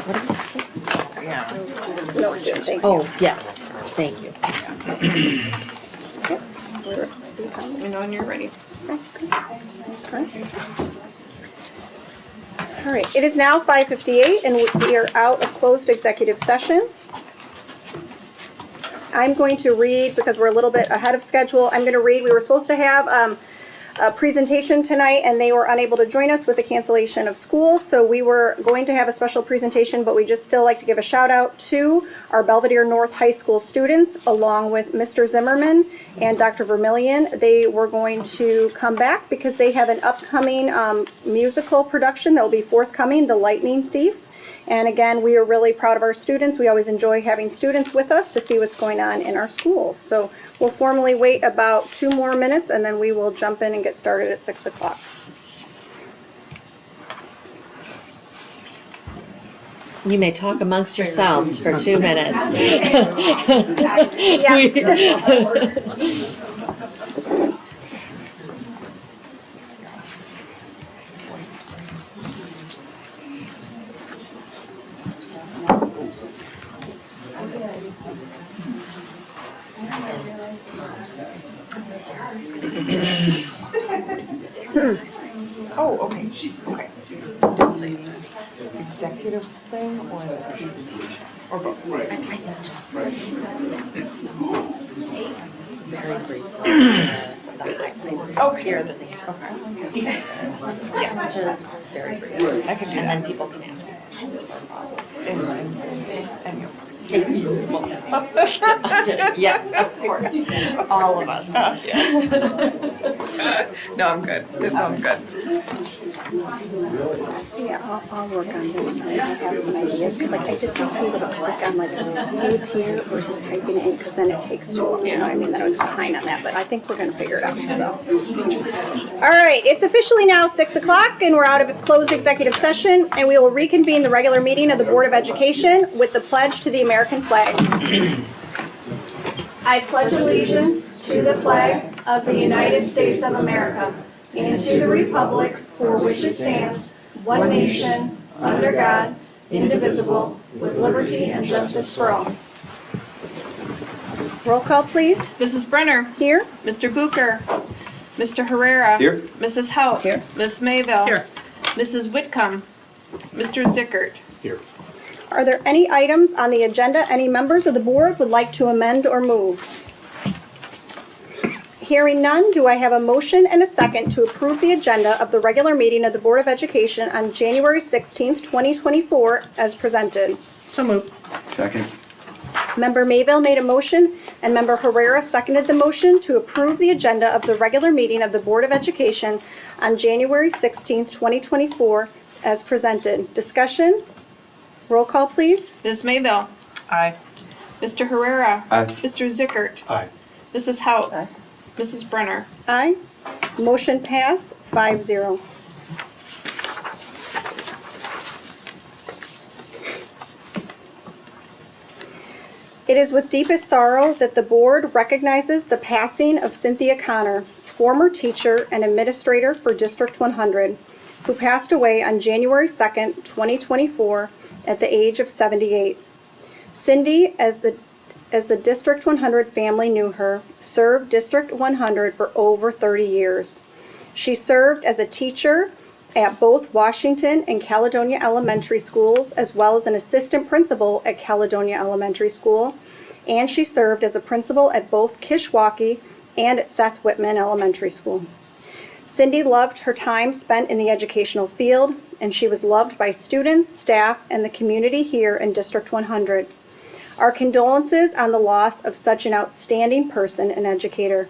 Yeah. No, Jim, thank you. Oh, yes, thank you. Just let me know when you're ready. All right, it is now 5:58 and we are out of closed executive session. I'm going to read, because we're a little bit ahead of schedule, I'm going to read, we were supposed to have a presentation tonight and they were unable to join us with the cancellation of school, so we were going to have a special presentation, but we just still like to give a shout out to our Belvedere North High School students, along with Mr. Zimmerman and Dr. Vermillion. They were going to come back because they have an upcoming musical production that will be forthcoming, The Lightning Thief. And again, we are really proud of our students. We always enjoy having students with us to see what's going on in our schools. So we'll formally wait about 2 more minutes and then we will jump in and get started at 6 o'clock. You may talk amongst yourselves for 2 minutes. Oh, okay. Okay. Executive thing or the presentation? Or both? Very briefly. Okay. Here are the things. Okay. Yes. Very briefly. I can do And that. then people can ask you questions for Bob. And you. Yes, of course. All of us. No, I'm good. It sounds good. Yeah, I'll work on this. I have some ideas, because like I just want people to click on like who's here versus typing it in, because then it takes too long. You know what I mean? Then I was behind on that, but I think we're gonna figure it out, so. All right, it's officially now 6 o'clock and we're out of closed executive session and we will reconvene the regular meeting of the Board of Education with the pledge to the American flag. I pledge allegiance to the flag of the United States of America and to the republic for which it stands, one nation, under God, indivisible, with liberty and justice for all. Roll call, please. Mrs. Brenner. Here. Mr. Bucher. Mr. Herrera. Here. Mrs. Haut. Here. Ms. Mayville. Here. Mrs. Whitcomb. Mr. Zickert. Here. Are there any items on the agenda any members of the board would like to amend or move? Hearing none, do I have a motion and a second to approve the agenda of the regular meeting of the Board of Education on January 16th, 2024 as presented? So moved. Second. Member Mayville made a motion and Member Herrera seconded the motion to approve the agenda of the regular meeting of the Board of Education on January 16th, 2024 as presented. Discussion? Roll call, please. Ms. Mayville. Aye. Mr. Herrera. Aye. Mr. Zickert. Aye. Mrs. Haut. Aye. Mrs. Brenner. Aye. Motion pass 5-0. It is with deepest sorrow that the board recognizes the passing of Cynthia Connor, former teacher and administrator for District 100, who passed away on January 2nd, 2024 at the age of 78. Cindy, as the District 100 family knew her, served District 100 for over 30 years. She served as a teacher at both Washington and Caledonia Elementary Schools, as well as an assistant principal at Caledonia Elementary School, and she served as a principal at both Kishwaukee and at Seth Whitman Elementary School. Cindy loved her time spent in the educational field, and she was loved by students, staff, and the community here in District 100. Our condolences on the loss of such an outstanding person and educator.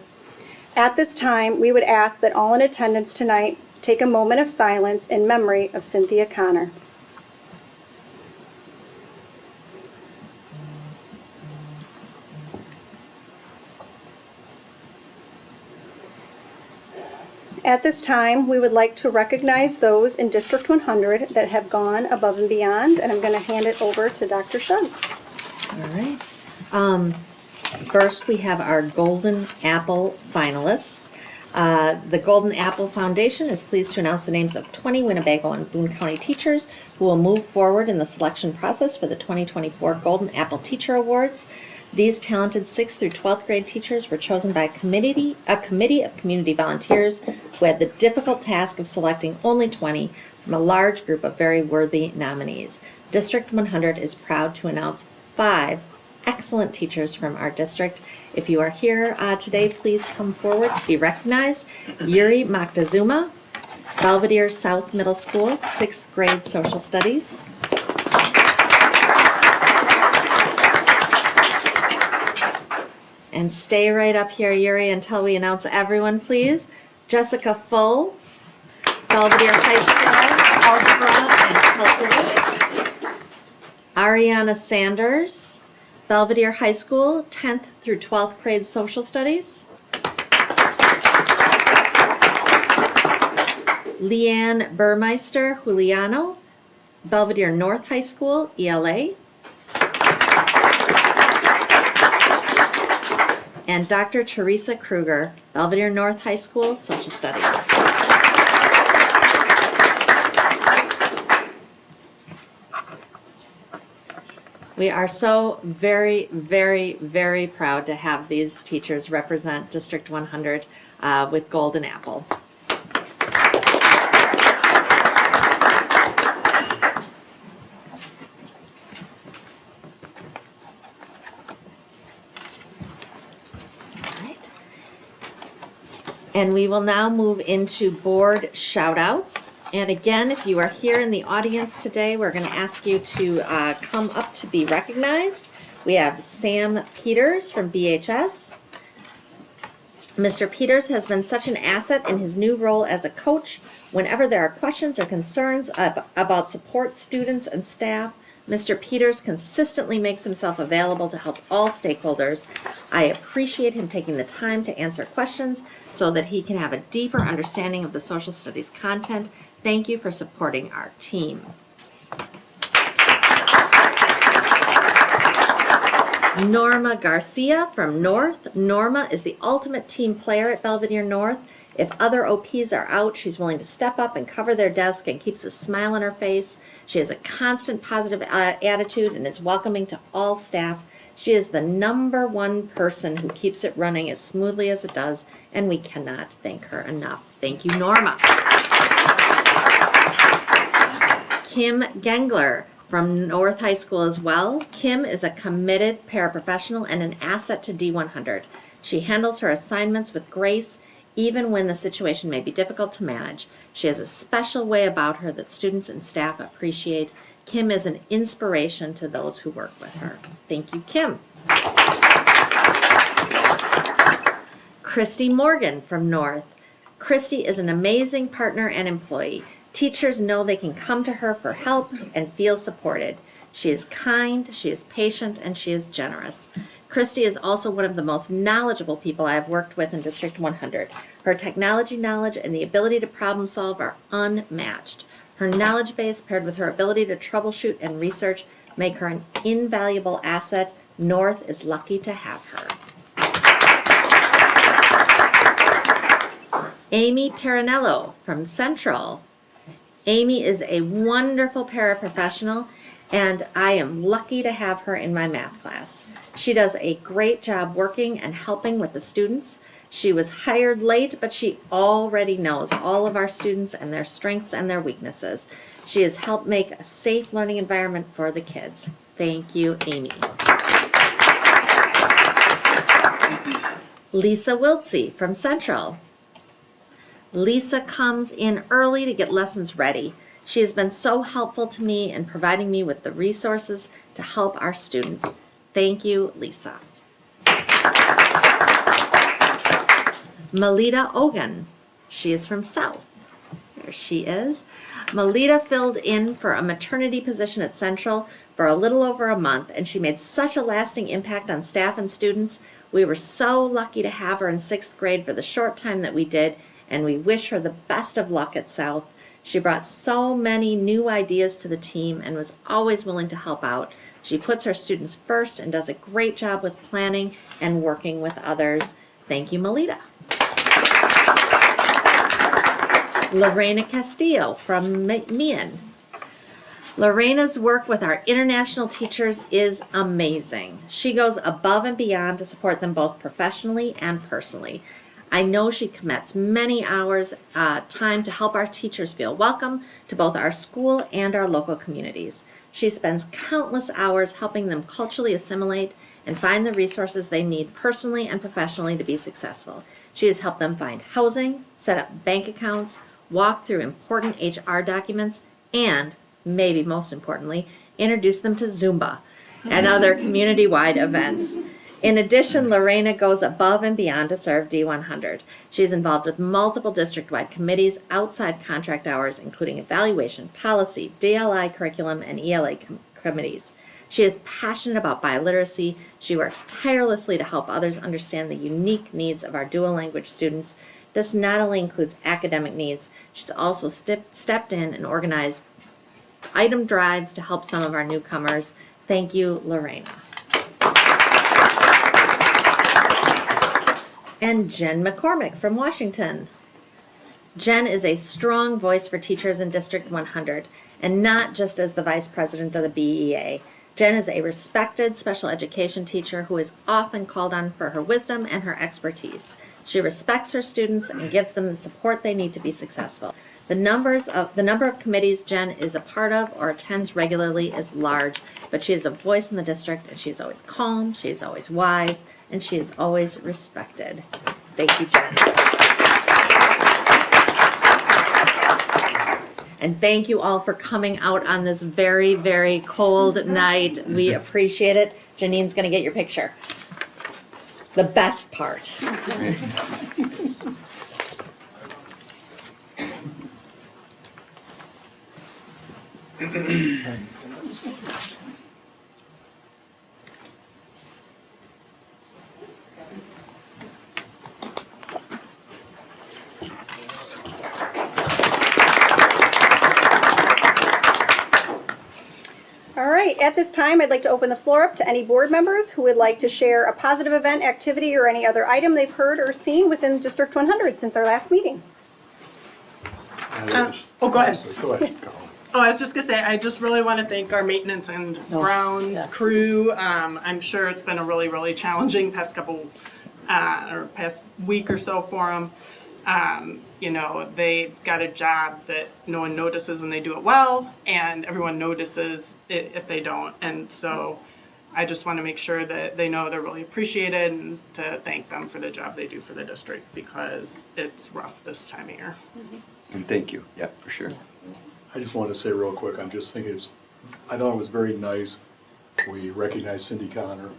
At this time, we would ask that all in attendance tonight take a moment of silence in memory of Cynthia Connor. At this time, we would like to recognize those in District 100 that have gone above and beyond, and I'm going to hand it over to Dr. Shug. All right. First, we have our Golden Apple finalists. The Golden Apple Foundation is pleased to announce the names of 20 Winnebago and Boone County teachers who will move forward in the selection process for the 2024 Golden Apple Teacher Awards. These talented 6th through 12th grade teachers were chosen by a committee of community volunteers who had the difficult task of selecting only 20 from a large group of very worthy nominees. District 100 is proud to announce 5 excellent teachers from our district. If you are here today, please come forward to be recognized. Yuri Moctezuma, Belvedere South Middle School, 6th grade social studies. And stay right up here, Yuri, until we announce everyone, please. Jessica Full, Belvedere High School, Algebra and Calculus. Ariana Sanders, Belvedere High School, 10th through 12th grade social studies. Leanne Burmeister Juliano, Belvedere North High School, ELA. And Dr. Teresa Kruger, Belvedere North High School, Social Studies. We are so very, very, very proud to have these teachers represent District 100 with Golden Apple. And we will now move into board shout-outs. And again, if you are here in the audience today, we're going to ask you to come up to be recognized. We have Sam Peters from BHS. Mr. Peters has been such an asset in his new role as a coach. Whenever there are questions or concerns about support students and staff, Mr. Peters consistently makes himself available to help all stakeholders. I appreciate him taking the time to answer questions so that he can have a deeper understanding of the social studies content. Thank you for supporting our team. Norma Garcia from North. Norma is the ultimate team player at Belvedere North. If other OPs are out, she's willing to step up and cover their desk and keeps a smile on her face. She has a constant positive attitude and is welcoming to all staff. She is the #1 person who keeps it running as smoothly as it does, and we cannot thank her enough. Thank you, Norma. Kim Gengler from North High School as well. Kim is a committed paraprofessional and an asset to D100. She handles her assignments with grace, even when the situation may be difficult to manage. She has a special way about her that students and staff appreciate. Kim is an inspiration to those who work with her. Thank you, Kim. Christy Morgan from North. Christy is an amazing partner and employee. Teachers know they can come to her for help and feel supported. She is kind, she is patient, and she is generous. Christy is also one of the most knowledgeable people I have worked with in District 100. Her technology knowledge and the ability to problem solve are unmatched. Her knowledge base paired with her ability to troubleshoot and research make her an invaluable asset. North is lucky to have her. Amy Paranello from Central. Amy is a wonderful paraprofessional, and I am lucky to have her in my math class. She does a great job working and helping with the students. She was hired late, but she already knows all of our students and their strengths and their weaknesses. She has helped make a safe learning environment for the kids. Thank you, Amy. Lisa Wiltsey from Central. Lisa comes in early to get lessons ready. She has been so helpful to me in providing me with the resources to help our students. Thank you, Lisa. Melita Ogan. She is from South. There she is. Melita filled in for a maternity position at Central for a little over a month, and she made such a lasting impact on staff and students. We were so lucky to have her in 6th grade for the short time that we did, and we wish her the best of luck at South. She brought so many new ideas to the team and was always willing to help out. She puts her students first and does a great job with planning and working with others. Thank you, Melita. Lorena Castillo from Meehan. Lorena's work with our international teachers is amazing. She goes above and beyond to support them both professionally and personally. I know she commits many hours time to help our teachers feel welcome to both our school and our local communities. She spends countless hours helping them culturally assimilate and find the resources they need personally and professionally to be successful. She has helped them find housing, set up bank accounts, walk through important HR documents, and, maybe most importantly, introduce them to Zumba and other community-wide events. In addition, Lorena goes above and beyond to serve D100. She's involved with multiple district-wide committees outside contract hours, including evaluation, policy, DLI curriculum, and ELA committees. She is passionate about biliteracy. She works tirelessly to help others understand the unique needs of our dual language students. This not only includes academic needs, she's also stepped in and organized item drives to help some of our newcomers. Thank you, Lorena. And Jen McCormick from Washington. Jen is a strong voice for teachers in District 100, and not just as the vice president of the BEA. Jen is a respected special education teacher who is often called on for her wisdom and her expertise. She respects her students and gives them the support they need to be successful. The number of committees Jen is a part of or attends regularly is large, but she is a voice in the district, and she is always calm, she is always wise, and she is always respected. Thank you, Jen. And thank you all for coming out on this very, very cold night. We appreciate it. Janine's gonna get your picture. The best part. All right, at this time, I'd like to open the floor up to any board members who would like to share a positive event, activity, or any other item they've heard or seen within District 100 since our last meeting. Go ahead. Go ahead, Colin. Oh, I was just gonna say, I just really want to thank our maintenance and grounds yes. crew. I'm sure it's been a really, really challenging past past week or so for them. You know, they've got a job that no one notices when they do it well, and everyone notices it if they don't. And so I just want to make sure that they know they're really appreciated, and to thank them for the job they do for the district, because it's rough this time of year. And thank you, yeah, for sure. I just want to say real quick, I'm just thinking, I thought it was very nice. We recognized Cindy Connor.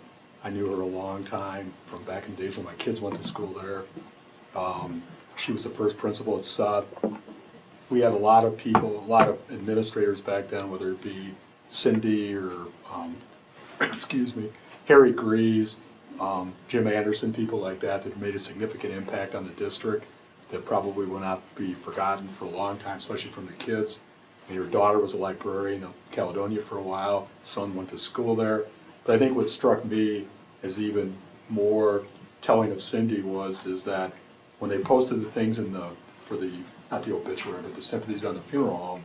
I knew her a long time from back in the days when my kids went to school there. She was the first principal at South. We had a lot of people, a lot of administrators back then, whether it be Cindy or, Harry Grease, Jim Anderson, people like that made a significant impact on the district that probably will not be forgotten for a long time, especially from the kids. And your daughter was a librarian in Caledonia for a while, son went to school there. But I think what struck me as even more telling of Cindy is that when they posted the things not the obituary, but the sympathies on the funeral home,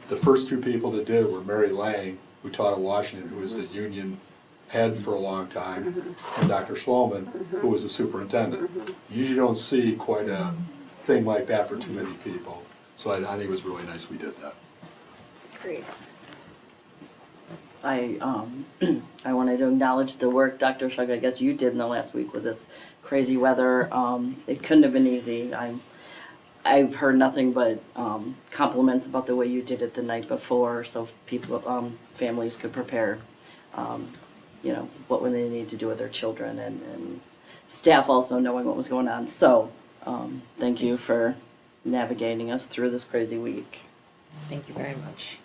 the first two people that did it were Mary Lang, who taught at Washington, who was the union head for a long time, and Dr. Schwalman, who was the superintendent. You usually don't see quite a thing like that for too many people. So I think it was really nice we did that. Great. I wanted to acknowledge the work, Dr. Shug, I guess you did in the last week with this crazy weather. It couldn't have been easy. I've heard nothing but compliments about the way you did it the night before, so people, families could prepare, what they need to do with their children, and staff also knowing what was going on. So thank you for navigating us through this crazy week. Thank you very much.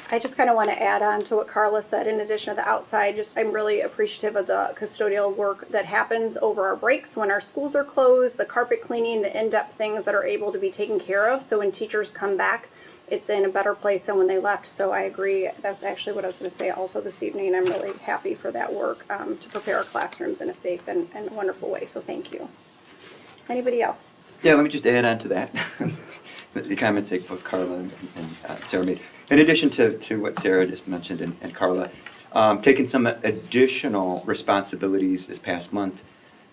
I just kind of want to add on to what Carla said. In addition to the outside, I'm really appreciative of the custodial work that happens over our breaks when our schools are closed, the carpet cleaning, the in-depth things that are able to be taken care of. So when teachers come back, it's in a better place than when they left. So I agree. That's actually what I was going to say also this evening. I'm really happy for that work to prepare our classrooms in a safe and wonderful way. So thank you. Anybody else? Yeah, let me just add on to that. the comments that both Carla and Sarah made. In addition to what Sarah just mentioned and Carla, taking some additional responsibilities this past month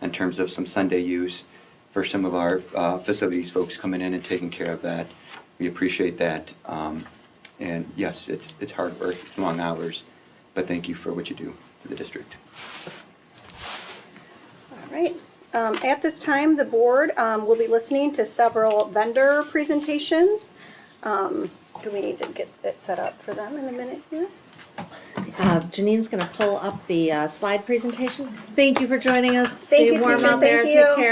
in terms of some Sunday use for some of our facilities folks coming in and taking care of that. We appreciate that. And yes, it's hard work, it's long hours, but thank you for what you do for the district. All right. At this time, the board will be listening to several vendor presentations. Do we need to get it set up for them in a minute here? Janine's going to pull up the slide presentation. Thank you for joining us. Thank Stay you, warm teachers. out there. Thank Take you.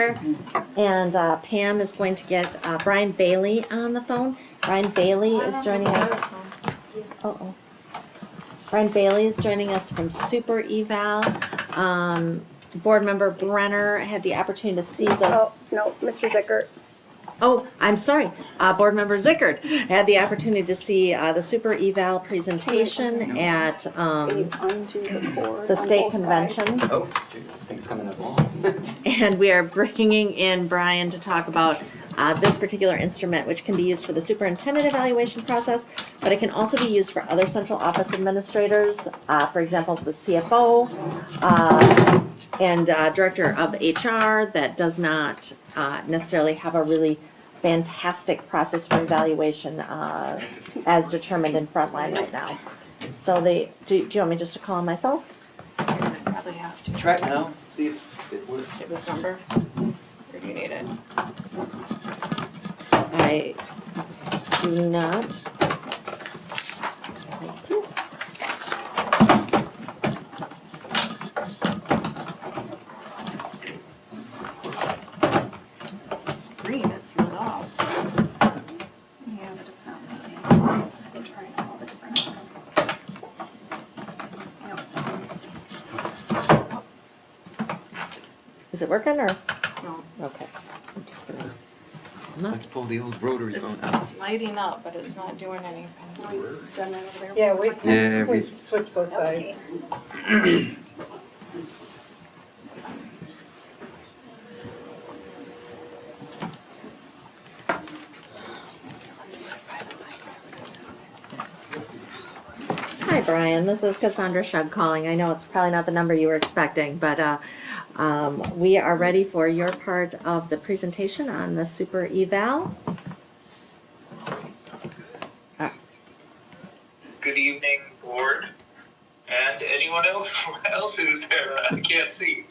care. And Pam is going to get Brian Bailey on the phone. Brian Bailey is joining us. Uh-oh. Brian Bailey is joining us from Super Eval. Board member Brenner had the opportunity to see Oh, this. no, Mr. Zickert. Oh, I'm sorry. Board member Zickert had the opportunity to see the Super Eval presentation at Can you undo the cord the on state both sides? convention. Oh, things coming up long. And we are bringing in Brian to talk about this particular instrument, which can be used for the superintendent evaluation process, but it can also be used for other central office administrators, for example, the CFO and director of HR that does not necessarily have a really fantastic process for evaluation as determined in Frontline right now. So do you want me just to call on myself? Probably have to. Try it now, see if it works. Give this number. Or do you need it? I do not. Thank you. Green, it's lit up. Yeah, but it's not moving. I'm trying all the different ones. Is it working or? No, Okay. I'm just gonna. Let's pull the old rotary it's, phone out. it's lighting up, but it's not doing anything. Done that over there? Yeah, Yeah, we we- switched both sides. Hi, Brian. This is Cassandra Shug calling. I know it's probably not the number you were expecting, but we are ready for your part of the presentation on the Super Eval. Good evening, board, and anyone else who's there. I can't see.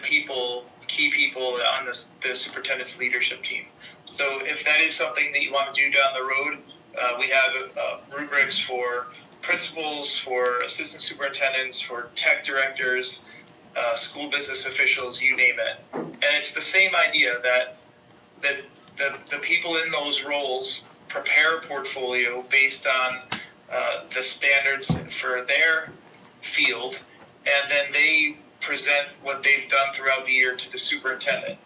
key people on the superintendent's leadership team. So if that is something that you want to do down the road, we have rubrics for principals, for assistant superintendents, for tech directors, school business officials, you name it. And it's the same idea that the people in those roles prepare a portfolio based on the standards for their field, and then they present what they've done throughout the year to the superintendent.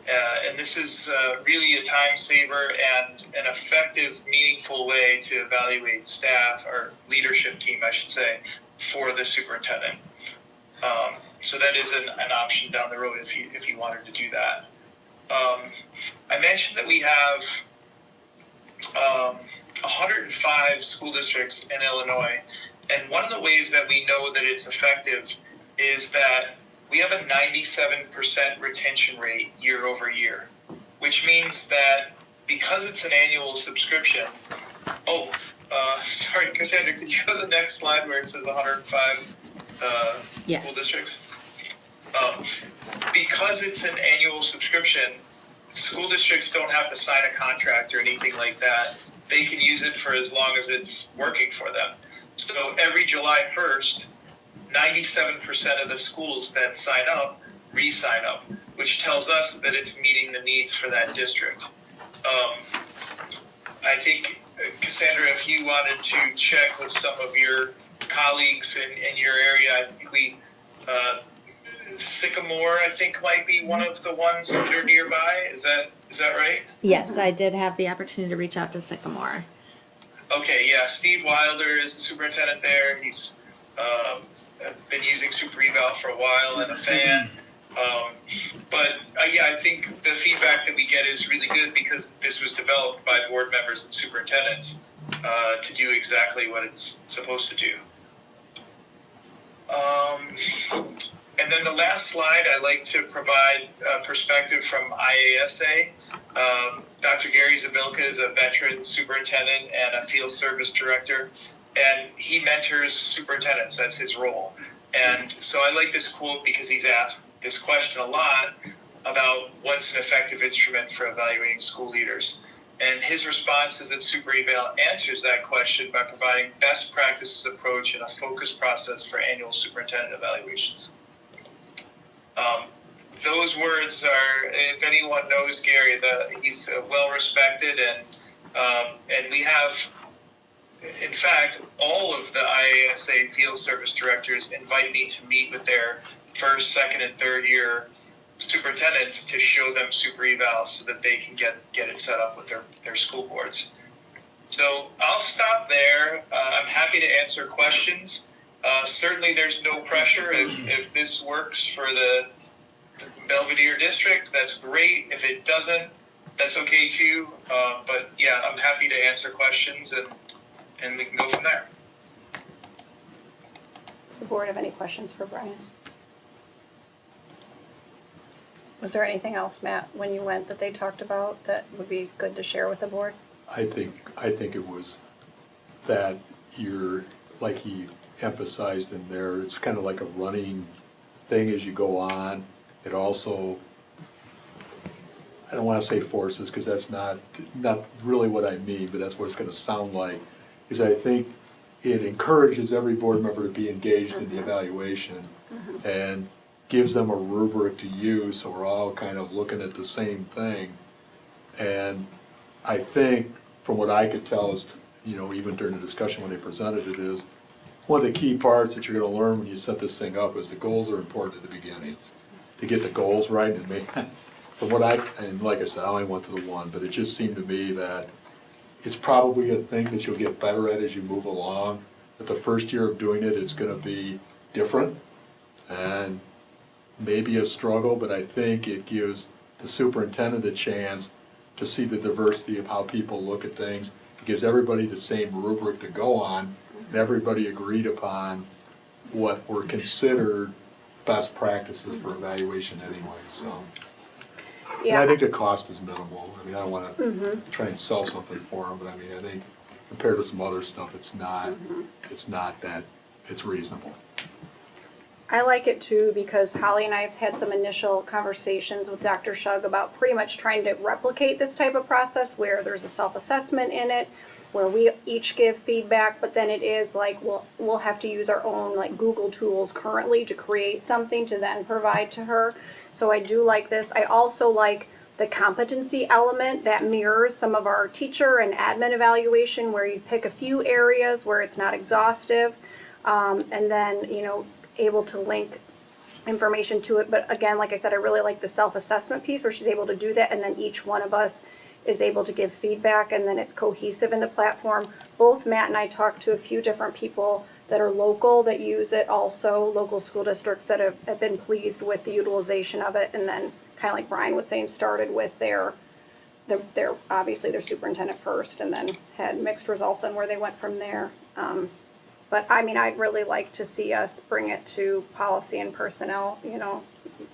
And this is really a time saver and an effective, meaningful way to evaluate staff, or leadership team, I should say, for the superintendent. So that is an option down the road if you wanted to do that. I mentioned that we have 105 school districts in Illinois, and one of the ways that we know that it's effective is that we have a 97% retention rate year over year, which means that because it's an annual subscription, sorry, Cassandra, could you go to the next slide where it says 105 Yes. school districts? Because it's an annual subscription, school districts don't have to sign a contract or anything like that. They can use it for as long as it's working for them. So every July 1st, 97% of the schools that sign up re-sign up, which tells us that it's meeting the needs for that district. I think, Cassandra, if you wanted to check with some of your colleagues in your area, I think Sycamore, I think, might be one of the ones that are nearby. Is that right? Yes, I did have the opportunity to reach out to Sycamore. Okay, yeah. Steve Wilder is the superintendent there. He's been using Super Eval for a while and a fan. I think the feedback that we get is really good because this was developed by board members and superintendents to do exactly what it's supposed to do. And then the last slide, I like to provide perspective from IASA. Dr. Gary Zabilka is a veteran superintendent and a field service director, and he mentors superintendents. That's his role. And so I like this quote because he's asked this question a lot about what's an effective instrument for evaluating school leaders. And his response is that Super Eval answers that question by providing best practices approach and a focused process for annual superintendent evaluations. Those words are, if anyone knows Gary, he's well respected, and we have, in fact, all of the IASA field service directors invite me to meet with their first, second, and third year superintendents to show them Super Eval so that they can get it set up with their school boards. So I'll stop there. I'm happy to answer questions. Certainly there's no pressure. If this works for the Belvedere district, that's great. If it doesn't, that's okay too. But yeah, I'm happy to answer questions and we can go from there. Does the board have any questions for Brian? Was there anything else, Matt, when you went that they talked about that would be good to share with the board? I think it was that you're, like he emphasized in there, it's kind of like a running thing as you go on. It also, I don't want to say forces, because that's not really what I mean, but that's what it's going to sound like, is I think it encourages every board member to be engaged in the evaluation and gives them a rubric to use, so we're all kind of looking at the same thing. And I think, from what I could tell, is, even during the discussion when they presented it, is one of the key parts that you're going to learn when you set this thing up is the goals are important at the beginning. To get the goals right, and from what and like I said, I only went to the one, but it just seemed to me that it's probably a thing that you'll get better at as you move along. But the first year of doing it, it's going to be different and maybe a struggle, but I think it gives the superintendent a chance to see the diversity of how people look at things. It gives everybody the same rubric to go on, and everybody agreed upon what were considered best practices for evaluation anyway, so. And I think the cost is minimal. I don't want to try and sell something for them, but I think compared to some other stuff, it's not that, it's reasonable. I like it too because Holly and I have had some initial conversations with Dr. Shug about pretty much trying to replicate this type of process where there's a self-assessment in it, where we each give feedback, but then it is like we'll have to use our own like Google tools currently to create something to then provide to her. So I do like this. I also like the competency element that mirrors some of our teacher and admin evaluation where you pick a few areas where it's not exhaustive, and then, you know, able to link information to it. But again, like I said, I really like the self-assessment piece where she's able to do that, and then each one of us is able to give feedback, and then it's cohesive in the platform. Both Matt and I talked to a few different people that are local that use it also, local school districts that have been pleased with the utilization of it, and then kind of like Brian was saying, started with their obviously their superintendent first, and then had mixed results on where they went from there. But I mean, I'd really like to see us bring it to policy and personnel, you know,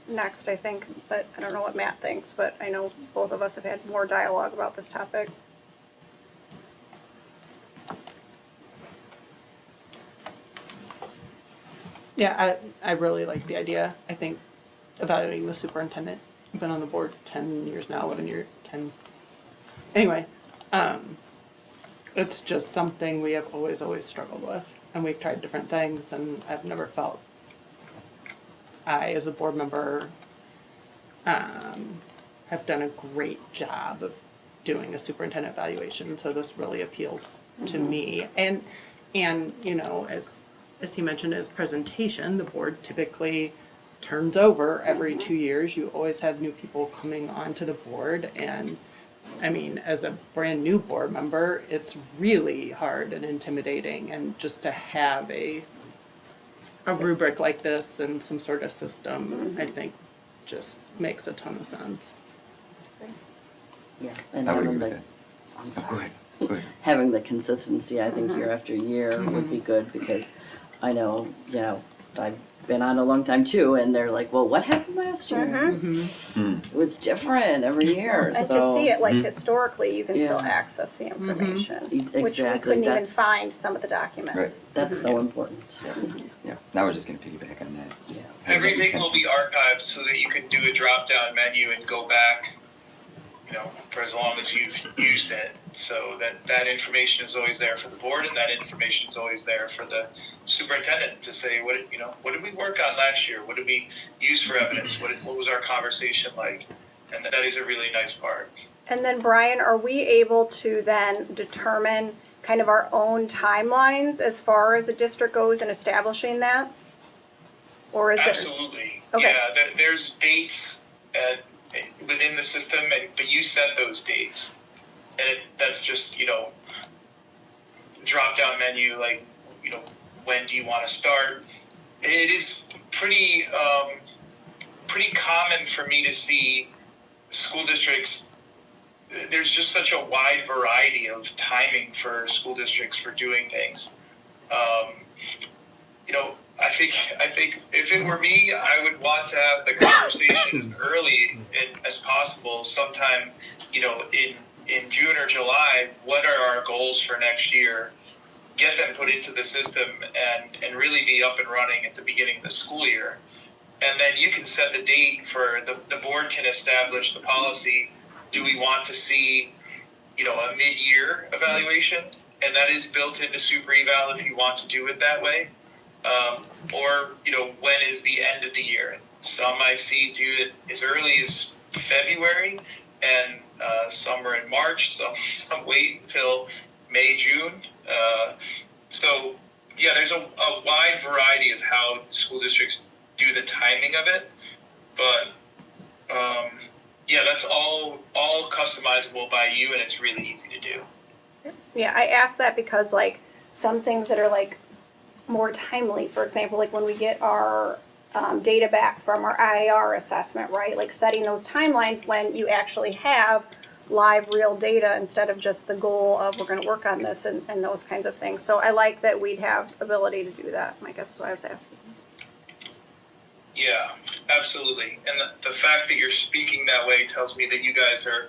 next, I think. But I don't know what Matt thinks, but I know both of us have had more dialogue about this topic. Yeah, I really like the idea. I think evaluating the superintendent, I've been on the board 10 years now, 11 years, 10. Anyway, it's just something we have always struggled with. And we've tried different things, and I've never felt I, as a board member, have done a great job of doing a superintendent evaluation. So this really appeals to me. And you know, as he mentioned in his presentation, the board typically turns over every 2 years. You always have new people coming onto the board, and I mean, as a brand new board member, it's really hard and intimidating, and just to have a rubric like this and some sort of system, I think just makes a ton of sense. Yeah, and I would having agree the, with I'm that. Go sorry. ahead. Go ahead. Having the consistency, I think year after year would be good, because I know, you know, I've been on a long time too, and they're like, well, what happened last year? It was different every year, And so. to see it like historically, you can still Yeah. access the information, which we Exactly, couldn't even that's- find some of the documents. Right. That's so important. Yeah, I was just gonna piggyback on that. Just Yeah. having that Everything will retention. be archived so that you can do a drop-down menu and go back, you know, for as long as you've used it. So that information is always there for the board, and that information is always there for the superintendent to say, what did we work on last year? What did we use for evidence? What was our conversation like? And that is a really nice part. And then Brian, are we able to then determine kind of our own timelines as far as a district goes in establishing that? Or is it? Absolutely. Okay. Yeah, there's dates within the system, but you set those dates. And that's just, you know, drop down menu, like, you know, when do you want to start? It is pretty common for me to see school districts. There's just such a wide variety of timing for school districts for doing things. You know, I think if it were me, I would want to have the conversation as early as possible. Sometime, you know, in June or July, what are our goals for next year? Get them put into the system and really be up and running at the beginning of the school year. And then you can set the date for the board can establish the policy. Do we want to see, you know, a mid-year evaluation? And that is built into Super Eval if you want to do it that way. Or, you know, when is the end of the year? Some I see do it as early as February, and some are in March, some wait until May, June. So, yeah, there's a wide variety of how school districts do the timing of it. But, yeah, that's all customizable by you, and it's really easy to do. Yeah, I asked that because like some things that are like more timely, for example, like when we get our data back from our IAR assessment, right? Like setting those timelines when you actually have live real data instead of just the goal of we're going to work on this and those kinds of things. So I like that we'd have ability to do that. I guess is what I was asking. Yeah, absolutely. And the fact that you're speaking that way tells me that you guys are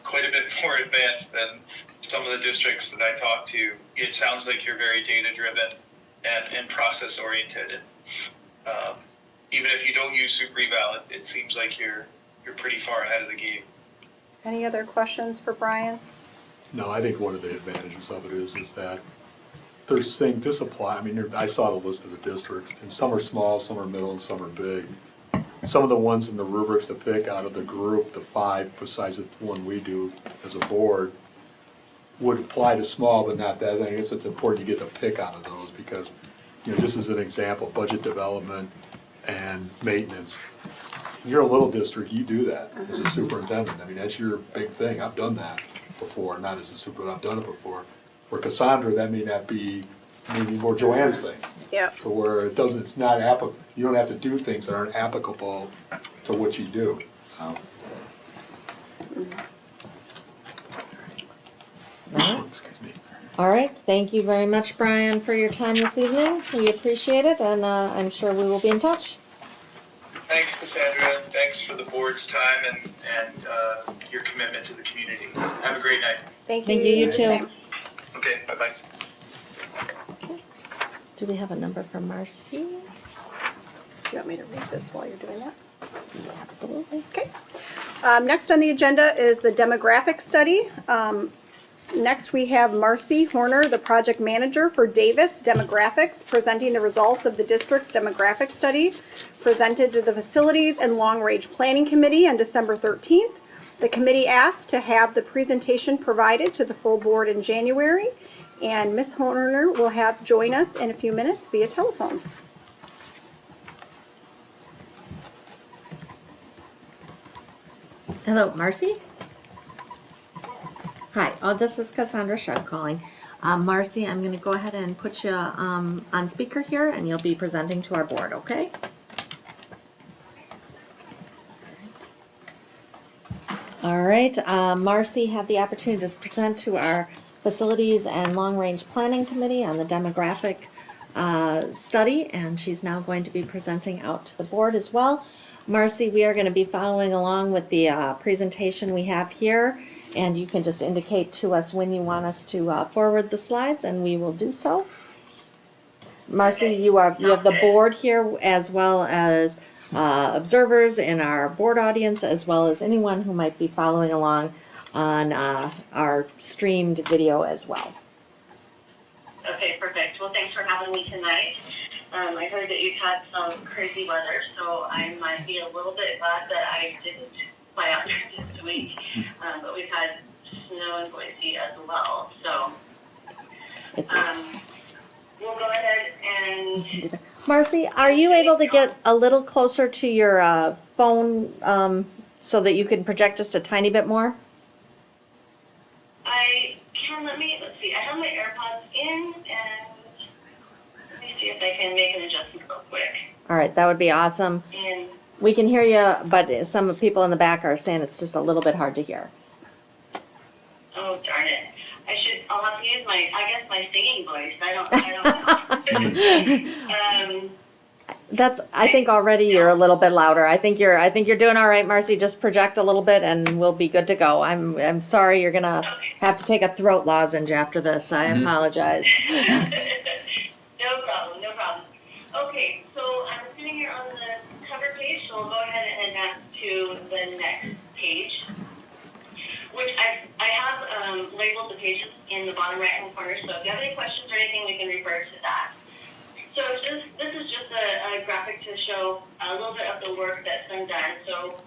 quite a bit more advanced than some of the districts that I talk to. It sounds like you're very data driven and process oriented. even if you don't use super eval, it seems like you're pretty far ahead of the game. Any other questions for Brian? No, I think one of the advantages of it is that there's things, this apply, I mean, I saw the list of the districts, and some are small, some are middle, and some are big. Some of the ones in the rubrics to pick out of the group, the 5, besides the one we do as a board, would apply to small, but not that. I guess it's important you get to pick out of those, because, you know, just as an example, budget development and maintenance. You're a little district, you do that as a superintendent. I mean, that's your big thing. I've done that before, not as a super, but I've done it before. Where Cassandra, that may not be, maybe more Joanne's thing. Yep. To where it doesn't, it's not applicable, you don't have to do things that aren't applicable to what you do. Excuse me. All right, thank you very much, Brian, for your time this evening. We appreciate it, and I'm sure we will be in touch. Thanks, Cassandra, and thanks for the board's time and your commitment to the community. Have a great night. Thank you. Thank you, you too. Same. Okay, bye-bye. Do we have a number for Marcy? Do you want me to read this while you're doing that? Absolutely. Okay. Next on the agenda is the demographic study. Next, we have Marcy Horner, the project manager for Davis Demographics, presenting the results of the district's demographic study presented to the Facilities and Long Range Planning Committee on December 13th. The committee asked to have the presentation provided to the full board in January, and Ms. Horner will join us in a few minutes via telephone. Hello, Marcy? Hi, this is Cassandra Sharp calling. Marcy, I'm going to go ahead and put you on speaker here, and you'll be presenting to our board, okay? All right, Marcy had the opportunity to present to our Facilities and Long Range Planning Committee on the demographic study, and she's now going to be presenting out to the board as well. Marcy, we are going to be following along with the presentation we have here, and you can just indicate to us when you want us to forward the slides, and we will do so. Marcy, you have the board here as well as observers in our board audience, as well as anyone who might be following along on our streamed video as well. Okay, perfect. Well, thanks for having me tonight. I heard that you've had some crazy weather, so I might be a little bit glad that I didn't fly out there this week. But we've had snow in Boise as well, so It's we'll go ahead and Marcy, are you able to get a little closer to your phone so that you can project just a tiny bit more? I can, let's see, I have my AirPods in, and let me see if I can make an adjustment real quick. All right, that would be awesome. And We can hear you, but some people in the back are saying it's just a little bit hard to hear. oh, darn it. I'll have to use my singing voice. I don't know. I think already you're a little bit louder. I think you're doing all right, Marcy. Just project a little bit and we'll be good to go. I'm sorry you're gonna have to take a throat lozenge after this. I apologize. No problem. Okay, so I'm sitting here on the cover page, so we'll go ahead and advance to the next page, which I have labeled the pages in the bottom right-hand corner, so if you have any questions or anything, we can refer to that. So this is just a graphic to show a little bit of the work that's been done. So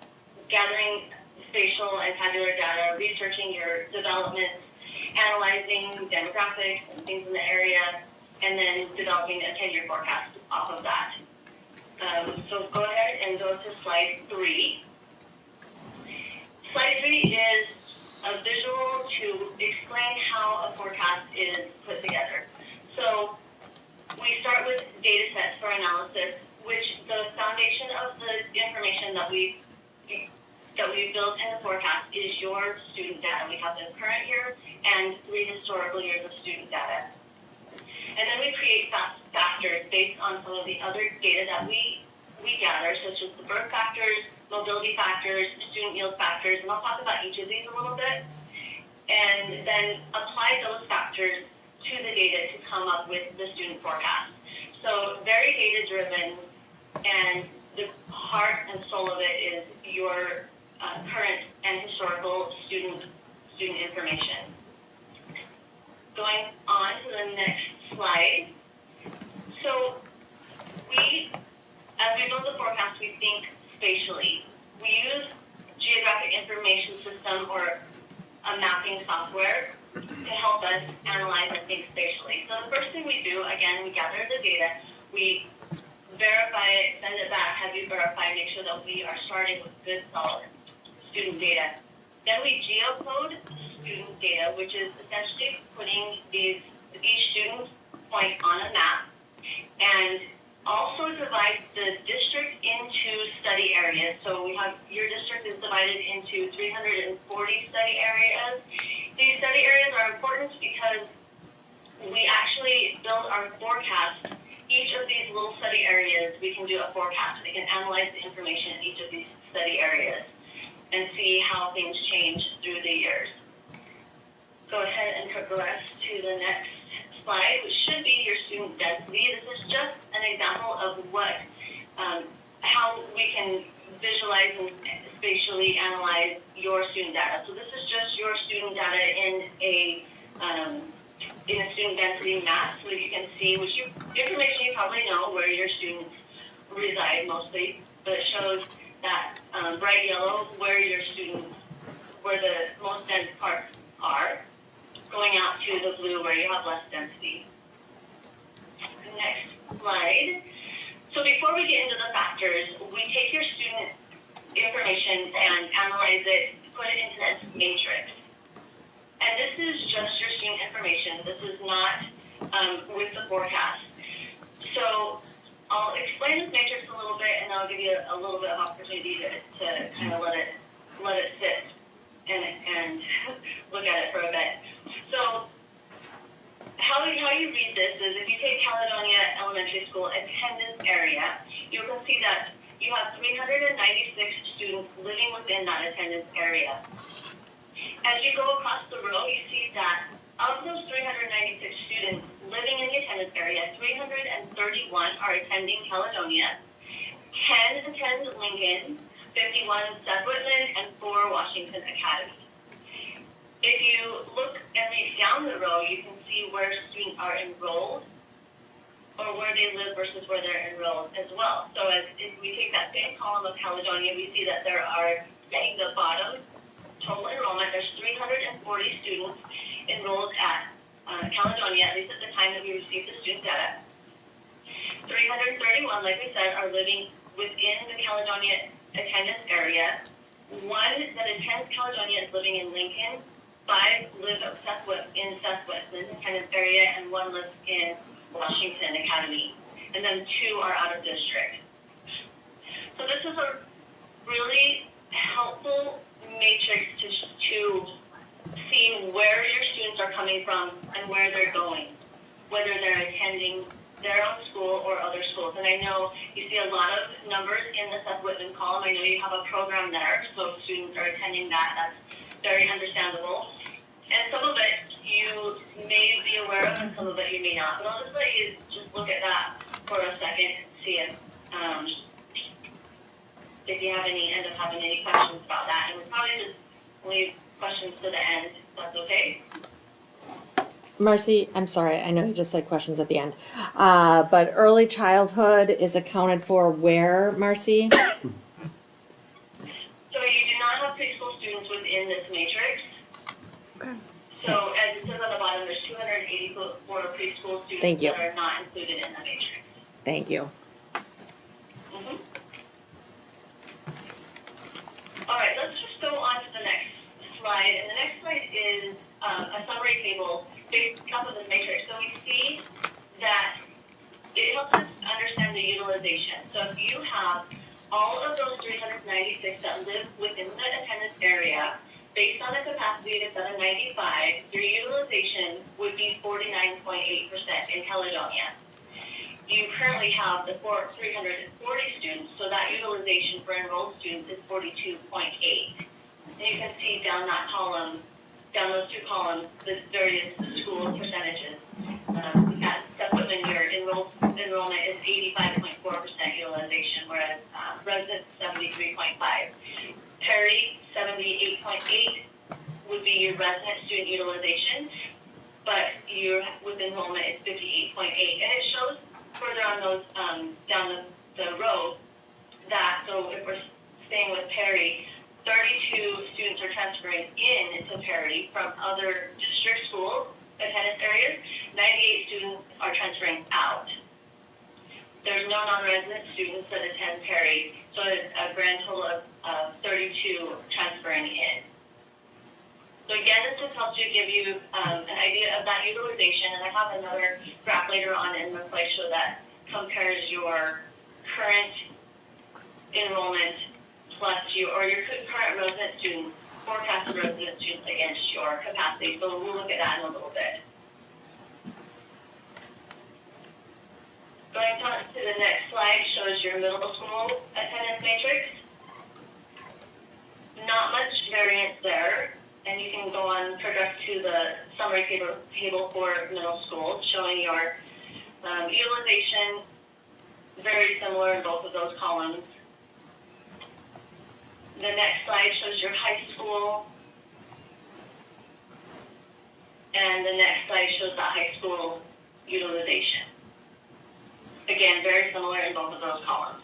gathering spatial and tabular data, researching your developments, analyzing demographics and things in the area, and then developing a 10-year forecast off of that. So go ahead and go to slide 3. Slide 3 is a visual to explain how a forecast is put together. So we start with data sets for analysis, which the foundation of the information that we built in the forecast is your student data. We have the current year and 3 historical years of student data. And then we create factors based on some of the other data that we gather, such as the birth factors, mobility factors, student yield factors, and I'll talk about each of these a little bit, and then apply those factors to the data to come up with the student forecast. So very data-driven and the heart and soul of it is your current and historical student information. Going on to the next slide. So as we build the forecast, we think spatially. We use geographic information system or a mapping software to help us analyze and think spatially. So the first thing we do, again, we gather the data, we verify it, send it back, have you verify, make sure that we are starting with good, solid student data. Then we geocode student data, which is essentially putting each student point on a map, and also divide the district into study areas. So we have, your district is divided into 340 study areas. These study areas are important because we actually build our forecast. Each of these little study areas, we can do a forecast. We can analyze the information in each of these study areas and see how things change through the years. Go ahead and progress to the next slide, which should be your student density. This is just an example of what, how we can visualize and spatially analyze your student data. So this is just your student data in a student density map, so you can see information you probably know where your students reside mostly, but it shows that bright yellow where the most dense parts are, going out to the blue where you have less density. Next slide. So before we get into the factors, we take your student information and analyze it, put it into this matrix. And this is just your student information. This is not with the forecast. So I'll explain this matrix a little bit, and I'll give you a little bit of opportunity to kind of let it sit and look at it for a bit. So how you read this is, if you take Caledonia Elementary School attendance area, you can see that you have 396 students living within that attendance area. As you go across the row, you see that of those 396 students living in the attendance area, 331 are attending Caledonia, 10 attend Lincoln, 51 Seth Whitman, and 4 Washington Academy. If you look and read down the row, you can see where students are enrolled or where they live versus where they're enrolled as well. So if we take that same column of Caledonia, we see that there are, at the bottom, total enrollment, there's 340 students enrolled at Caledonia, at least at the time that we received the student data. 331, like we said, are living within the Caledonia attendance area. 1 that attends Caledonia is living in Lincoln. 5 live in Seth Whitman's attendance area, and 1 lives in Washington Academy. And then 2 are out of district. So this is a really helpful matrix to see where your students are coming from and where they're going, whether they're attending their own school or other schools. And I know you see a lot of numbers in the Seth Whitman column. I know you have a program there, so students are attending that. That's very understandable. And some of it you may be aware of, and some of it you may not. But I'll just let you just look at that for a second, see if you have end up having any questions about that. And we'll probably just leave questions to the end, if that's okay. Marcy, I'm sorry, I know you just said questions at the end. But early childhood is accounted for where, Marcy? So you do not have preschool students within this matrix. Okay. So as it says on the bottom, there's 284 preschool students Thank you. that are not included in the matrix. Thank you. Mhm. All right, let's just go on to the next slide. And the next slide is a summary table based off of this matrix. So we see that it helps us understand the utilization. So if you have all of those 396 that live within the attendance area, based on a capacity of 795, your utilization would be 49.8% in Caledonia. You currently have the 340 students, so that utilization for enrolled students is 42.8. And you can see down that column, down those 2 columns, the various school percentages. At Seth Whitman, your enrolled enrollment is 85.4% utilization, whereas residents 73.5. Parity 78.8 would be your resident student utilization, but your with enrollment is 58.8, and it shows further on those down the road that, so if we're staying with parity, 32 students are transferring into parity from other district schools attendance areas. 98 students are transferring out. There's no non-resident students that attend parity, so a grand total of 32 transferring in. So again, this just helps you give you an idea of that utilization, and I have another graph later on in the slideshow that compares your current enrollment plus your current resident students, forecasted resident students against your capacity. So we'll look at that in a little bit. Going on to the next slide shows your middle school attendance matrix. Not much variance there, and you can go on progress to the summary table for middle school, showing your utilization, very similar in both of those columns. The next slide shows your high school, and the next slide shows that high school utilization. Again, very similar in both of those columns.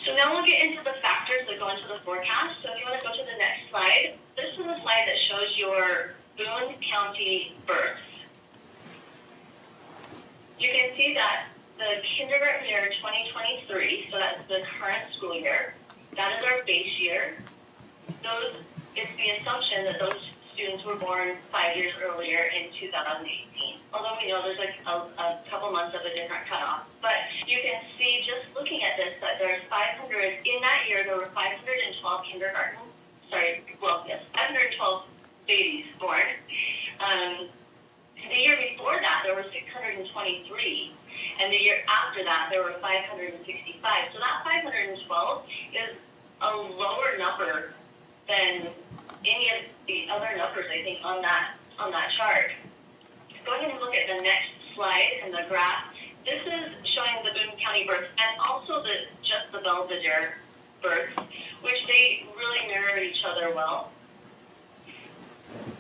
So now we'll get into the factors that go into the forecast. So if you want to go to the next slide, this is a slide that shows your Boone County births. You can see that the kindergarten year 2023, so that's the current school year, that is our base year. It's the assumption that those students were born 5 years earlier in 2018. Although we know there's a couple months of a different cutoff. But you can see just looking at this that there's 500, in that year there were 512 512 babies born. The year before that there were 623. And the year after that, there were 565. So that 512 is a lower number than any of the other numbers, I think, on that chart. Go ahead and look at the next slide and the graph. This is showing the Boone County births and also just the Belvidere births, which they really mirror each other well.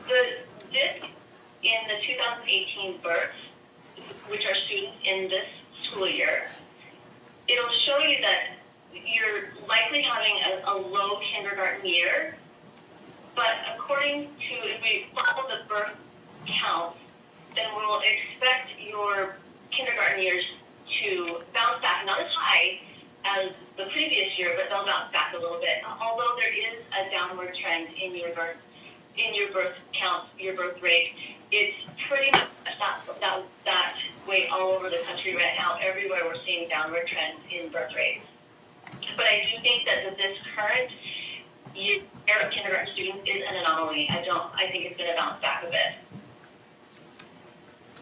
The dip in the 2018 births, which are students in this school year, it'll show you that you're likely having a low kindergarten year, but according to, if we follow the birth count, then we'll expect your kindergarten years to bounce back, not as high as the previous year, but they'll bounce back a little bit. Although there is a downward trend in your birth count, your birth rate, it's pretty much that way all over the country right now. Everywhere we're seeing downward trends in birth rates. But I do think that this current year of kindergarten students is an anomaly. I think it's going to bounce back a bit.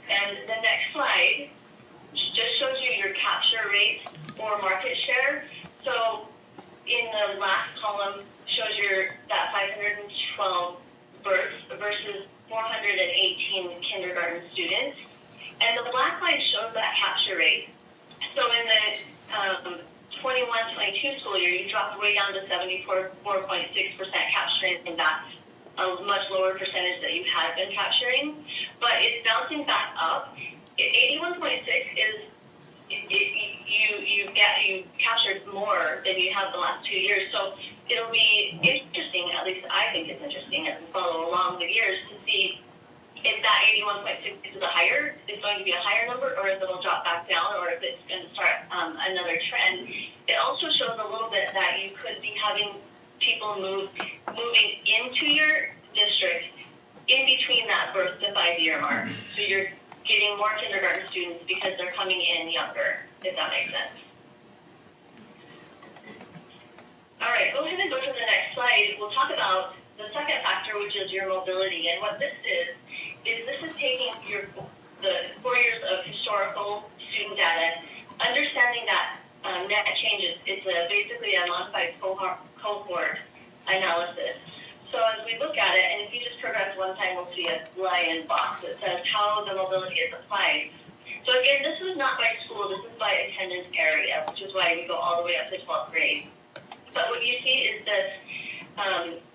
And the next slide just shows you your capture rate or market share. So in the last column shows that 512 births versus 418 kindergarten students. And the black line shows that capture rate. So in the 21-22 school year, you dropped way down to 74.6% capturing, and that's a much lower percentage that you had been capturing. But it's bouncing back up. 81.6 is you captured more than you have the last 2 years. So it'll be interesting, at least I think it's interesting as we follow along the years, to see if that 81.6 is going to be a higher number, or if it'll drop back down, or if it's going to start another trend. It also shows a little bit that you could be having people moving into your district in between that birth to 5 year mark. So you're getting more kindergarten students because they're coming in younger, if that makes sense. All right, go ahead and go to the next slide. We'll talk about the second factor, which is your mobility. And what this is this is taking the 4 years of historical student data, understanding that net changes. It's basically a modified cohort analysis. So as we look at it, and if you just progress one time, we'll see a line box that says how the mobility is applied. So again, this is not by school, this is by attendance area, which is why we go all the way up to 12th grade. But what you see is this,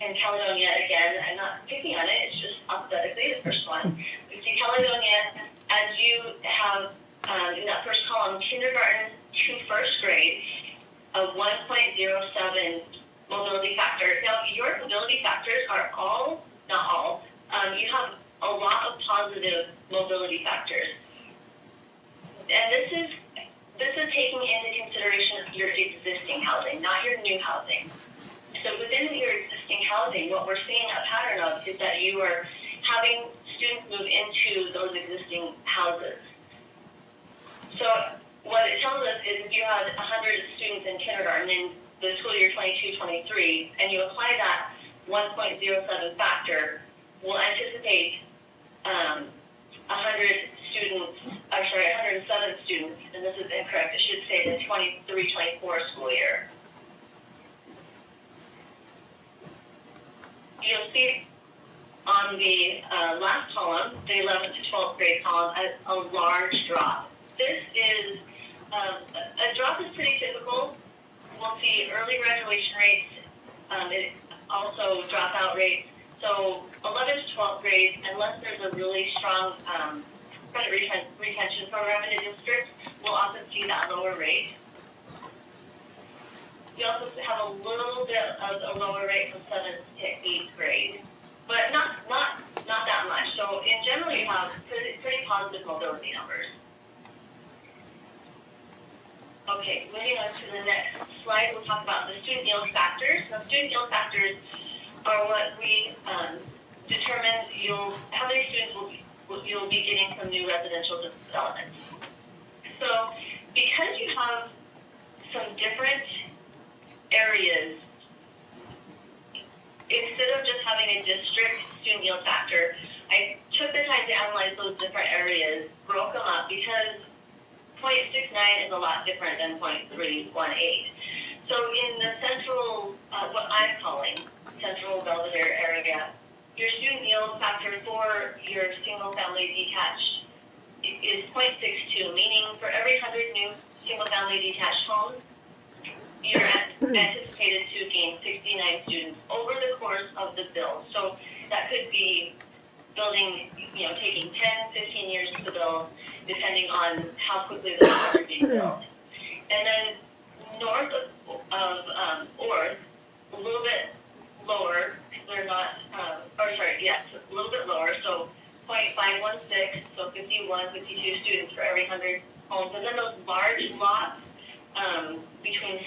in Caledonia, again, I'm not picking on it, it's just alphabetically the first one. We see Caledonia, as you have in that first column, kindergarten to first grade, a 1.07 mobility factor. Now, your mobility factors are all, not all, you have a lot of positive mobility factors. And this is taking into consideration your existing housing, not your new housing. So within your existing housing, what we're seeing a pattern of is that you are having students move into those existing houses. So what it tells us is if you had 100 students in kindergarten in the school year 22-23, and you apply that 1.07 factor, we'll anticipate 107 students, and this is incorrect, it should say the 23-24 school year. You'll see on the last column, the 11th to 12th grade column, a large drop. This is, a drop is pretty typical. We'll see early graduation rates, also dropout rates. So 11th to 12th grade, unless there's a really strong credit retention program in the district, we'll often see that lower rate. We also have a little bit of a lower rate from 7th to 8th grade, but not that much. So in general, you have pretty positive mobility numbers. Okay, moving on to the next slide, we'll talk about the student yield factors. Now, student yield factors are what we determine how many students you'll be getting from new residential developments. So, because you have some different areas, instead of just having a district student yield factor, I took the time to analyze those different areas, broke them up, because 0.69 is a lot different than 0.318. So in the central, what I'm calling central Belvedere area, your student yield factor for your single-family detached is 0.62, meaning for every 100 new single-family detached homes, you're anticipated to gain 69 students over the course of the build. So that could be building, taking 10, 15 years to build, depending on how quickly the homes are being built. And then north of Orth, a little bit lower, they're not, a little bit lower, so 0.516, so 51, 52 students for every 100 homes. And then those large lots between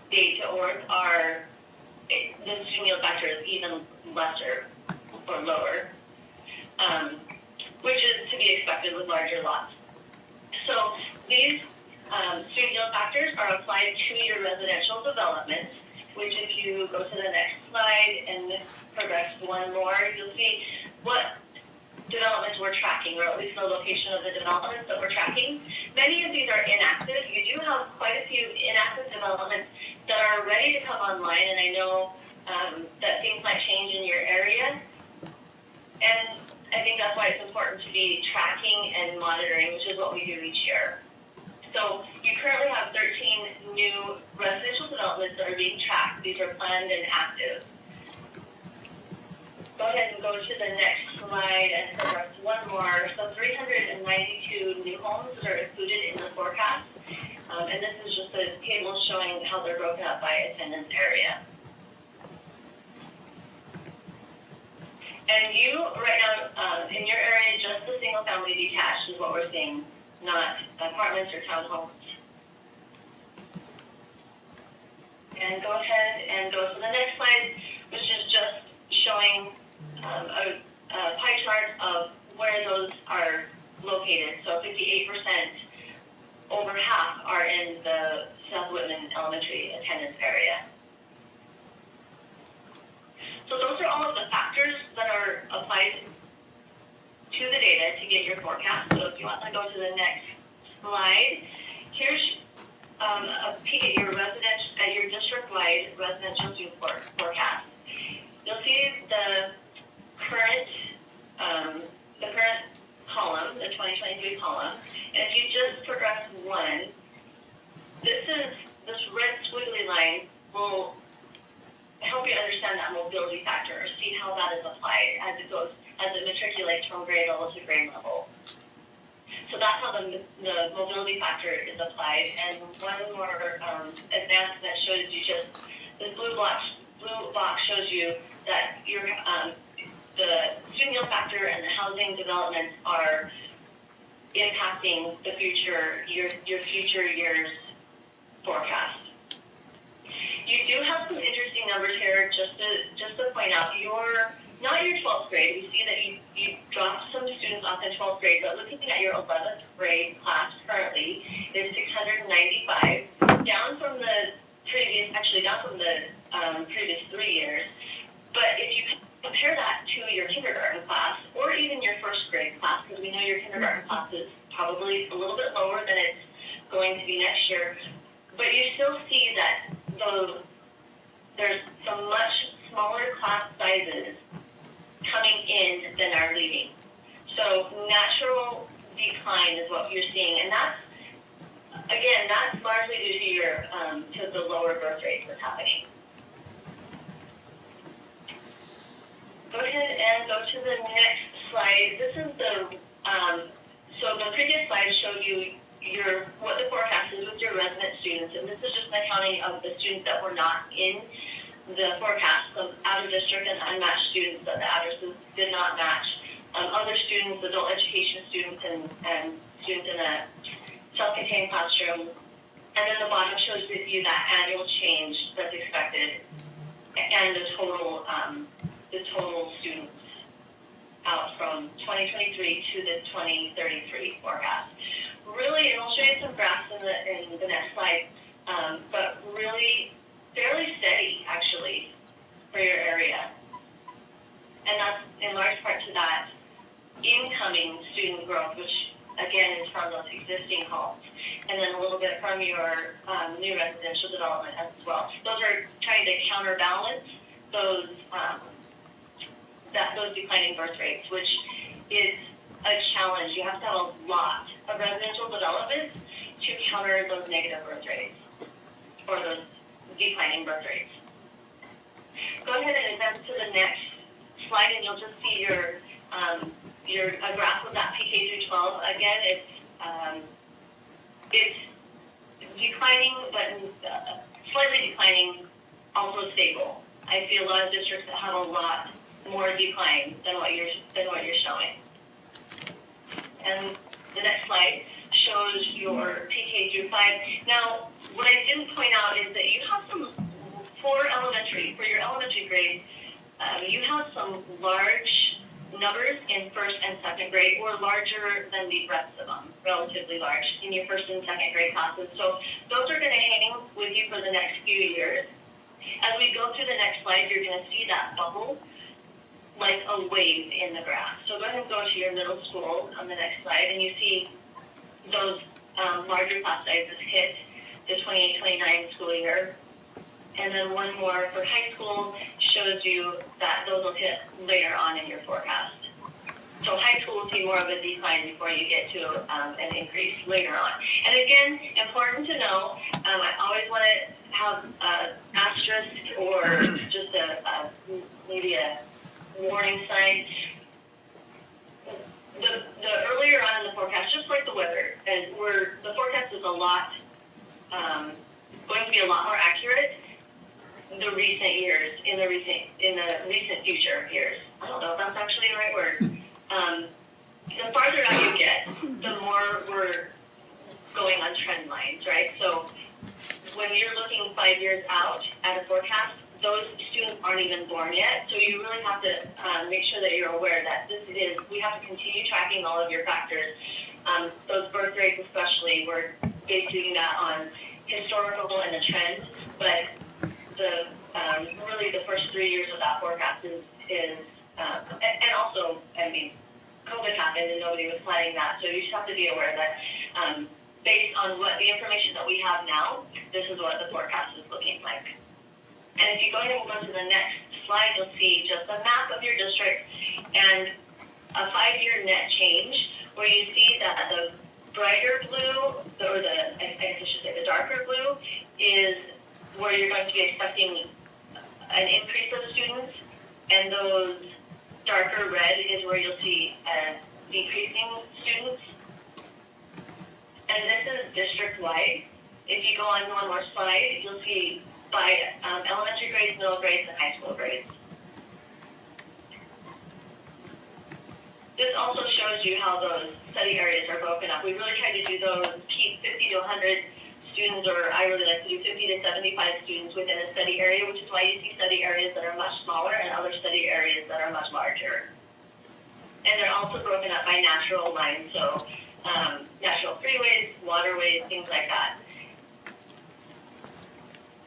State to Orth are, the student yield factor is even lesser or lower, which is to be expected with larger lots. So these student yield factors are applied to your residential development, which if you go to the next slide and progress one more, you'll see what developments we're tracking, or at least the location of the developments that we're tracking. Many of these are inactive. You do have quite a few inactive developments that are ready to come online, and I know that things might change in your area. And I think that's why it's important to be tracking and monitoring, which is what we do each year. So you currently have 13 new residential developments that are being tracked. These are planned and active. Go ahead and go to the next slide and progress one more. So 392 new homes that are included in the forecast. And this is just a table showing how they're broken up by attendance area. And you, right now, in your area, just the single-family detached is what we're seeing, not apartments or townhomes. And go ahead and go to the next slide, which is just showing a pie chart of where those are located. So 58%, over half, are in the South Whitman Elementary attendance area. So those are all of the factors that are applied to the data to get your forecast. So if you want to go to the next slide, here's a peek at your district-wide residential student forecast. You'll see the current, column, the 2023 column, and if you just progress one, this red squiggly line will help you understand that mobility factor, or see how that is applied as it matriculates from grade level to grade level. So that's how the mobility factor is applied. And one more advancement shows you just, the blue box shows you that the student yield factor and the housing development are impacting the your future year's forecast. You do have some interesting numbers here, just to point out. Not your 12th grade. We see that you dropped some students off in 12th grade, but looking at your 11th grade class currently is 695, down from the previous 3 years. But if you compare that to your kindergarten class, or even your first grade class, because we know your kindergarten class is probably a little bit lower than it's going to be next year, but you still see that there's some much smaller class sizes coming in than are leaving. So natural decline is what you're seeing, and that's largely due to to the lower birth rates that's happening. Go ahead and go to the next slide. This is so the previous slide showed you what the forecast is with your resident students, and this is just an accounting of the students that were not in the forecast, so out of district and unmatched students that the addresses did not match. Other students, adult education students, and students in a self-contained classroom. And then the bottom shows you that annual change that's expected and the total students out from 2023 to the 2033 forecast. Really, and I'll show you some graphs in the next slide, but really fairly steady, actually, for your area. And that's in large part to that incoming student growth, which, again, is from those existing homes, and then a little bit from your new residential development as well. Those are trying to counterbalance those declining birth rates, which is a challenge. You have to have a lot of residential development to counter those negative birth rates, or those declining birth rates. Go ahead and advance to the next slide, and you'll just see a graph of that PK through 12. Again, it's declining, but slightly declining, also stable. I see a lot of districts that have a lot more decline than what you're showing. And the next slide shows your PK through 5. Now, what I didn't point out is that you have for your elementary grade, you have some large numbers in first and second grade, or larger than the rest of them, relatively large in your first and second grade classes. So those are going to hang with you for the next few years. As we go through the next slide, you're going to see that bubble like a wave in the graph. So go ahead and go to your middle school on the next slide, and you see those larger class sizes hit the 28-29 school year. And then one more for high school shows you that those will hit later on in your forecast. So high school will see more of a decline before you get to an increase later on. And again, important to know, I always want to have an asterisk or just maybe a warning sign. The earlier on in the forecast, just like the weather, and the forecast is going to be a lot more accurate in the recent future years. I don't know if that's actually the right word. The farther out you get, the more we're going on trend lines, right? So when you're looking 5 years out at a forecast, those students aren't even born yet. So you really have to make sure that you're aware that we have to continue tracking all of your factors. Those birth rates especially, we're basing that on historical and a trend, but really the first 3 years of that forecast is and also, I mean, COVID happened and nobody was planning that, so you just have to be aware that based on what the information that we have now, this is what the forecast is looking like. And if you go ahead and go to the next slide, you'll see just a map of your district and a 5-year net change, where you see that the brighter blue, or the, I guess I should say the darker blue, is where you're going to be expecting an increase of students, and those darker red is where you'll see decreasing students. And this is district-wide. If you go on one more slide, you'll see by elementary grades, middle grades, and high school grades. This also shows you how those study areas are broken up. We really try to do those, keep 50 to 100 students, or I really like to do 50 to 75 students within a study area, which is why you see study areas that are much smaller and other study areas that are much larger. And they're also broken up by natural lines, so natural freeways, waterways, things like that.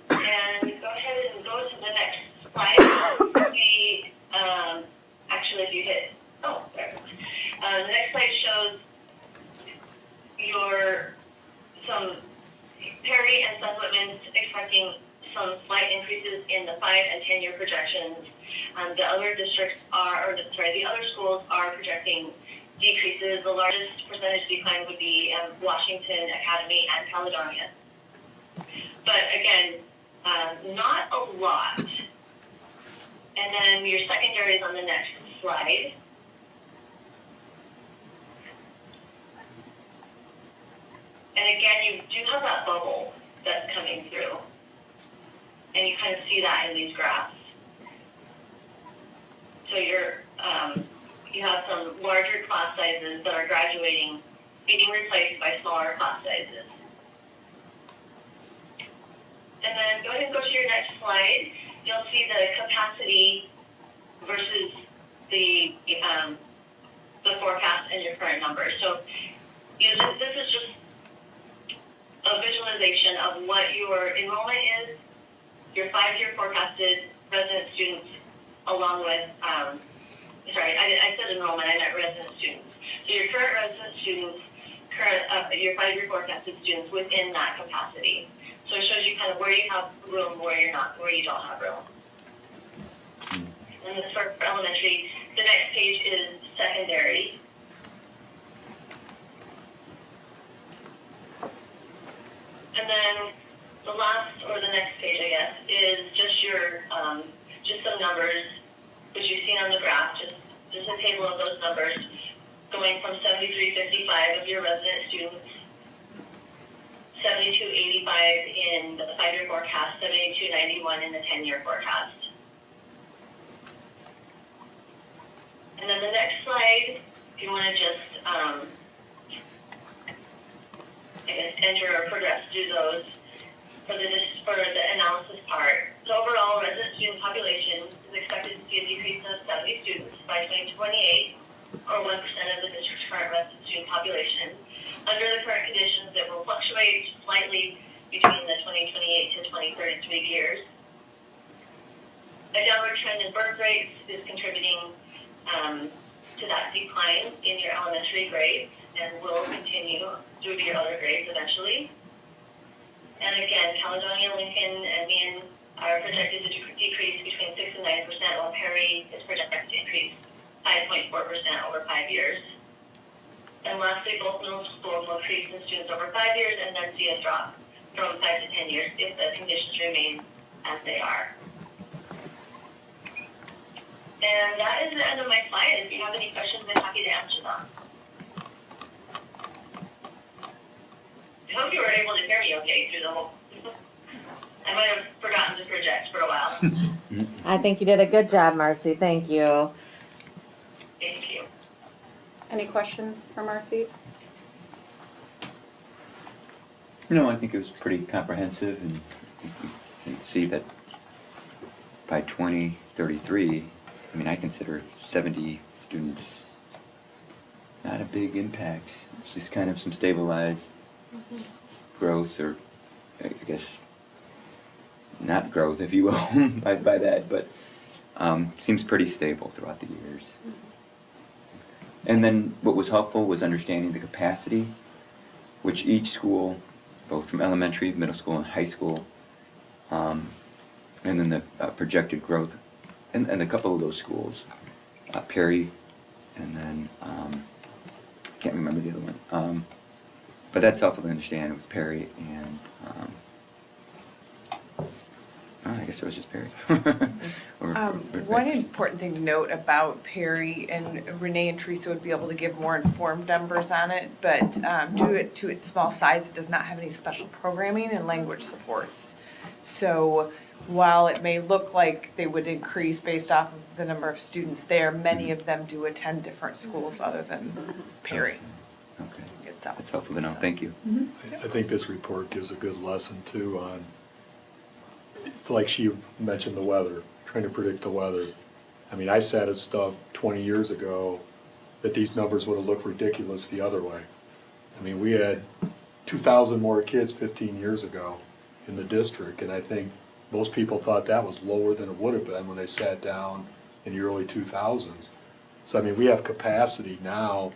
And go ahead and go to the next slide. We, actually, if you hit, oh, there. The next slide shows some Perry and Supplements expecting some slight increases in the 5 and 10-year projections. The other districts are, the other schools are projecting decreases. The largest percentage decline would be Washington Academy and Caledonia. But again, not a lot. And then your secondary is on the next slide. And again, you do have that bubble that's coming through. And you kind of see that in these graphs. So you have some larger class sizes that are graduating, being replaced by smaller class sizes. And then go ahead and go to your next slide. You'll see the capacity versus the forecast and your current numbers. So this is just a visualization of what your enrollment is, your 5-year forecasted resident students, along with, I said enrollment, I meant resident students. So your current resident students, your 5-year forecasted students within that capacity. So it shows you kind of where you have room, where you don't have room. And this for elementary. The next page is secondary. And then the last, or the next page, I guess, is just your, just some numbers, which you've seen on the graph, just a table of those numbers, going from 7355 of your resident students, 7285 in the 5-year forecast, 7291 in the 10-year forecast. And then the next slide, if you want to just, enter or progress through those for the analysis part. The overall resident student population is expected to see a decrease of 70 students by 2028, or 1% of the district's current resident student population. Under the current conditions, it will fluctuate slightly between the 2028 to 2033 years. A downward trend in birth rates is contributing to that decline in your elementary grades, and will continue through your other grades eventually. And again, Caledonia, Lincoln, and Meehan are projected to decrease between 6 and 9%, while Perry is projected to increase 5.4% over 5 years. And lastly, both middle schools will increase in students over 5 years and then see a drop from 5 to 10 years if the conditions remain as they are. And that is the end of my slide. If you have any questions, I'm happy to answer them. I hope you were able to hear me okay through the whole. I might have forgotten to project for a while. I think you did a good job, Marcy. Thank you. Thank you. Any questions for Marcy? No, I think it was pretty comprehensive, and you can see that by 2033, I mean, I consider 70 students not a big impact. It's just kind of some stabilized growth, or I guess not growth, if you will, by that, but seems pretty stable throughout the years. And then what was helpful was understanding the capacity, which each school, both from elementary, middle school, and high school, And then the projected growth, and a couple of those schools, Perry, and then, can't remember the other one. But that's helpful to understand, it was Perry and, I guess it was just Perry. Or One important thing to note about Perry, and Renee and Teresa would be able to give more informed numbers on it, but due to its small size, it does not have any special programming and language supports. So while it may look like they would increase based off of the number of students there, many of them do attend different schools other than Perry Okay, itself. that's helpful to know, thank you. I think this report gives a good lesson too on, like she mentioned, the weather, trying to predict the weather. I mean, I said stuff 20 years ago that these numbers would have looked ridiculous the other way. I mean, we had 2,000 more kids 15 years ago in the district, and I think most people thought that was lower than it would have been when they sat down in the early 2000s. So, I mean, we have capacity now,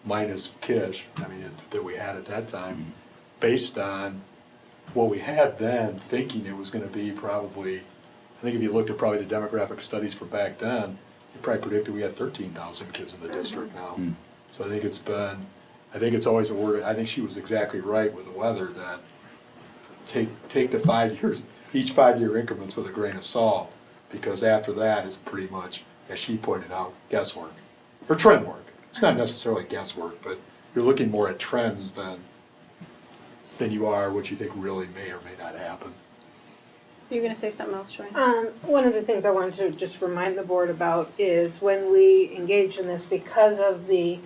minus Kish, I mean, that we had at that time, based on what we had then, thinking it was gonna be probably, I think if you looked at probably the demographic studies for back then, you probably predicted we had 13,000 kids in the district now. So I think it's always a word, I think she was exactly right with the weather, that take the 5 years, each 5-year increments with a grain of salt, because after that is pretty much, as she pointed out, guesswork, or trend work. It's not necessarily guesswork, but you're looking more at trends than you are what you think really may or may not happen. You're gonna say something else, Joanne? One of the things I wanted to just remind the board about is when we engage in this, because of the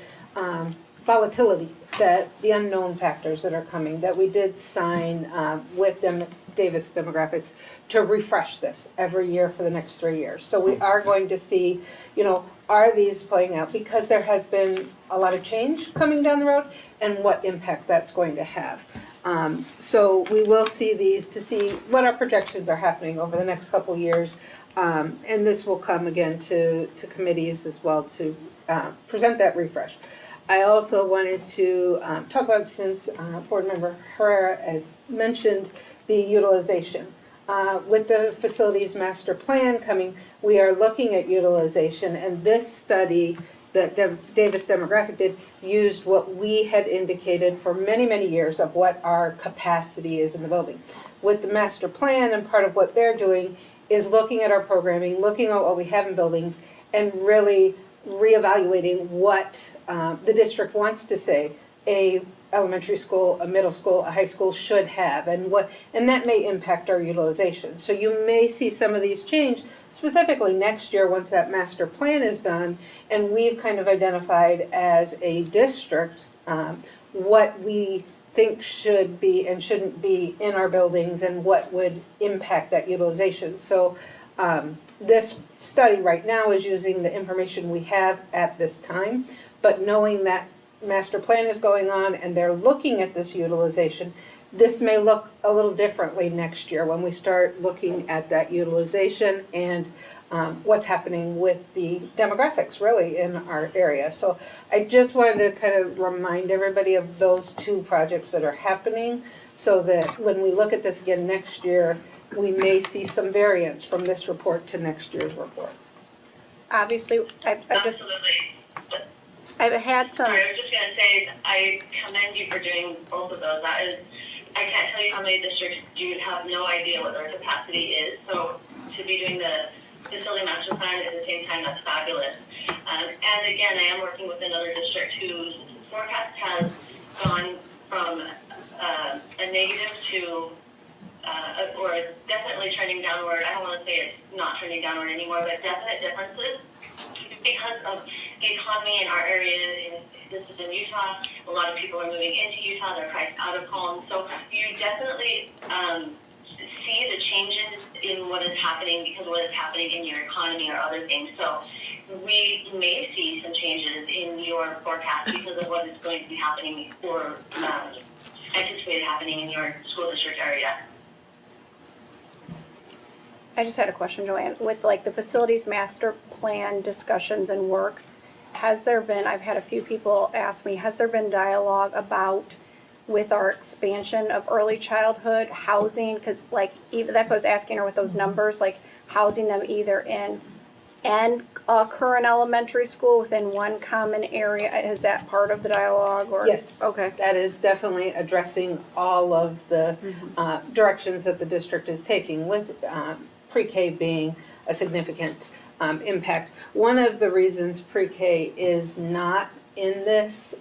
volatility, that the unknown factors that are coming, that we did sign with Davis Demographics to refresh this every year for the next 3 years. So we are going to see, are these playing out? Because there has been a lot of change coming down the road, and what impact that's going to have. So we will see these to see what our projections are happening over the next couple of years. And this will come again to committees as well to present that refresh. I also wanted to talk about, since Board Member Herrera had mentioned the utilization. With the facilities master plan coming, we are looking at utilization, and this study that Davis Demographic did used what we had indicated for many, many years of what our capacity is in the building. With the master plan, and part of what they're doing is looking at our programming, looking at what we have in buildings, and really reevaluating what the district wants to say a elementary school, a middle school, a high school should have, and that may impact our utilization. So you may see some of these change specifically next year once that master plan is done, and we've kind of identified as a district what we think should be and shouldn't be in our buildings and what would impact that utilization. So this study right now is using the information we have at this time, but knowing that master plan is going on and they're looking at this utilization, this may look a little differently next year when we start looking at that utilization and what's happening with the demographics really in our area. So I just wanted to kind of remind everybody of those two projects that are happening, so that when we look at this again next year, we may see some variance from this report to next year's report. Obviously, I've Absolutely. had some, Sorry, I was just gonna say, I commend you for doing both of those. That is, I can't tell you how many districts do have no idea what their capacity is. So to be doing the facility master plan at the same time, that's fabulous. And again, I am working with another district whose forecast has gone from a negative to, or definitely trending downward. I don't want to say it's not trending downward anymore, but definite differences because of the economy in our area. This is in Utah. A lot of people are moving into Utah. They're priced out of homes. So you definitely see the changes in what is happening because of what is happening in your economy or other things. So we may see some changes in your forecast because of what is going to be happening or anticipated happening in your school district area. I just had a question, Joanne. With like the facilities master plan discussions and work, has there been, I've had a few people ask me, has there been dialogue about with our expansion of early childhood housing, because like, even, that's what I was asking her with those numbers, like housing them either in and current elementary school within one common area, is that part of the dialogue or? Yes. Okay. That is definitely addressing all of the directions that the district is taking, with pre-K being a significant impact. One of the reasons pre-K is not in this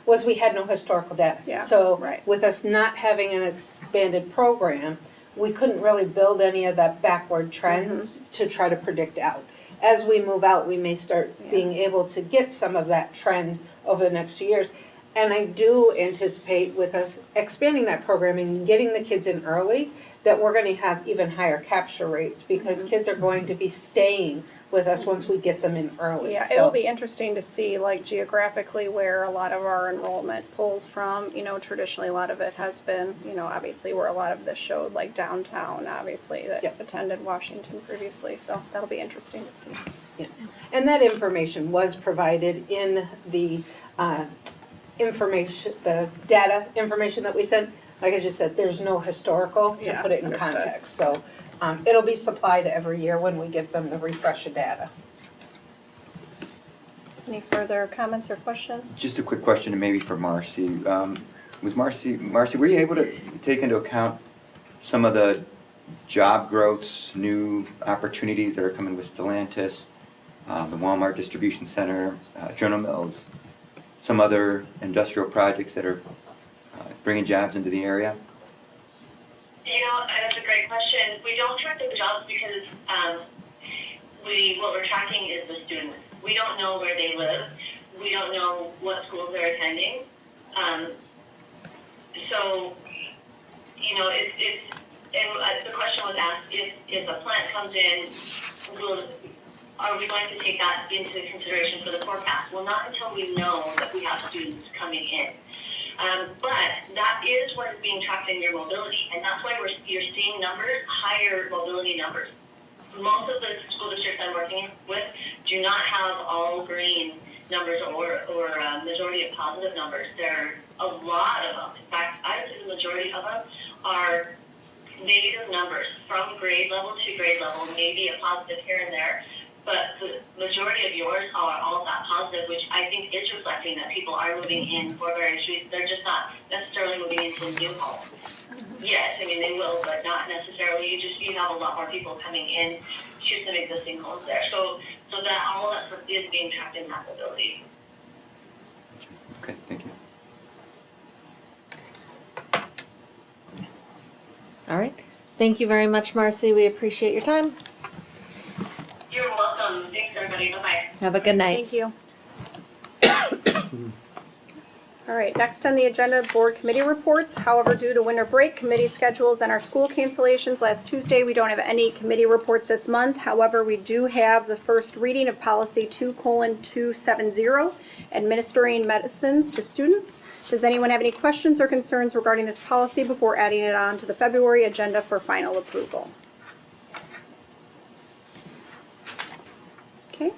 was we had no historical data. Yeah, So right. with us not having an expanded program, we couldn't really build any of that backward trend to try to predict out. As we move out, we may start being able to get some of that trend over the next 2 years. And I do anticipate with us expanding that programming and getting the kids in early, that we're gonna have even higher capture rates, because kids are going to be staying with us once we get them in early. Yeah, So- it'll be interesting to see, like, geographically where a lot of our enrollment pulls from. You know, traditionally, a lot of it has been, you know, obviously where a lot of this showed, like downtown, obviously, that Yep. attended Washington previously, so that'll be interesting to see. Yeah. And that information was provided in the information, the data information that we sent. Like I just said, there's no historical to Yeah, put it in understood. context. So it'll be supplied every year when we give them the refresher data. Any further comments or questions? Just a quick question, and maybe for Marcy. Was Marcy, were you able to take into account some of the job growths, new opportunities that are coming with Stellantis, the Walmart distribution center, General Mills, some other industrial projects that are bringing jobs into the area? You know, that's a great question. We don't track the jobs because what we're tracking is the students. We don't know where they live. We don't know what schools they're attending. So, you know, and the question was asked, if a plant comes in, are we going to take that into consideration for the forecast? Well, not until we know that we have students coming in. But that is what is being tracked in your mobility, and that's why you're seeing numbers, higher mobility numbers. Most of the school districts I'm working with do not have all green numbers or majority of positive numbers. There are a lot of them. In fact, I would say the majority of them are negative numbers from grade level to grade level, maybe a positive here and there. But the majority of yours are all that positive, which I think is reflecting that people are moving in for various reasons. They're just not necessarily moving into a new home. Yes, I mean, they will, but not necessarily. You have a lot more people coming in to some existing homes there. So that all that stuff is being tracked in that mobility. Okay, thank you. All right. Thank you very much, Marcy. We appreciate your time. You're welcome. Thanks, everybody. Bye-bye. Have a good night. Thank you. All right, next on the agenda, board committee reports. However, due to winter break, committee schedules, and our school cancellations last Tuesday, we don't have any committee reports this month. However, we do have the first reading of policy 2:270, administering medicines to students. Does anyone have any questions or concerns regarding this policy before adding it on to the February agenda for final approval? Okay.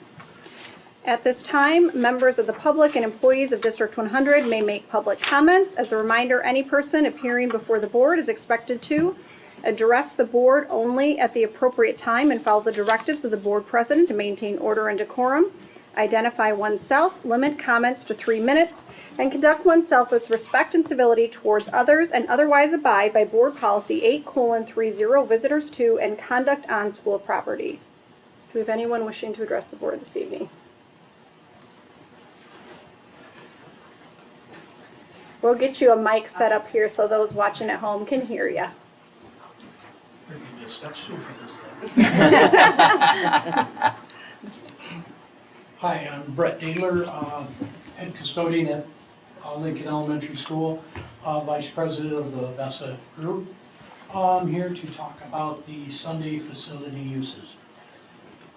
At this time, members of the public and employees of District 100 may make public comments. As a reminder, any person appearing before the board is expected to address the board only at the appropriate time and follow the directives of the board president to maintain order and decorum, identify oneself, limit comments to 3 minutes, and conduct oneself with respect and civility towards others, and otherwise abide by board policy 8:30, visitors to and conduct on school property. Do we have anyone wishing to address the board this evening? We'll get you a mic set up here so those watching at home can hear you. Hi, I'm Brett Daler, head custodian at Lincoln Elementary School, vice president of the VESA group. I'm here to talk about the Sunday facility uses.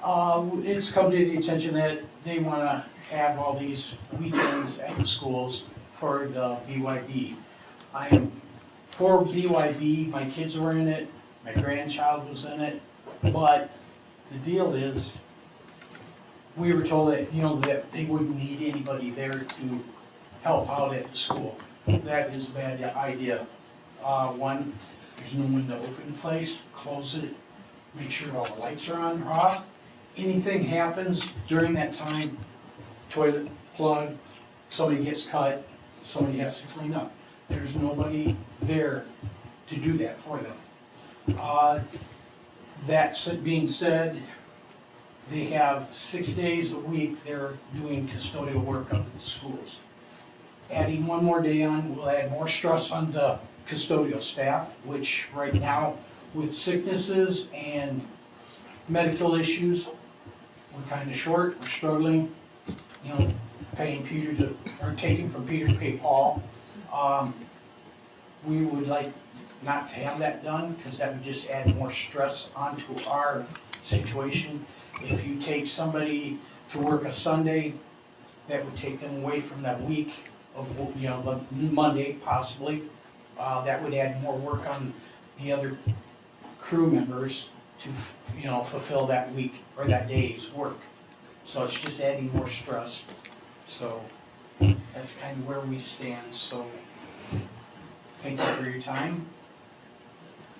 It's come to the attention that they want to have all these weekends at the schools for the BYB. I am for BYB, my kids were in it, my grandchild was in it, but the deal is, we were told that, that they wouldn't need anybody there to help out at the school. that is a bad idea. One, there's no one to open the place, close it, make sure all the lights are on or off. Anything happens during that time, toilet plug, somebody gets cut, somebody has to clean up. There's nobody there to do that for them. That being said, they have 6 days a week they're doing custodial work up at the schools. Adding one more day on will add more stress on the custodial staff, which right now, with sicknesses and medical issues, we're kind of short, we're struggling, paying Peter to, or taking from Peter to pay Paul. We would like not to have that done, because that would just add more stress onto our situation. If you take somebody to work a Sunday, that would take them away from that week of, the Monday possibly. That would add more work on the other crew members to, fulfill that week or that day's work. So it's just adding more stress. So that's kind of where we stand. So thank you for your time.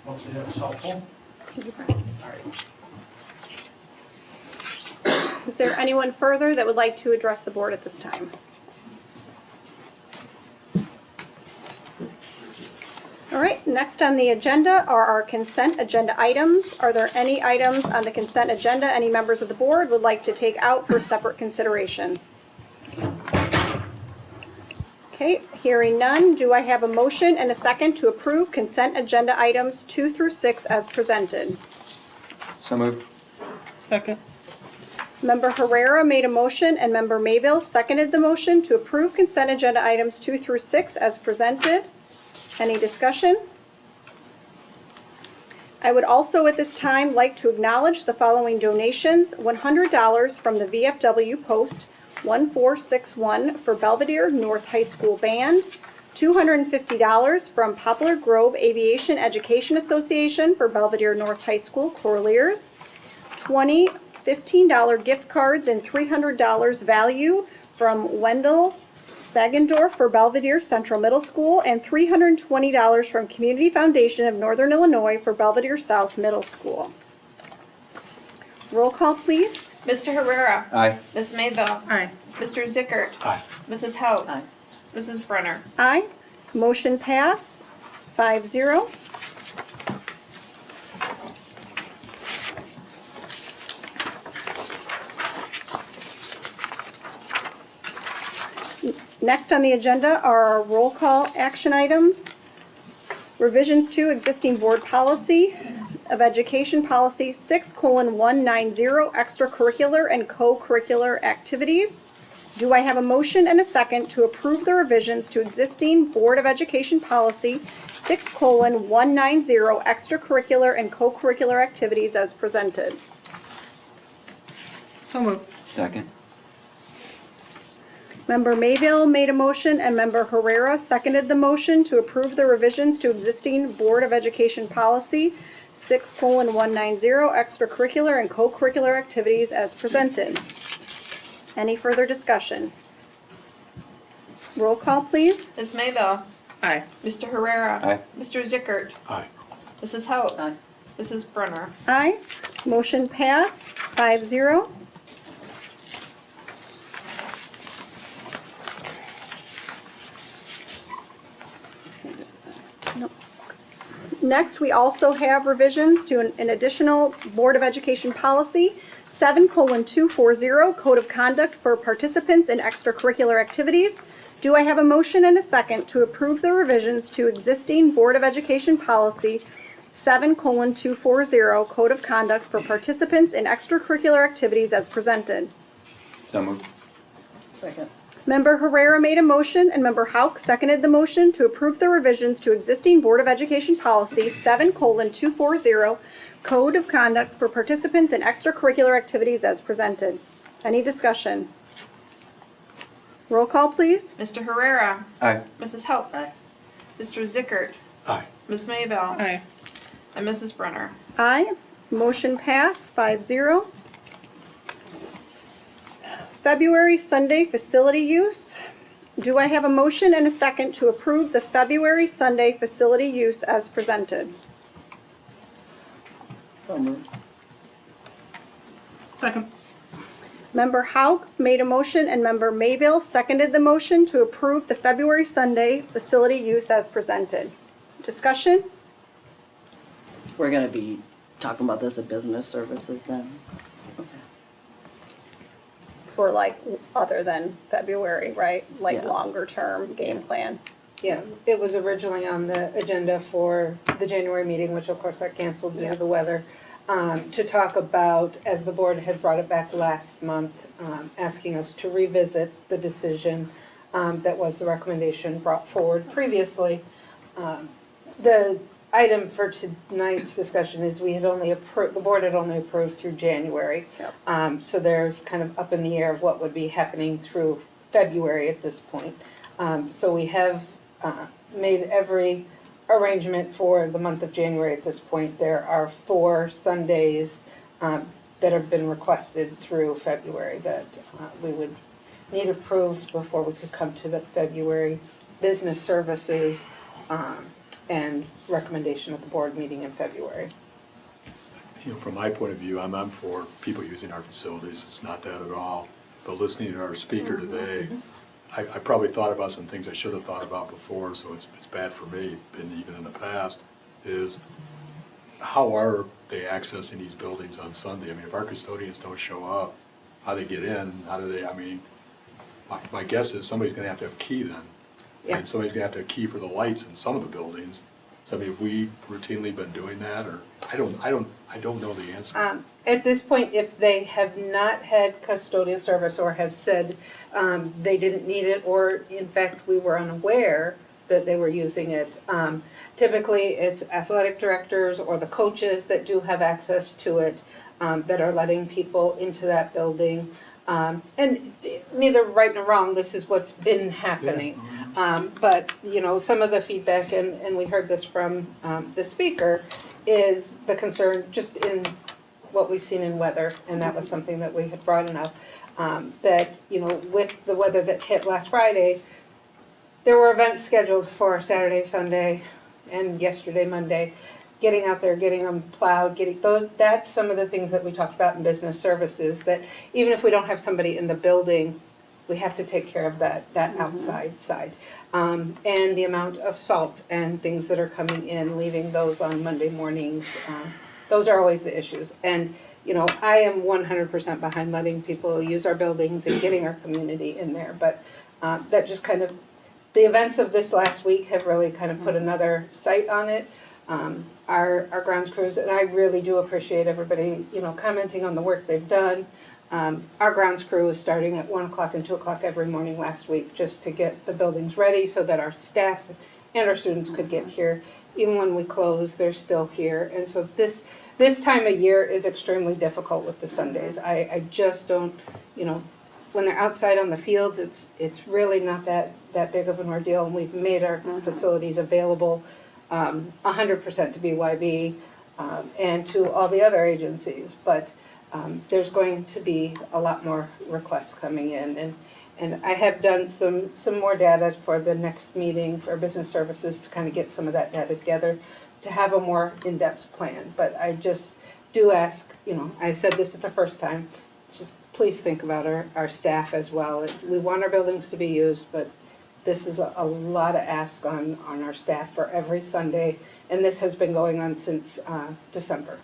Hopefully that was helpful. Thank you, Brian. All right. Is there anyone further that would like to address the board at this time? All right, next on the agenda are our consent agenda items. Are there any items on the consent agenda any members of the board would like to take out for separate consideration? Okay, hearing none, do I have a motion and a second to approve consent agenda items 2 through 6 as presented? So moved. Second. Member Herrera made a motion and Member Mayville seconded the motion to approve consent agenda items 2 through 6 as presented. Any discussion? I would also at this time like to acknowledge the following donations: $100 from the VFW Post 1461 for Belvedere North High School Band, $250 from Poplar Grove Aviation Education Association for Belvedere North High School Corliers, $15 gift cards and $300 value from Wendell Sagendorf for Belvedere Central Middle School, and $320 from Community Foundation of Northern Illinois for Belvedere South Middle School. Roll call, please. Mr. Herrera. Aye. Ms. Mayville. Aye. Mr. Zickert. Aye. Mrs. Hout. Aye. Mrs. Brenner. Aye. Motion pass, 5-0. Next on the agenda are our roll call action items. Revisions to existing board policy of education policy 6:190 extracurricular and co-curricular activities. Do I have a motion and a second to approve the revisions to existing Board of Education policy 6:190 extracurricular and co-curricular activities as presented? So moved. Second. Member Mayville made a motion and Member Herrera seconded the motion to approve the revisions to existing Board of Education policy 6:190 extracurricular and co-curricular activities as presented. Any further discussion? Roll call, please. Ms. Mayville. Aye. Mr. Herrera. Aye. Mr. Zickert. Aye. Mrs. Hout. Aye. Mrs. Brenner. Aye. Motion passed, 5-0. Next, we also have revisions to an additional Board of Education policy, 7:240, Code of Conduct for Participants in Extracurricular Activities. Do I have a motion and a second to approve the revisions to existing Board of Education policy, 7:240, Code of Conduct for Participants in Extracurricular Activities as presented? So moved. Second. Member Herrera made a motion and Member Hauk seconded the motion to approve the revisions to existing Board of Education policy 7:240, Code of Conduct for Participants in Extracurricular Activities as presented. Any discussion? Roll call, please. Mr. Herrera. Aye. Mrs. Hout. Aye. Mr. Zickert. Aye. Ms. Mayville. Aye. And Mrs. Brenner. Aye. Motion passed, 5-0. February Sunday facility use. Do I have a motion and a second to approve the February Sunday facility use as presented? So moved. Second. Member Hauk made a motion and Member Mayville seconded the motion to approve the February Sunday facility use as presented. Discussion? We're gonna be talking about this at business services then? Okay. For like, other than February, right? Like Yeah. longer term game plan. Yeah, it was originally on the agenda for the January meeting, which of course got canceled due to the weather, to talk about, as the board had brought it back last month, asking us to revisit the decision that was the recommendation brought forward previously. The item for tonight's discussion is we had only approved, the board had only approved through January. Yep. So there's kind of up in the air of what would be happening through February at this point. So we have made every arrangement for the month of January at this point. There are 4 Sundays that have been requested through February that we would need approved before we could come to the February business services and recommendation at the board meeting in February. You know, from my point of view, I'm for people using our facilities, it's not that at all. But listening to our speaker today, I probably thought about some things I should have thought about before, so it's bad for me, and even in the past, is how are they accessing these buildings on Sunday? I mean, if our custodians don't show up, how they get in, how do they, I mean, my guess is somebody's gonna have to have a key then. Yeah. And somebody's gonna have to have a key for the lights in some of the buildings. So I mean, have we routinely been doing that, or, I don't know the answer. At this point, if they have not had custodial service or have said they didn't need it, or in fact, we were unaware that they were using it, typically it's athletic directors or the coaches that do have access to it, that are letting people into that building. And neither right nor wrong, this is what's been happening. But, you know, some of the feedback, and we heard this from the speaker, is the concern just in what we've seen in weather, and that was something that we had brought up, that, you know, with the weather that hit last Friday, there were events scheduled for Saturday, Sunday, and yesterday, Monday. Getting out there, getting them plowed, getting those, that's some of the things that we talked about in business services, that even if we don't have somebody in the building, we have to take care of that outside side. And the amount of salt and things that are coming in, leaving those on Monday mornings, those are always the issues. And, you know, I am 100% behind letting people use our buildings and getting our community in there, but that just kind of, the events of this last week have really kind of put another sight on it. Our grounds crews, and I really do appreciate everybody, you know, commenting on the work they've done. Our grounds crew is starting at 1 o'clock and 2 o'clock every morning last week just to get the buildings ready so that our staff and our students could get here. Even when we close, they're still here. And so this time of year is extremely difficult with the Sundays. I just don't, you know, when they're outside on the fields, it's really not that big of an ordeal. And we've made our facilities available 100% to BYB and to all the other agencies, but there's going to be a lot more requests coming in, and I have done some more data for the next meeting for business services to kind of get some of that data together to have a more in-depth plan. But I just do ask, you know, I said this at the first time, just please think about our staff as well. We want our buildings to be used, but this is a lot of ask on our staff for every Sunday, and this has been going on since December,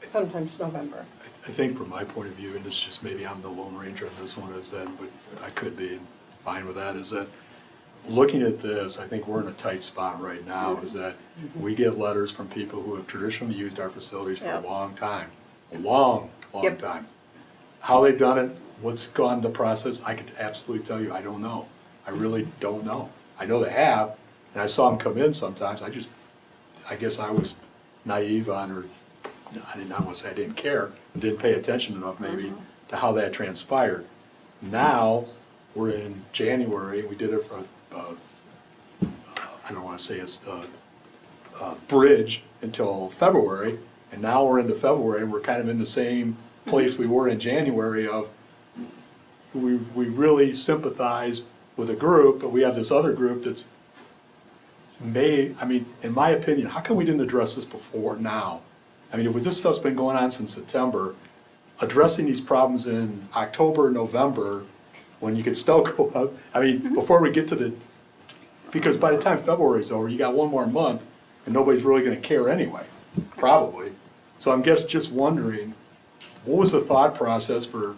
sometimes November. I think from my point of view, and this is just maybe I'm the Lone Ranger on this one, is that, but I could be fine with that, is that looking at this, I think we're in a tight spot right now, is that we get letters from people who have traditionally used our facilities for a long time, a long Yep. time. How they've done it, what's gone the process, I could absolutely tell you, I don't know. I really don't know. I know they have, and I saw them come in sometimes. I guess I was naive on, or I want to say I didn't care, didn't pay attention enough maybe to how that transpired. Now, we're in January, we did it for, I don't want to say it's the bridge until February, and now we're into February, and we're kind of in the same place we were in January of, we really sympathize with a group, but we have this other group that's I mean, in my opinion, how come we didn't address this before now? I mean, if this stuff's been going on since September, addressing these problems in October, November, when you could still go out, I mean, before we get to because by the time February's over, you got one more month, and nobody's really gonna care anyway, probably. So I'm just wondering, what was the thought process for,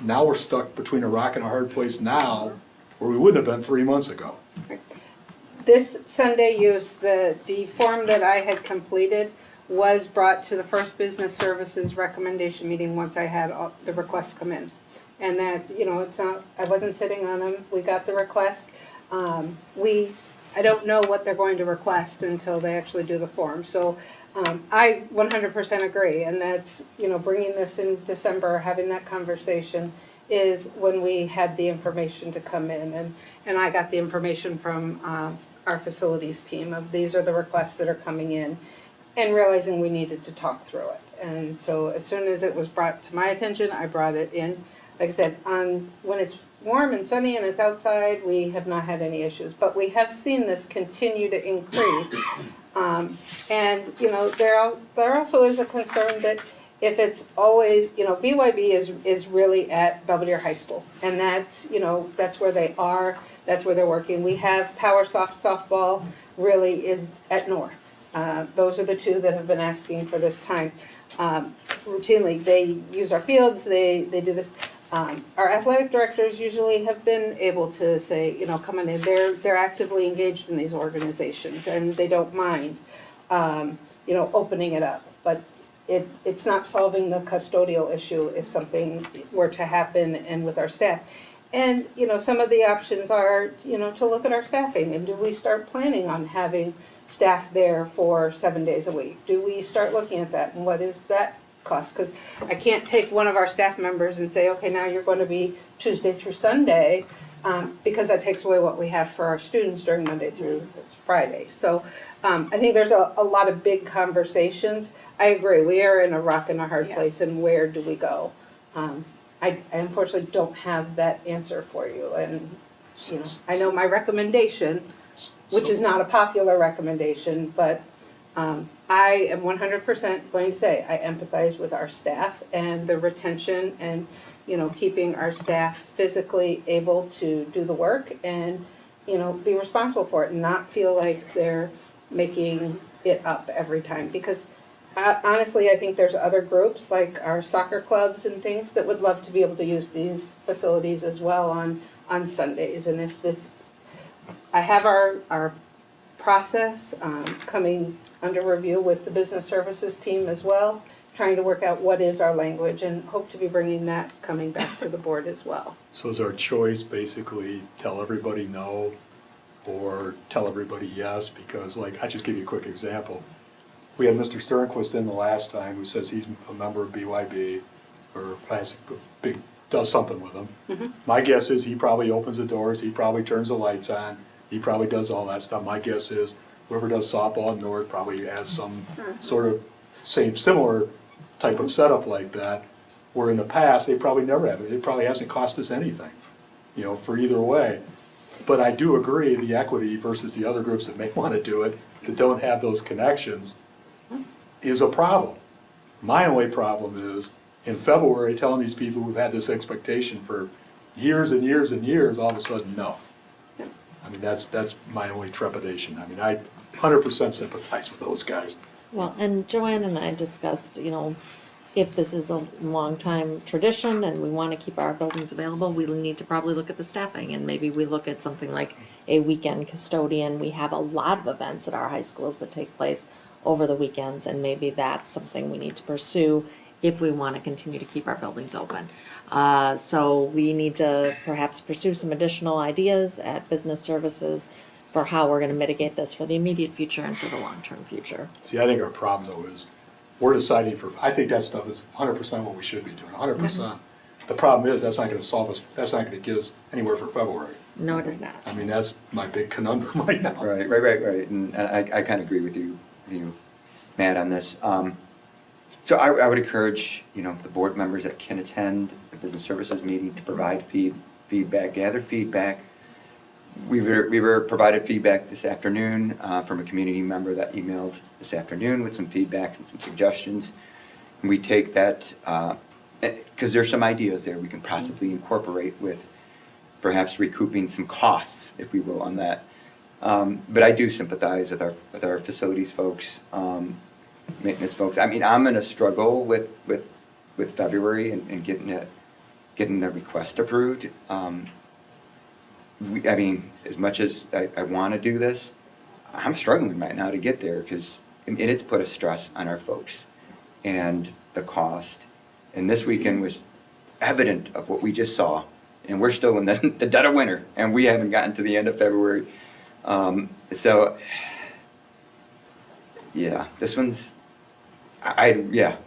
now we're stuck between a rock and a hard place now, where we wouldn't have been 3 months ago? This Sunday use, the form that I had completed was brought to the first Business Services recommendation meeting once I had all the requests come in. And that, you know, it's not, I wasn't sitting on them, we got the requests. I don't know what they're going to request until they actually do the form. So I 100% agree, and that's, you know, bringing this in December, having that conversation is when we had the information to come in. And I got the information from our facilities team of these are the requests that are coming in, and realizing we needed to talk through it. And so as soon as it was brought to my attention, I brought it in. Like I said, when it's warm and sunny and it's outside, we have not had any issues. But we have seen this continue to increase. And, you know, there also is a concern that if it's always, you know, BYB is really at Belvedere High School. And that's, you know, that's where they are, that's where they're working. We have Power softball really is at North. Those are the two that have been asking for this time. Routinely, they use our fields, they do this. Our athletic directors usually have been able to say, you know, come on in, they're actively engaged in these organizations and they don't mind, you know, opening it up. But it's not solving the custodial issue if something were to happen and with our staff. And, you know, some of the options are, you know, to look at our staffing and do we start planning on having staff there for 7 days a week? Do we start looking at that and what is that cost? Because I can't take one of our staff members and say, okay, now you're going to be Tuesday through Sunday, because that takes away what we have for our students during Monday through Friday. So I think there's a lot of big conversations. I agree, we are in a rock and a hard place, and where do we go? I unfortunately don't have that answer for you, and you know, I know my recommendation, which is not a popular recommendation, but I am 100% going to say I empathize with our staff and the retention and, you know, keeping our staff physically able to do the work and, you know, be responsible for it and not feel like they're making it up every time. Because honestly, I think there's other groups like our soccer clubs and things that would love to be able to use these facilities as well on Sundays. And if this, I have our process coming under review with the business services team as well, trying to work out what is our language and hope to be bringing that coming back to the board as well. So is our choice basically tell everybody no or tell everybody yes? Because like, I just give you a quick example. We had Mr. Sternquist in the last time who says he's a member of BYB or has does something with them. Mm-hmm. My guess is he probably opens the doors, he probably turns the lights on, he probably does all that stuff. My guess is whoever does softball in North probably has some sort of similar type of setup like that, where in the past, they probably never have it. It probably hasn't cost us anything, you know, for either way. But I do agree, the equity versus the other groups that may want to do it, that don't have those connections, is a problem. My only problem is, in February, telling these people who've had this expectation for years and years and years, all of a sudden, no. I mean, that's my only trepidation. I mean, I 100% sympathize with those guys. Well, and Joanne and I discussed, you know, if this is a long time tradition and we want to keep our buildings available, we need to probably look at the staffing and maybe we look at something like a weekend custodian. We have a lot of events at our high schools that take place over the weekends, and maybe that's something we need to pursue if we want to continue to keep our buildings open. So we need to perhaps pursue some additional ideas at business services for how we're going to mitigate this for the immediate future and for the long-term future. See, I think our problem though is, we're deciding for, I think that stuff is 100% what we should be doing, 100%. The problem is, that's not gonna solve us, that's not gonna get us anywhere for February. No, it is not. I mean, that's my big conundrum right now. Right. And I kind of agree with you, Matt, on this. So I would encourage, you know, the board members that can attend the business services meeting to provide feedback, gather feedback we were provided feedback this afternoon from a community member that emailed this afternoon with some feedback and some suggestions. And we take that, because there's some ideas there we can possibly incorporate with perhaps recouping some costs, if we will, on that. But I do sympathize with our facilities folks, maintenance folks. I mean, I'm gonna struggle with February and getting the request approved. I mean, as much as I want to do this, I'm struggling right now to get there because it's put a stress on our folks and the cost. And this weekend was evident of what we just saw. And we're still in the dead of winter and we haven't gotten to the end of February. So, yeah, this one's,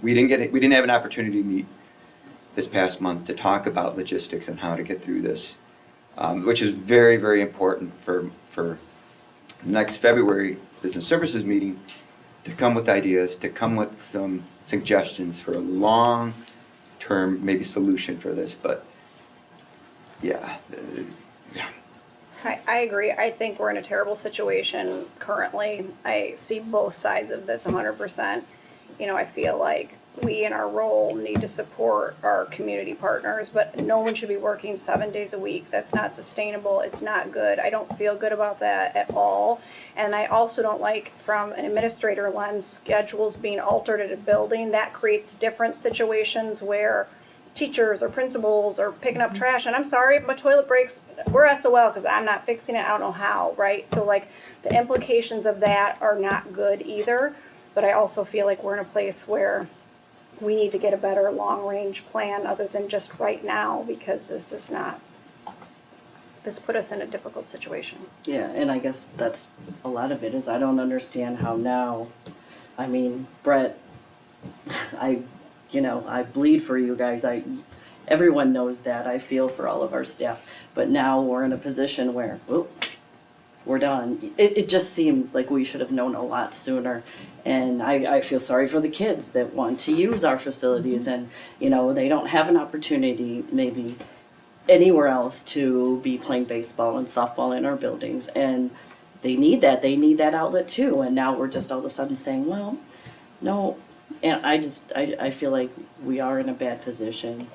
we didn't have an opportunity to meet this past month to talk about logistics and how to get through this. Which is very, very important for next February Business Services meeting to come with ideas, to come with some suggestions for a long-term maybe solution for this. But yeah. I agree. I think we're in a terrible situation currently. I see both sides of this 100%. You know, I feel like we in our role need to support our community partners, but no one should be working 7 days a week. That's not sustainable. It's not good. I don't feel good about that at all. And I also don't like, from an administrator lens, schedules being altered at a building. That creates different situations where teachers or principals are picking up trash. And I'm sorry, if my toilet breaks, we're SOL because I'm not fixing it. I don't know how, right? So like the implications of that are not good either. But I also feel like we're in a place where we need to get a better long-range plan other than just right now, because this put us in a difficult situation. Yeah, and I guess that's a lot of it is I don't understand how now, I mean, Brett, I bleed for you guys. Everyone knows that. I feel for all of our staff, but now we're in a position where, we're done. It just seems like we should have known a lot sooner. And I feel sorry for the kids that want to use our facilities and, they don't have an opportunity maybe anywhere else to be playing baseball and softball in our buildings. And they need that. They need that outlet too. And now we're just all of a sudden saying, well, no. And I feel like we are in a bad position.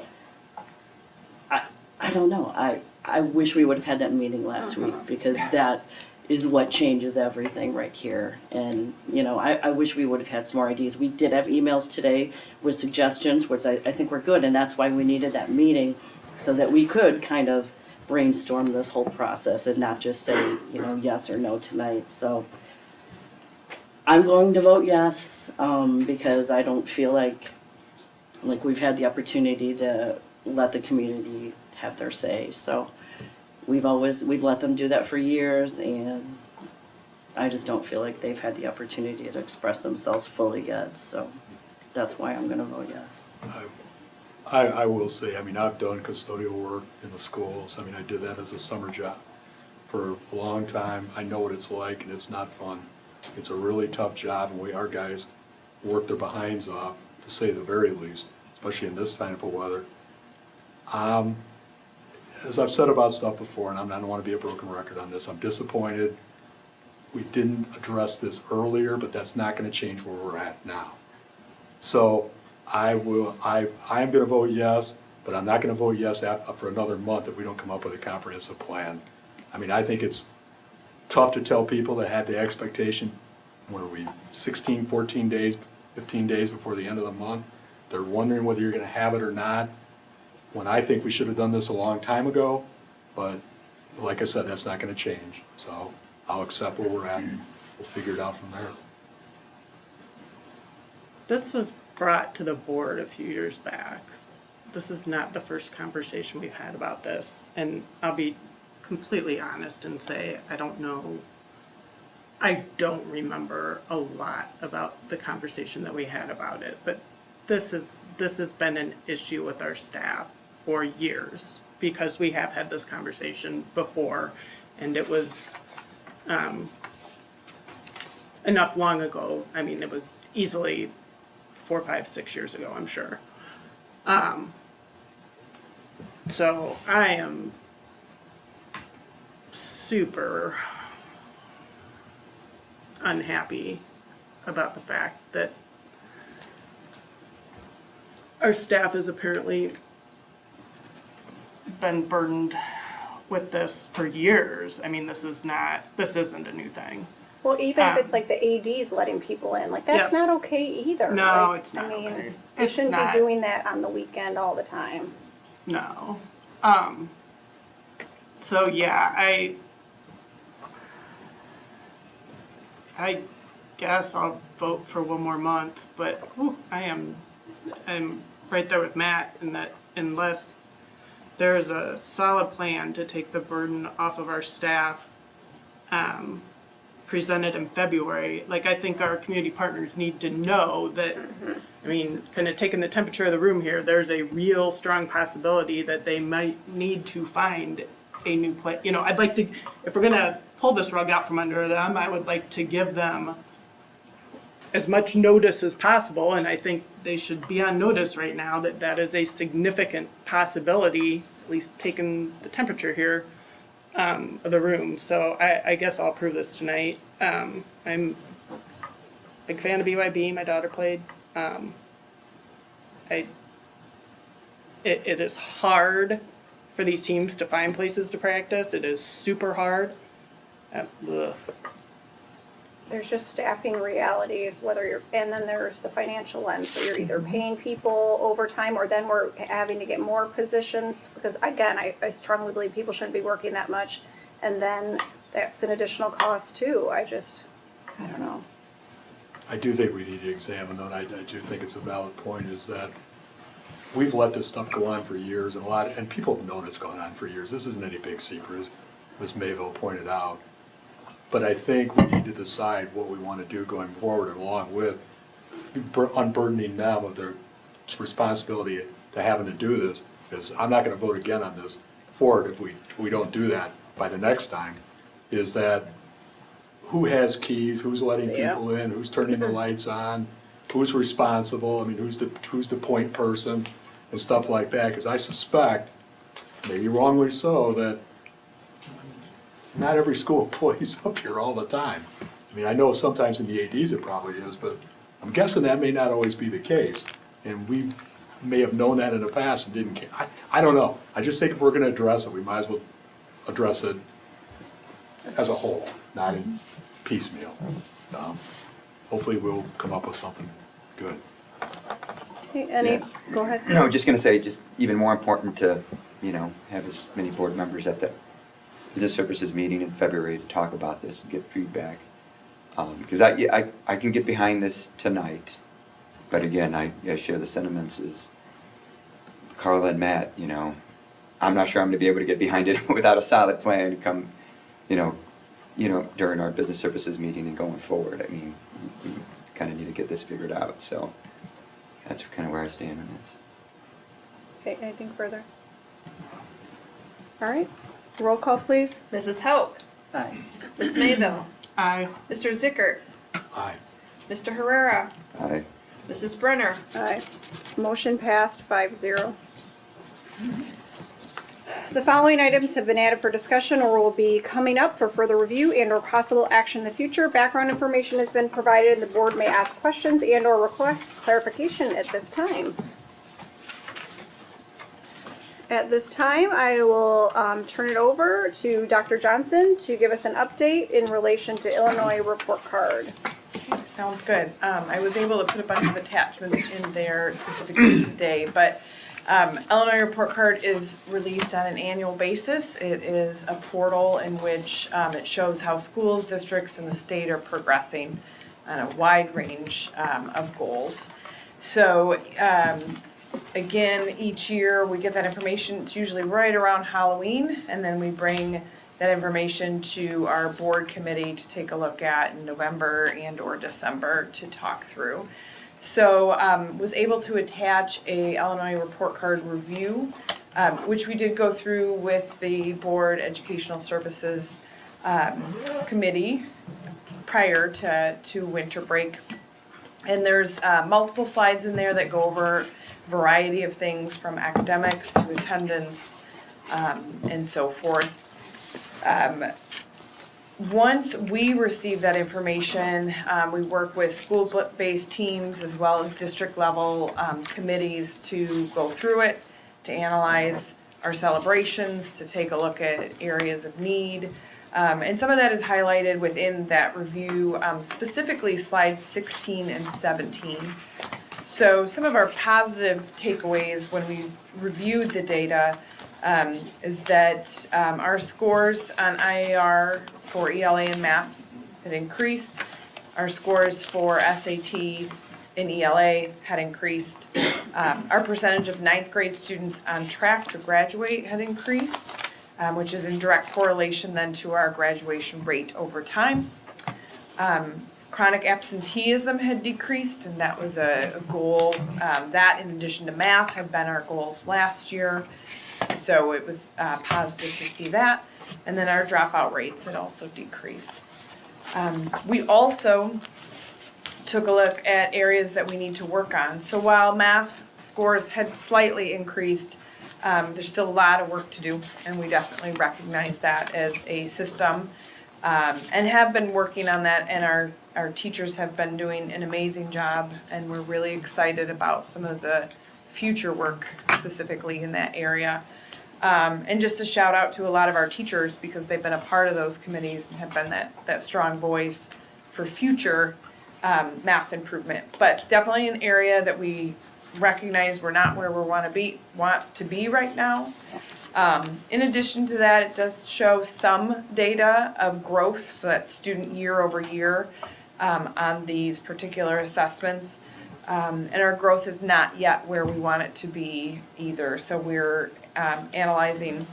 I don't know. I wish we would have had that meeting last week because that is what changes everything right here. And, I wish we would have had some more ideas. We did have emails today with suggestions, which I think were good, and that's why we needed that meeting so that we could kind of brainstorm this whole process and not just say, yes or no tonight. So I'm going to vote yes, because I don't feel like we've had the opportunity to let the community have their say. So we've let them do that for years, and I just don't feel like they've had the opportunity to express themselves fully yet. So that's why I'm gonna vote yes. I will say, I've done custodial work in the schools. I did that as a summer job for a long time. I know what it's like, and it's not fun. It's a really tough job, and our guys work their behinds off, to say the very least, especially in this type of weather. As I've said about stuff before, and I don't want to be a broken record on this, I'm disappointed we didn't address this earlier, but that's not going to change where we're at now. So I am going to vote yes, but I'm not going to vote yes for another month if we don't come up with a comprehensive plan. I think it's tough to tell people that had the expectation, what are we, 16, 14 days, 15 days before the end of the month. They're wondering whether you're going to have it or not, when I think we should have done this a long time ago. But like I said, that's not going to change. So I'll accept where we're at, and we'll figure it out from there. This was brought to the board a few years back. This is not the first conversation we've had about this. And I'll be completely honest and say, I don't remember a lot about the conversation that we had about it. But this has been an issue with our staff for years, because we have had this conversation before, and it was enough long ago. It was easily 4, 5, 6 years ago, I'm sure. So I am super unhappy about the fact that our staff has apparently been burdened with this for years. I mean, this isn't a new thing. Well, even if it's like the ADs letting people in, like that's Yeah. not okay either. No, Like, it's not I mean, okay. they It's shouldn't not. be doing that on the weekend all the time. No. So yeah, I guess I'll vote for one more month, but I'm right there with Matt in that unless there's a solid plan to take the burden off of our staff, presented in February, like I think our community partners need to know that, I mean, kind of taking the temperature of the room here, there's a real strong possibility that they might need to find a new place. You know, I'd like to, if we're gonna pull this rug out from under them, I would like to give them as much notice as possible, and I think they should be on notice right now that that is a significant possibility, at least taking the temperature here, of the room. So I guess I'll approve this tonight. I'm a big fan of BYB, my daughter played. It is hard for these teams to find places to practice. It is super hard. Ugh. There's just staffing realities, and then there's the financial lens. So you're either paying people overtime or then we're having to get more positions because again, I strongly believe people shouldn't be working that much. And then that's an additional cost too. I don't know. I do think we need to examine, and I do think it's a valid point, is that we've let this stuff go on for years, and people have known it's gone on for years. This isn't any big secret, as Ms. Mayville pointed out. But I think we need to decide what we want to do going forward, along with unburdening them of their responsibility to having to do this. Because I'm not going to vote again on this forward if we don't do that by the next time. Is that who has keys, who's letting people in, who's turning the lights on, who's responsible, I mean, who's the point person, and stuff like that. Because I suspect, maybe wrongly so, that not every school employee's up here all the time. I mean, I know sometimes in the ADs it probably is, but I'm guessing that may not always be the case. And we may have known that in the past and didn't care. I don't know. I just think if we're gonna address it, we might as well address it as a whole, not in piecemeal. Hopefully we'll come up with something good. Okay, go ahead. No, just gonna say, just even more important to, have as many board members at the Business Services meeting in February to talk about this and get feedback. Because I can get behind this tonight, but again, I share the sentiments as Carla and Matt, I'm not sure I'm gonna be able to get behind it without a solid plan to come, during our Business Services meeting and going forward. I mean, we kind of need to get this figured out, so that's kind of where I stand on this. Okay, anything further? All right, roll call please. Mrs. Hauk. Aye. Ms. Mayville. Aye. Mr. Zickert. Aye. Mr. Herrera. Aye. Mrs. Brenner. Aye. Motion passed 5-0. The following items have been added for discussion or will be coming up for further review and or possible action in the future. Background information has been provided and the board may ask questions and or request clarification at this time. At this time, I will turn it over to Dr. Johnson to give us an update in relation to Illinois report card. Sounds good. I was able to put a bunch of attachments in there specifically today, but Illinois Report Card is released on an annual basis. It is a portal in which it shows how schools, districts, and the state are progressing on a wide range of goals. So again, each year we get that information. It's usually right around Halloween, and then we bring that information to our board committee to take a look at in November and or December to talk through. So was able to attach a Illinois report card review, which we did go through with the board educational services committee prior to winter break. And there's multiple slides in there that go over a variety of things from academics to attendance and so forth. once we receive that information, we work with school-based teams as well as district-level committees to go through it, to analyze our celebrations, to take a look at areas of need. And some of that is highlighted within that review, specifically slides 16 and 17. So some of our positive takeaways when we reviewed the data is that our scores on IAR for ELA and math had increased. Our scores for SAT and ELA had increased. Our percentage of ninth grade students on track to graduate had increased, which is in direct correlation then to our graduation rate over time. Chronic absenteeism had decreased, and that was a goal. That, in addition to math, had been our goals last year. So it was positive to see that. And then our dropout rates had also decreased. We also took a look at areas that we need to work on. So while math scores had slightly increased, there's still a lot of work to do, and we definitely recognize that as a system, and have been working on that, and our teachers have been doing an amazing job, and we're really excited about some of the future work specifically in that area. And just a shout out to a lot of our teachers because they've been a part of those committees and have been that strong voice for future math improvement. But definitely an area that we recognize we're not where we want to be right now. In addition to that, it does show some data of growth, so that's student year over year on these particular assessments. And our growth is not yet where we want it to be either. So we're analyzing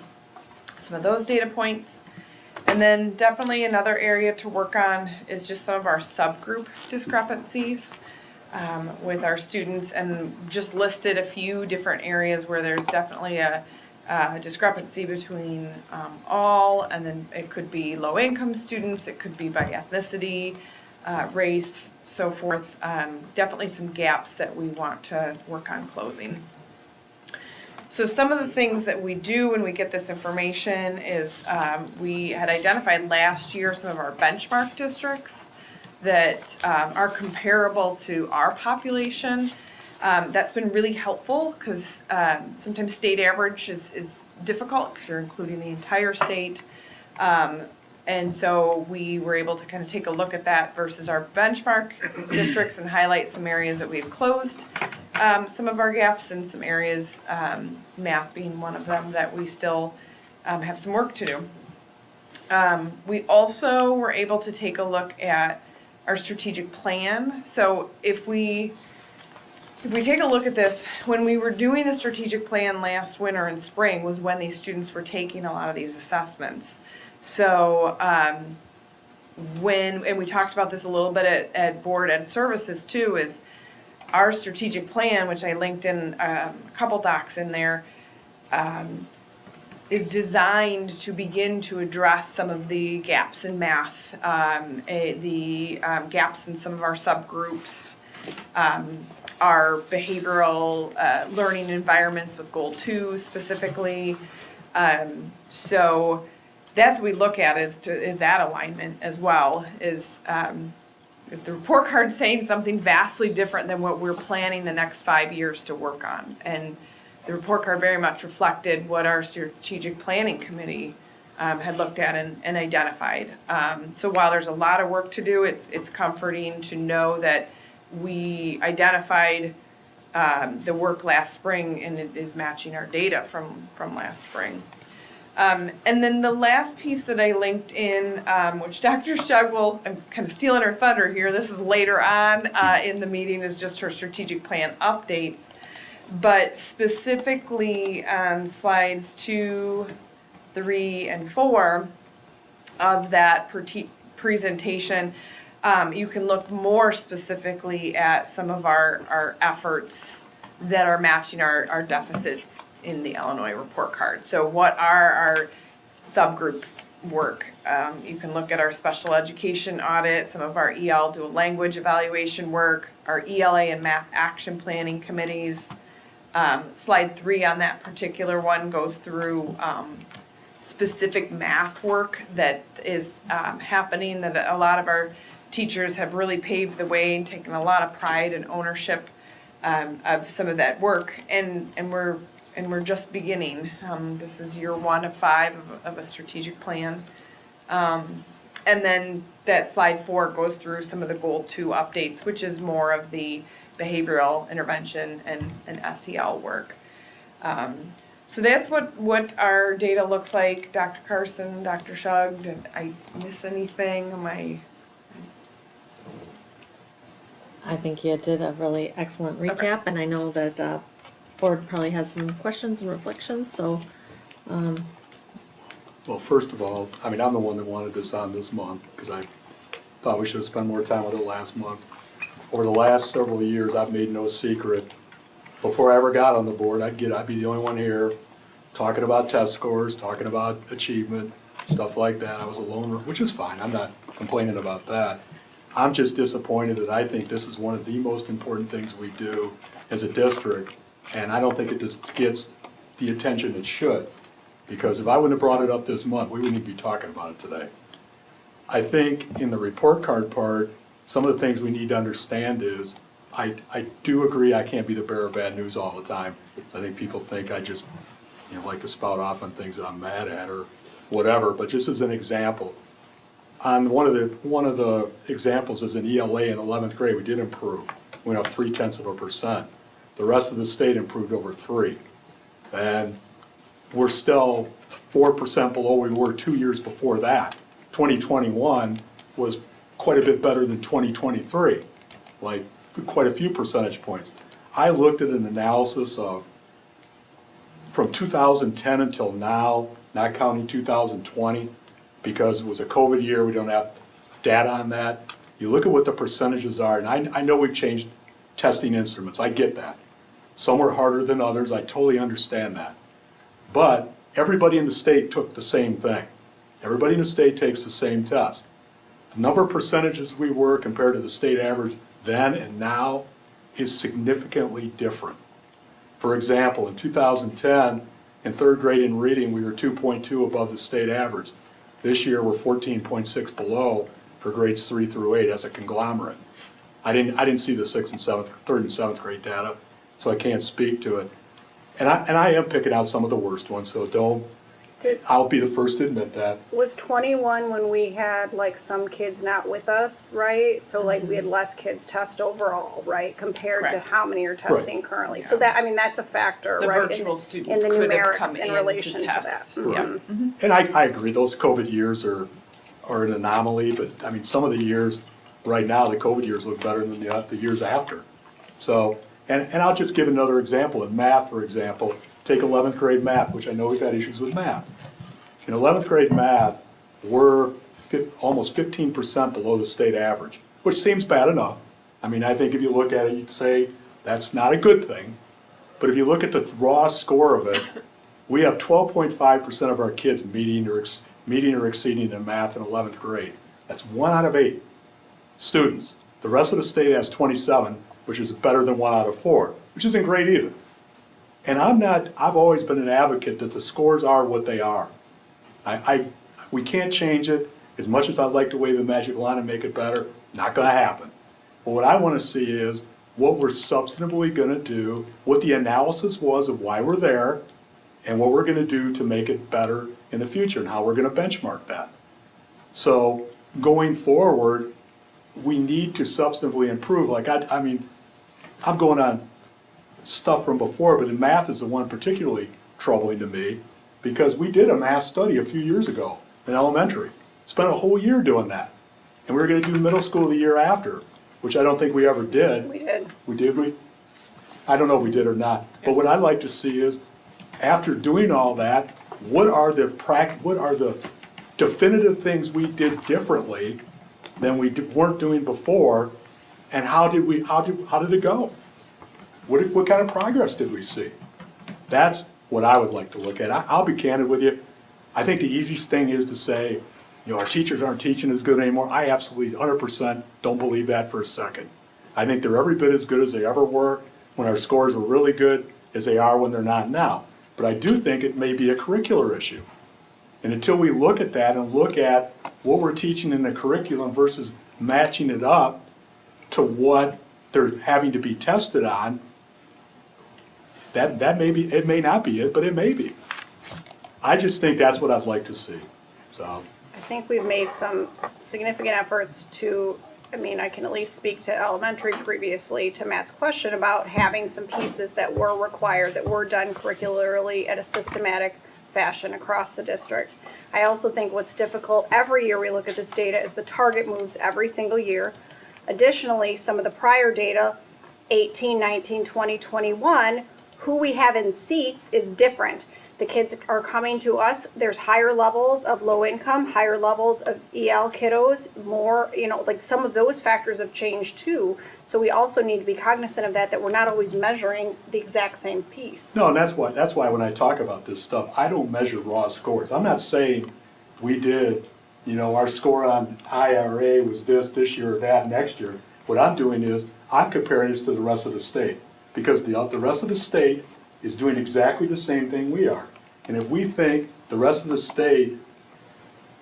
some of those data points. And then definitely another area to work on is just some of our subgroup discrepancies with our students, and just listed a few different areas where there's definitely a discrepancy between all, and then it could be low income students, it could be by ethnicity, race, so forth. Definitely some gaps that we want to work on closing. So some of the things that we do when we get this information is we had identified last year some of our benchmark districts that are comparable to our population. That's been really helpful because sometimes state average is difficult because you're including the entire state. And so we were able to kind of take a look at that versus our benchmark districts and highlight some areas that we've closed some of our gaps, and some areas, math being one of them, that we still have some work to do. We also were able to take a look at our strategic plan. So if we take a look at this, when we were doing the strategic plan last winter and spring was when these students were taking a lot of these assessments. So and we talked about this a little bit at Board Ed Services too, is our strategic plan, which I linked in a couple docs in there, is designed to begin to address some of the gaps in math, the gaps in some of our subgroups, our behavioral learning environments with Goal 2 specifically. So that's what we look at is that alignment as well, is the report card saying something vastly different than what we're planning the next 5 years to work on. And the report card very much reflected what our strategic planning committee had looked at and identified. So while there's a lot of work to do, it's comforting to know that we identified the work last spring, and it is matching our data from last spring. And then the last piece that I linked in, which Dr. Shug will, I'm kind of stealing her thunder here, this is later on in the meeting, is just her strategic plan updates. But specifically on slides 2, 3, and 4 of that presentation, you can look more specifically at some of our efforts that are matching our deficits in the Illinois report card. So what are our subgroup work? You can look at our special education audit, some of our EL dual language evaluation work, our ELA and math action planning committees. Slide 3 on that particular one goes through specific math work that is happening, that a lot of our teachers have really paved the way and taken a lot of pride and ownership of some of that work, and we're just beginning. This is year 1 of 5 of a strategic plan. And then that slide 4 goes through some of the goal 2 updates, which is more of the behavioral intervention and SEL work. So that's what our data looks like. Dr. Carson, Dr. Shug, did I miss anything? I think you did a really excellent recap, and I know that board probably has some questions and reflections, so. Well, first of all, I mean, I'm the one that wanted this on this month, because I thought we should have spent more time with it last month. Over the last several years, I've made no secret, before I ever got on the board, I'd be the only one here talking about test scores, talking about achievement, stuff like that. I was alone, which is fine, I'm not complaining about that. I'm just disappointed that I think this is one of the most important things we do as a district, and I don't think it just gets the attention it should. Because if I wouldn't have brought it up this month, we wouldn't even be talking about it today. I think in the report card part, some of the things we need to understand is, I do agree I can't be the bearer of bad news all the time. I think people think I just, like to spout off on things that I'm mad at or whatever, but just as an example, on one of the examples is in ELA in 11th grade, we did improve. We went up 0.3%. The rest of the state improved over 3. And we're still 4% below we were 2 years before that. 2021 was quite a bit better than 2023, like quite a few percentage points. I looked at an analysis of from 2010 until now, not counting 2020, because it was a COVID year, we don't have data on that. You look at what the percentages are, and I know we've changed testing instruments, I get that. Some were harder than others, I totally understand that. But everybody in the state took the same thing. Everybody in the state takes the same test. The number of percentages we were compared to the state average then and now is significantly different. For example, in 2010, in 3rd grade in reading, we were 2.2 above the state average. This year, we're 14.6 below for grades 3 through 8 as a conglomerate. I didn't see the 3rd and 7th grade data, so I can't speak to it. And I am picking out some of the worst ones, so I'll be the first to admit that. Was 21 when we had like some kids not with us, right? So like we had less kids test overall, right? Compared Correct. to how many are testing currently. So that, that's a factor, The right? virtual in students the could have numerics come in in relation to to that. test. Mhm. Yep. And I agree, those COVID years are an anomaly, but some of the years, right now, the COVID years look better than the years after. So, and I'll just give another example. In math, for example, take 11th grade math, which I know we've had issues with math. In 11th grade math, we're almost 15% below the state average, which seems bad enough. I think if you look at it, you'd say that's not a good thing. But if you look at the raw score of it, we have 12.5% of our kids meeting or exceeding in math in 11th grade. That's 1 out of 8 students. The rest of the state has 27, which is better than 1 out of 4, which isn't great either. And I've always been an advocate that the scores are what they are. We can't change it. As much as I'd like to wave a magic wand and make it better, not gonna happen. But what I wanna see is what we're substantively gonna do, what the analysis was of why we're there, and what we're gonna do to make it better in the future, and how we're gonna benchmark that. So, going forward, we need to substantively improve. Like, I'm going on stuff from before, but in math is the one particularly troubling to me, because we did a math study a few years ago in elementary. Spent a whole year doing that. And we were gonna do middle school the year after, which I don't think we ever did. We did. We did, I don't know if we did or not. But what I'd like to see is, after doing all that, what are the definitive things we did differently than we weren't doing before, and how did it go? What kind of progress did we see? That's what I would like to look at. I'll be candid with you. I think the easiest thing is to say, our teachers aren't teaching as good anymore. I absolutely 100% don't believe that for a second. I think they're every bit as good as they ever were when our scores were really good as they are when they're not now. But I do think it may be a curricular issue. And until we look at that and look at what we're teaching in the curriculum versus matching it up to what they're having to be tested on, that may be, it may not be it, but it may be. I just think that's what I'd like to see, so. I think we've made some significant efforts to, I mean, I can at least speak to elementary previously, to Matt's question about having some pieces that were required, that were done curricularly at a systematic fashion across the district. I also think what's difficult, every year we look at this data, is the target moves every single year. Additionally, some of the prior data, 18, 19, 20, 21, who we have in seats is different. The kids are coming to us, there's higher levels of low income, higher levels of EL kiddos, more, like some of those factors have changed too. So we also need to be cognizant of that we're not always measuring the exact same piece. No, and that's why when I talk about this stuff, I don't measure raw scores. I'm not saying we did, our score on IRA was this year or that next year. What I'm doing is, I'm comparing this to the rest of the state, because the rest of the state is doing exactly the same thing we are. And if we think the rest of the state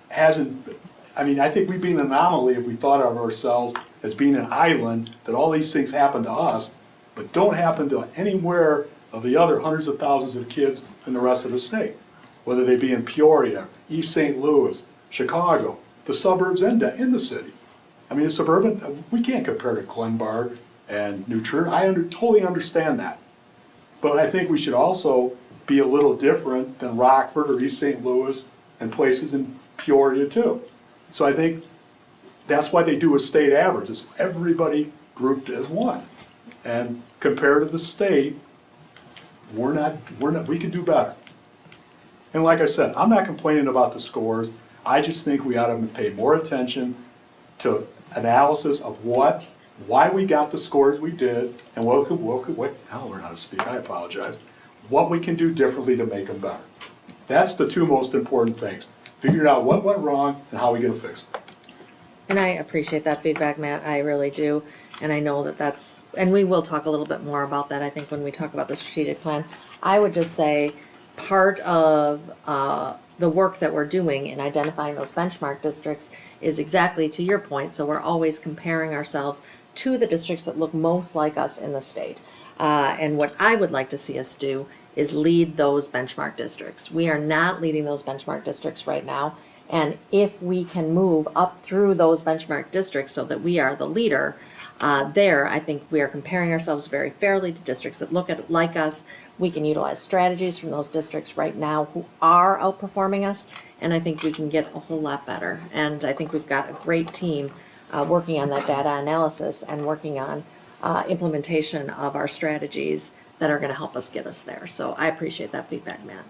hasn't, I think we'd be an anomaly if we thought of ourselves as being an island, that all these things happen to us, but don't happen to anywhere of the other hundreds of thousands of kids in the rest of the state. Whether they be in Peoria, East St. Louis, Chicago, the suburbs in the city. The suburban, we can't compare to Glenbard and New Trier. I totally understand that. But I think we should also be a little different than Rockford or East St. Louis and places in Peoria too. So I think that's why they do a state average, is everybody grouped as one. And compared to the state, we can do better. And like I said, I'm not complaining about the scores. I just think we ought to pay more attention to analysis of why we got the scores we did, and now I'll learn how to speak, I apologize, what we can do differently to make them better. That's the two most important things. Figuring out what went wrong and how we're gonna fix it. And I appreciate that feedback, Matt, I really do. And I know and we will talk a little bit more about that, I think, when we talk about the strategic plan. I would just say, part of the work that we're doing in identifying those benchmark districts is exactly to your point. So we're always comparing ourselves to the districts that look most like us in the state. And what I would like to see us do is lead those benchmark districts. We are not leading those benchmark districts right now. And if we can move up through those benchmark districts so that we are the leader, I think we are comparing ourselves very fairly to districts that look like us. We can utilize strategies from those districts right now who are outperforming us, and I think we can get a whole lot better. And I think we've got a great team working on that data analysis and working on implementation of our strategies that are going to help us get us there. So I appreciate that feedback, Matt.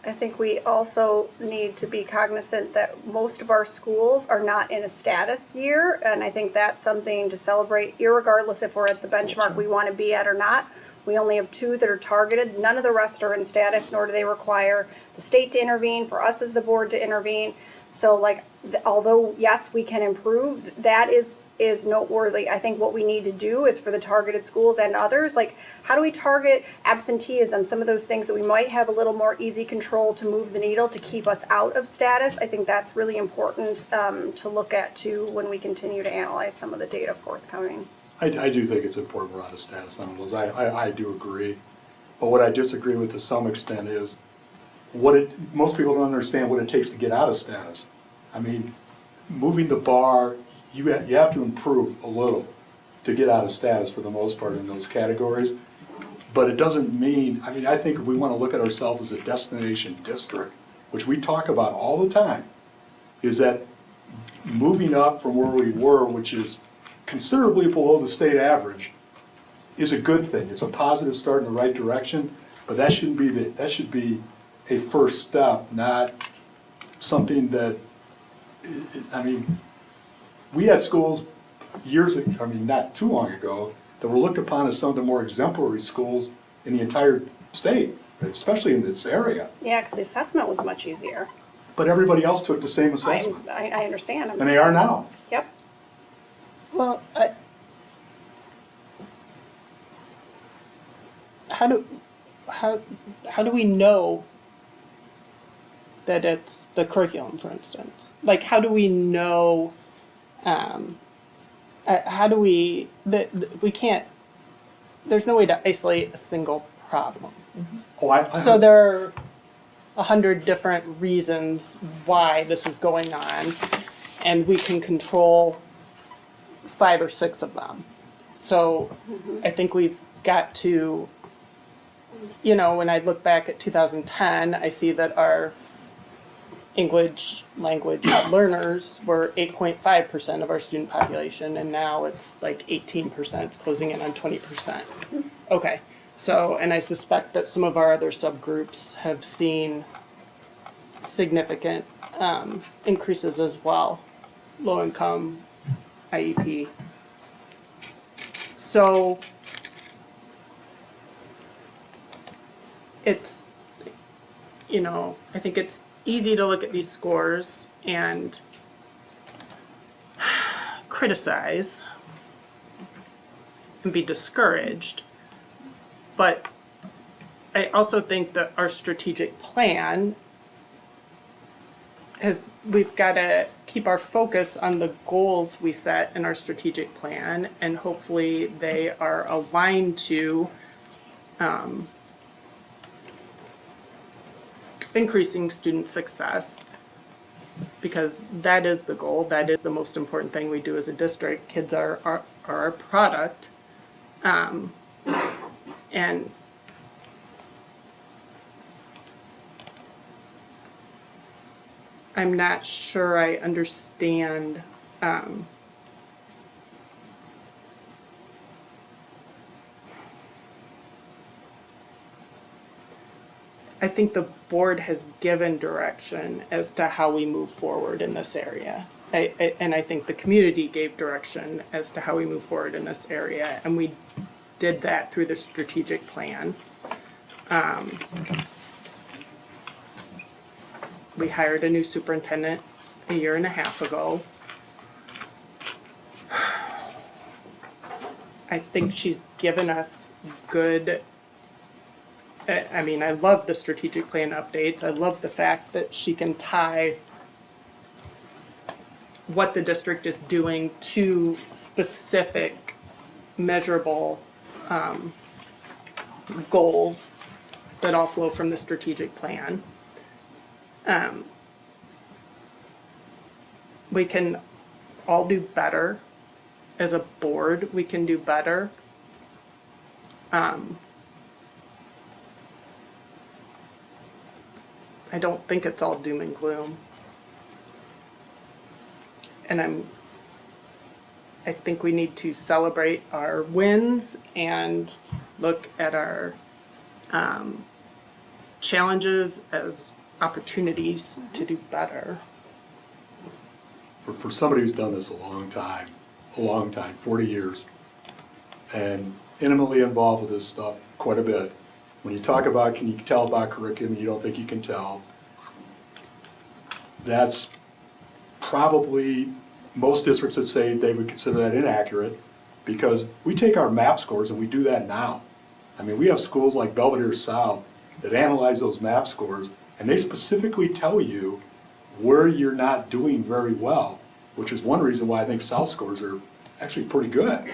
I think we also need to be cognizant that most of our schools are not in a status year, and I think that's something to celebrate, irregardless if we're at the benchmark we want to be at or not. We only have 2 that are targeted. None of the rest are in status, nor do they require the state to intervene, for us as the board to intervene. So although, yes, we can improve, that is noteworthy. I think what we need to do is for the targeted schools and others, how do we target absenteeism, some of those things that we might have a little more easy control to move the needle to keep us out of status. I think that's really important to look at too when we continue to analyze some of the data forthcoming. I do think it's important we're out of status on those. I do agree. But what I disagree with to some extent is most people don't understand what it takes to get out of status. Moving the bar, you have to improve a little to get out of status for the most part in those categories. But it doesn't mean, I think if we want to look at ourselves as a destination district, which we talk about all the time, is that moving up from where we were, which is considerably below the state average, is a good thing. It's a positive start in the right direction, but that should be a first step, not something that, we had schools not too long ago, that were looked upon as some of the more exemplary schools in the entire state, especially in this area. Yeah, because the assessment was much easier. But everybody else took the same assessment. I understand. And they are now. Yep. Well, how do we know that it's the curriculum, for instance? Like, how do we know, how do we, that we can't, there's no way to isolate a single problem. Oh, I So there are 100 different reasons why this is going on, and we can control 5 or 6 of them. So I think we've got to, when I look back at 2010, I see that our English language learners were 8.5% of our student population, and now it's like 18%, it's closing in on 20%. Okay, so, and I suspect that some of our other subgroups have seen significant increases as well, low income, IEP. So it's, I think it's easy to look at these scores and criticize and be discouraged. But I also think that our strategic plan we've got to keep our focus on the goals we set in our strategic plan, and hopefully they are aligned to increasing student success, because that is the goal. That is the most important thing we do as a district. Kids are our product, and I'm not sure I understand I think the board has given direction as to how we move forward in this area. And I think the community gave direction as to how we move forward in this area, and we did that through the strategic plan. We hired a new superintendent a year and a half ago. I think she's given us good, I love the strategic plan updates. I love the fact that she can tie what the district is doing to specific measurable goals that all flow from the strategic plan. We can all do better. As a board, we can do better. I don't think it's all doom and gloom. And I think we need to celebrate our wins and look at our challenges as opportunities to do better. For somebody who's done this a long time, 40 years, and intimately involved with this stuff quite a bit, when you talk about, can you tell about curriculum, you don't think you can tell, that's probably, most districts would say they would consider that inaccurate, because we take our MAP scores and we do that now. We have schools like Belvedere South that analyze those MAP scores, and they specifically tell you where you're not doing very well, which is one reason why I think South scores are actually pretty good.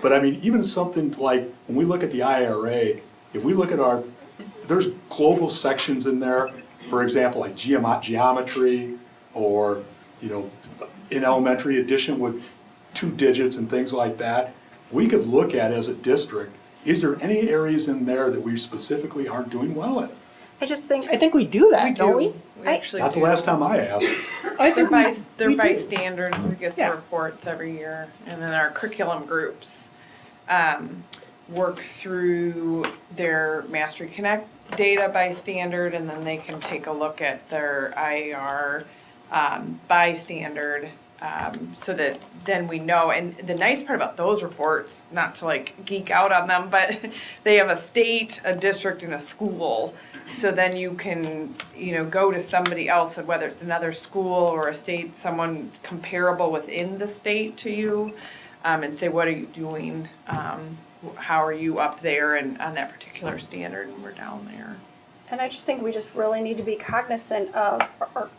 But even something like, when we look at the IRA, if we look at there's global sections in there, for example, like geometry, or, in elementary addition with 2 digits and things like that. We could look at as a district, is there any areas in there that we specifically aren't doing well in? I just think, I think we do that, We don't we? do, we actually Not the do. last time I asked. I think They're we by do. standards, we get the Yeah. reports every year, and then our curriculum groups work through their Mastery Connect data by standard, and then they can take a look at their IAR by standard, so that then we know. And the nice part about those reports, not to geek out on them, but they have a state, a district, and a school. So then you can, go to somebody else, whether it's another school or a state, someone comparable within the state to you, and say, what are you doing? How are you up there and on that particular standard, and we're down there. And I just think we just really need to be cognizant of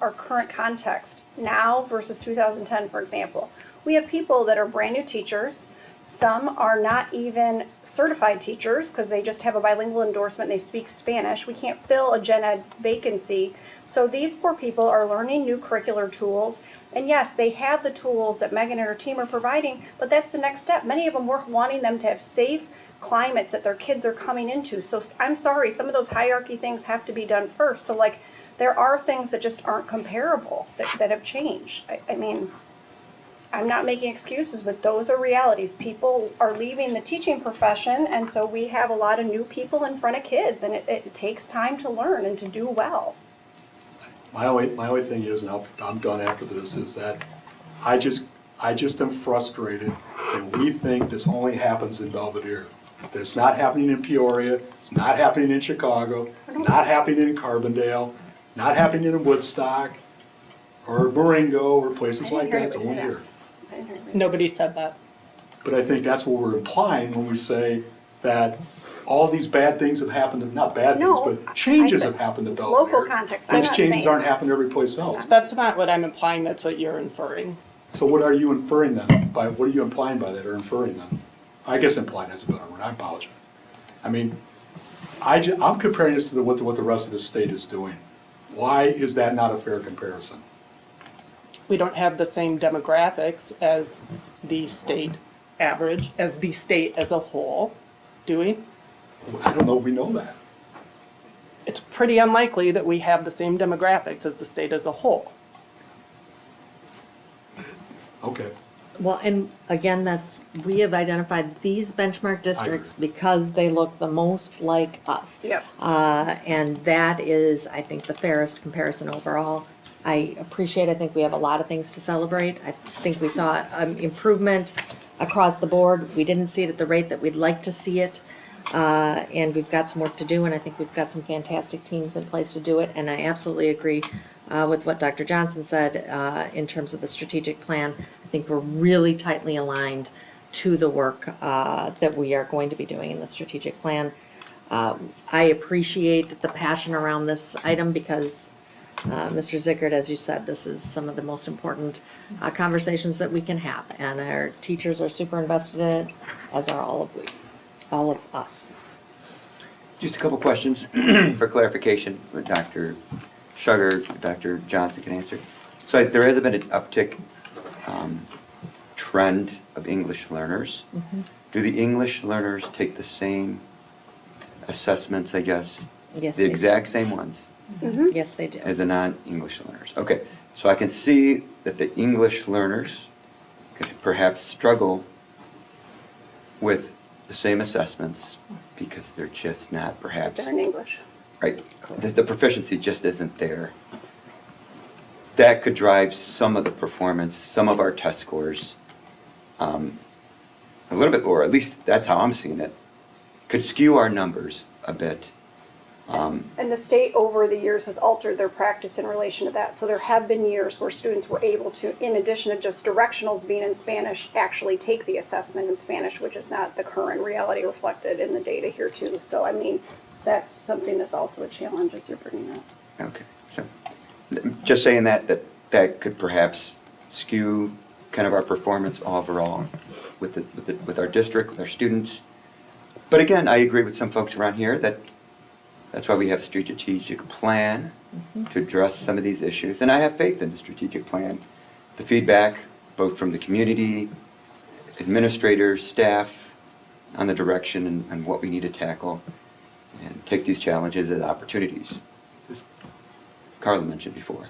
our current context, now versus 2010, for example. We have people that are brand new teachers. Some are not even certified teachers because they just have a bilingual endorsement and they speak Spanish. We can't fill a gen ed vacancy. So these poor people are learning new curricular tools. And yes, they have the tools that Megan and her team are providing, but that's the next step. Many of them, we're wanting them to have safe climates that their kids are coming into. So I'm sorry, some of those hierarchy things have to be done first. So like, there are things that just aren't comparable that have changed. I mean, I'm not making excuses, but those are realities. People are leaving the teaching profession, and so we have a lot of new people in front of kids, and it takes time to learn and to do well. My only thing is, and I'm done after this, is that I just am frustrated that we think this only happens in Belvedere. That it's not happening in Peoria, it's not happening in Chicago, not happening in Carbondale, not happening in Woodstock, or Marengo, or places like that, it's only here. Nobody said that. But I think that's what we're implying when we say that all these bad things have happened, not bad things, No, but changes I said have happened to Belvedere. local context, I'm Those not changes saying- aren't happening every place else. That's not what I'm implying, that's what you're inferring. So what are you inferring then? What are you implying by that, or inferring then? I guess implying is a better word, I apologize. I mean, I'm comparing this to what the rest of the state is doing. Why is that not a fair comparison? We don't have the same demographics as the state average, as the state as a whole, do we? I don't know if we know that. It's pretty unlikely that we have the same demographics as the state as a whole. Okay. Well, and again, we have identified these benchmark districts because they look the most like us. Yep. And that is, I think, the fairest comparison overall. I think we have a lot of things to celebrate. I think we saw improvement across the board. We didn't see it at the rate that we'd like to see it. And we've got some work to do, and I think we've got some fantastic teams in place to do it. And I absolutely agree with what Dr. Johnson said in terms of the strategic plan. I think we're really tightly aligned to the work that we are going to be doing in the strategic plan. I appreciate the passion around this item because, Mr. Zickert, as you said, this is some of the most important conversations that we can have. And our teachers are super invested in it, as are all of us. Just a couple questions for clarification, what Dr. Sugar, Dr. Johnson can answer. So there has been an uptick trend of English learners. Mm-hmm. Do the English learners take the same assessments, I guess? Yes, The they do. exact same ones Yes, they do. as the non-English learners? Okay, so I can see that the English learners could perhaps struggle with the same assessments because they're just not perhaps, They're in English. right, the proficiency just isn't there. That could drive some of the performance, some of our test scores, a little bit lower, at least that's how I'm seeing it. Could skew our numbers a bit. And the state over the years has altered their practice in relation to that. So there have been years where students were able to, in addition to just directionals being in Spanish, actually take the assessment in Spanish, which is not the current reality reflected in the data here too. So I mean, that's something that's also a challenge as you're bringing up. Okay, so just saying that could perhaps skew kind of our performance overall with our district, with our students. But again, I agree with some folks around here that that's why we have a strategic plan to address some of these issues. And I have faith in the strategic plan. The feedback, both from the community, administrators, staff, on the direction and what we need to tackle and take these challenges as opportunities, as Carla mentioned before.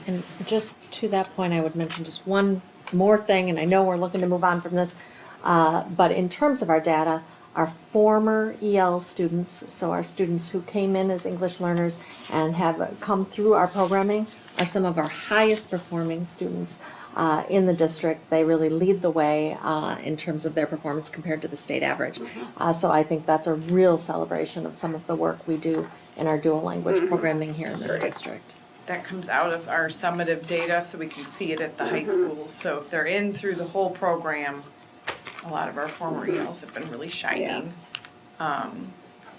And just to that point, I would mention just one more thing, and I know we're looking to move on from this, but in terms of our data, our former EL students, so our students who came in as English learners and have come through our programming, are some of our highest performing students in the district. They really lead the way in terms of their performance compared to the state average. So I think that's a real celebration of some of the work we do in our dual language programming here in this district. That comes out of our summative data, so we can see it at the high schools. So if they're in through the whole program, a lot of our former ELs have been really shining.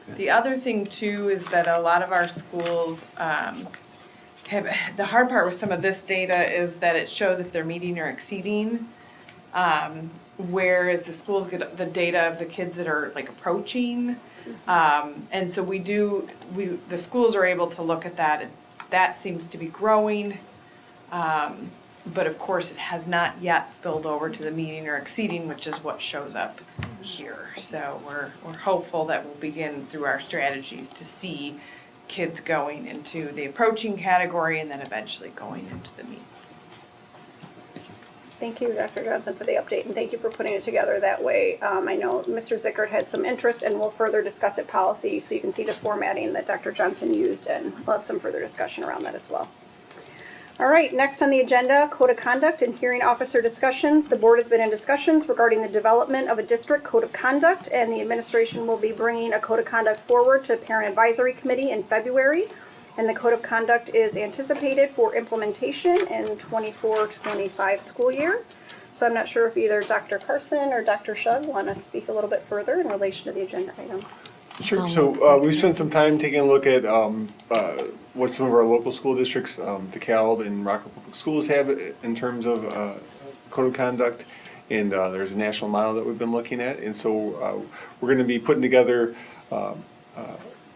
The other thing too is that a lot of our schools, the hard part with some of this data is that it shows if they're meeting or exceeding. Whereas the schools get the data of the kids that are like approaching. And so the schools are able to look at that, and that seems to be growing. But of course, it has not yet spilled over to the meeting or exceeding, which is what shows up here. So we're hopeful that we'll begin through our strategies to see kids going into the approaching category and then eventually going into the meetings. Thank you, Dr. Johnson, for the update, and thank you for putting it together that way. I know Mr. Zickert had some interest, and we'll further discuss it policy, so you can see the formatting that Dr. Johnson used, and we'll have some further discussion around that as well. All right, next on the agenda, Code of Conduct and Hearing Officer discussions. The board has been in discussions regarding the development of a district code of conduct, and the administration will be bringing a code of conduct forward to Parent Advisory Committee in February. And the code of conduct is anticipated for implementation in 24-25 school year. So I'm not sure if either Dr. Carson or Dr. Shug want to speak a little bit further in relation to the agenda item. Sure. So we spent some time taking a look at what some of our local school districts, DeKalb and Rockland Public Schools, have in terms of code of conduct. And there's a national model that we've been looking at. And so we're going to be putting together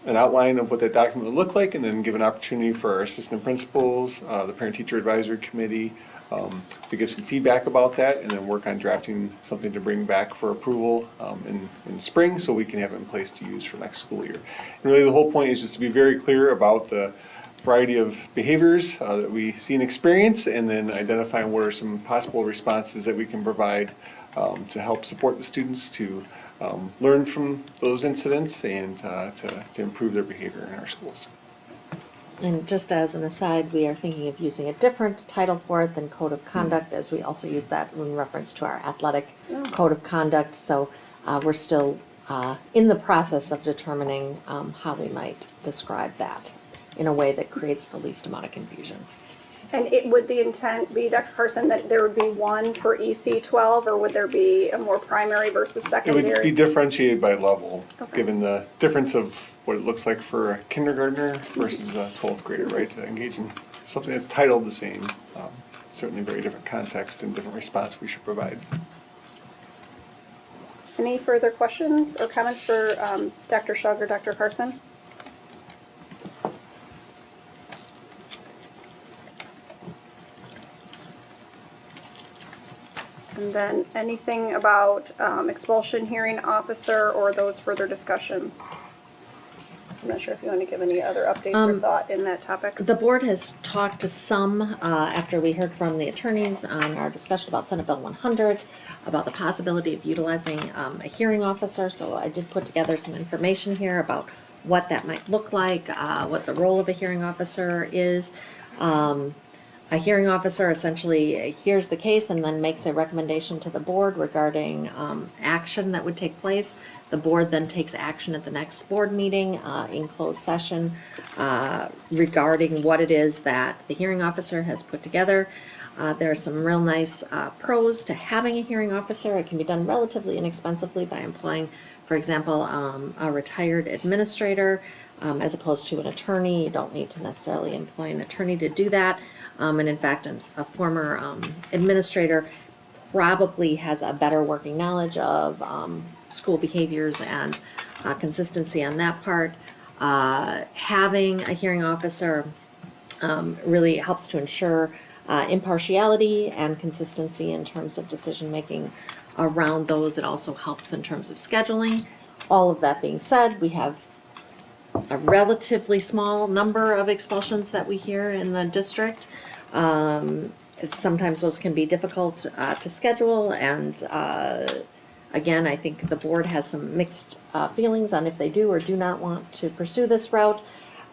an outline of what that document would look like, and then give an opportunity for our assistant principals, the parent-teacher advisory committee, to give some feedback about that, and then work on drafting something to bring back for approval in the spring, so we can have it in place to use for next school year. And really, the whole point is just to be very clear about the variety of behaviors that we see and experience, and then identifying what are some possible responses that we can provide to help support the students to learn from those incidents and to improve their behavior in our schools. And just as an aside, we are thinking of using a different title for it than Code of Conduct, as we also use that in reference to our athletic Code of Conduct. So we're still in the process of determining how we might describe that in a way that creates the least amount of confusion. And would the intent be, Dr. Carson, that there would be one for EC12, or would there be a more primary versus It secondary? would be differentiated by level, Okay. given the difference of what it looks like for a kindergartner versus a 12th grader, right? To engage in something that's titled the same, certainly very different context and different response we should provide. Any further questions or comments for Dr. Shug or Dr. Carson? And then anything about expulsion hearing officer or those further discussions? I'm not sure if you want to give any other updates or thought in that topic. The board has talked to some, after we heard from the attorneys on our discussion about Senate Bill 100, about the possibility of utilizing a hearing officer. So I did put together some information here about what that might look like, what the role of a hearing officer is. A hearing officer essentially hears the case and then makes a recommendation to the board regarding action that would take place. The board then takes action at the next board meeting in closed session regarding what it is that the hearing officer has put together. There are some real nice pros to having a hearing officer. It can be done relatively inexpensively by employing, for example, a retired administrator as opposed to an attorney. You don't need to necessarily employ an attorney to do that. And in fact, a former administrator probably has a better working knowledge of school behaviors and consistency on that part. Having a hearing officer really helps to ensure impartiality and consistency in terms of decision-making around those. It also helps in terms of scheduling. All of that being said, we have a relatively small number of expulsions that we hear in the district. Sometimes those can be difficult to schedule, and again, I think the board has some mixed feelings on if they do or do not want to pursue this route.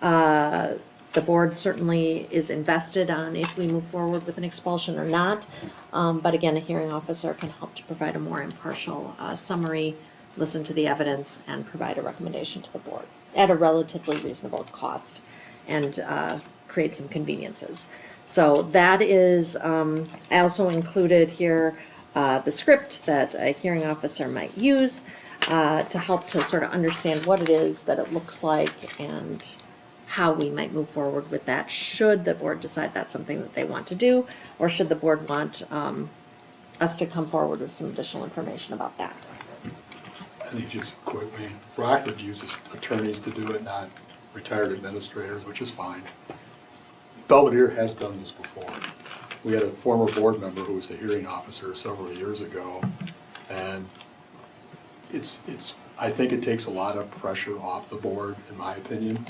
The board certainly is invested on if we move forward with an expulsion or not, but again, a hearing officer can help to provide a more impartial summary, listen to the evidence, and provide a recommendation to the board at a relatively reasonable cost, and create some conveniences. So that is, I also included here the script that a hearing officer might use. to help to sort of understand what it is that it looks like and how we might move forward with that, should the board decide that's something that they want to do, or should the board want us to come forward with some additional information about that. I think just quick, I mean, Rockford uses attorneys to do it, not retired administrators, which is fine. Belvedere has done this before. We had a former board member who was the hearing officer several years ago, and I think it takes a lot of pressure off the board, in my opinion.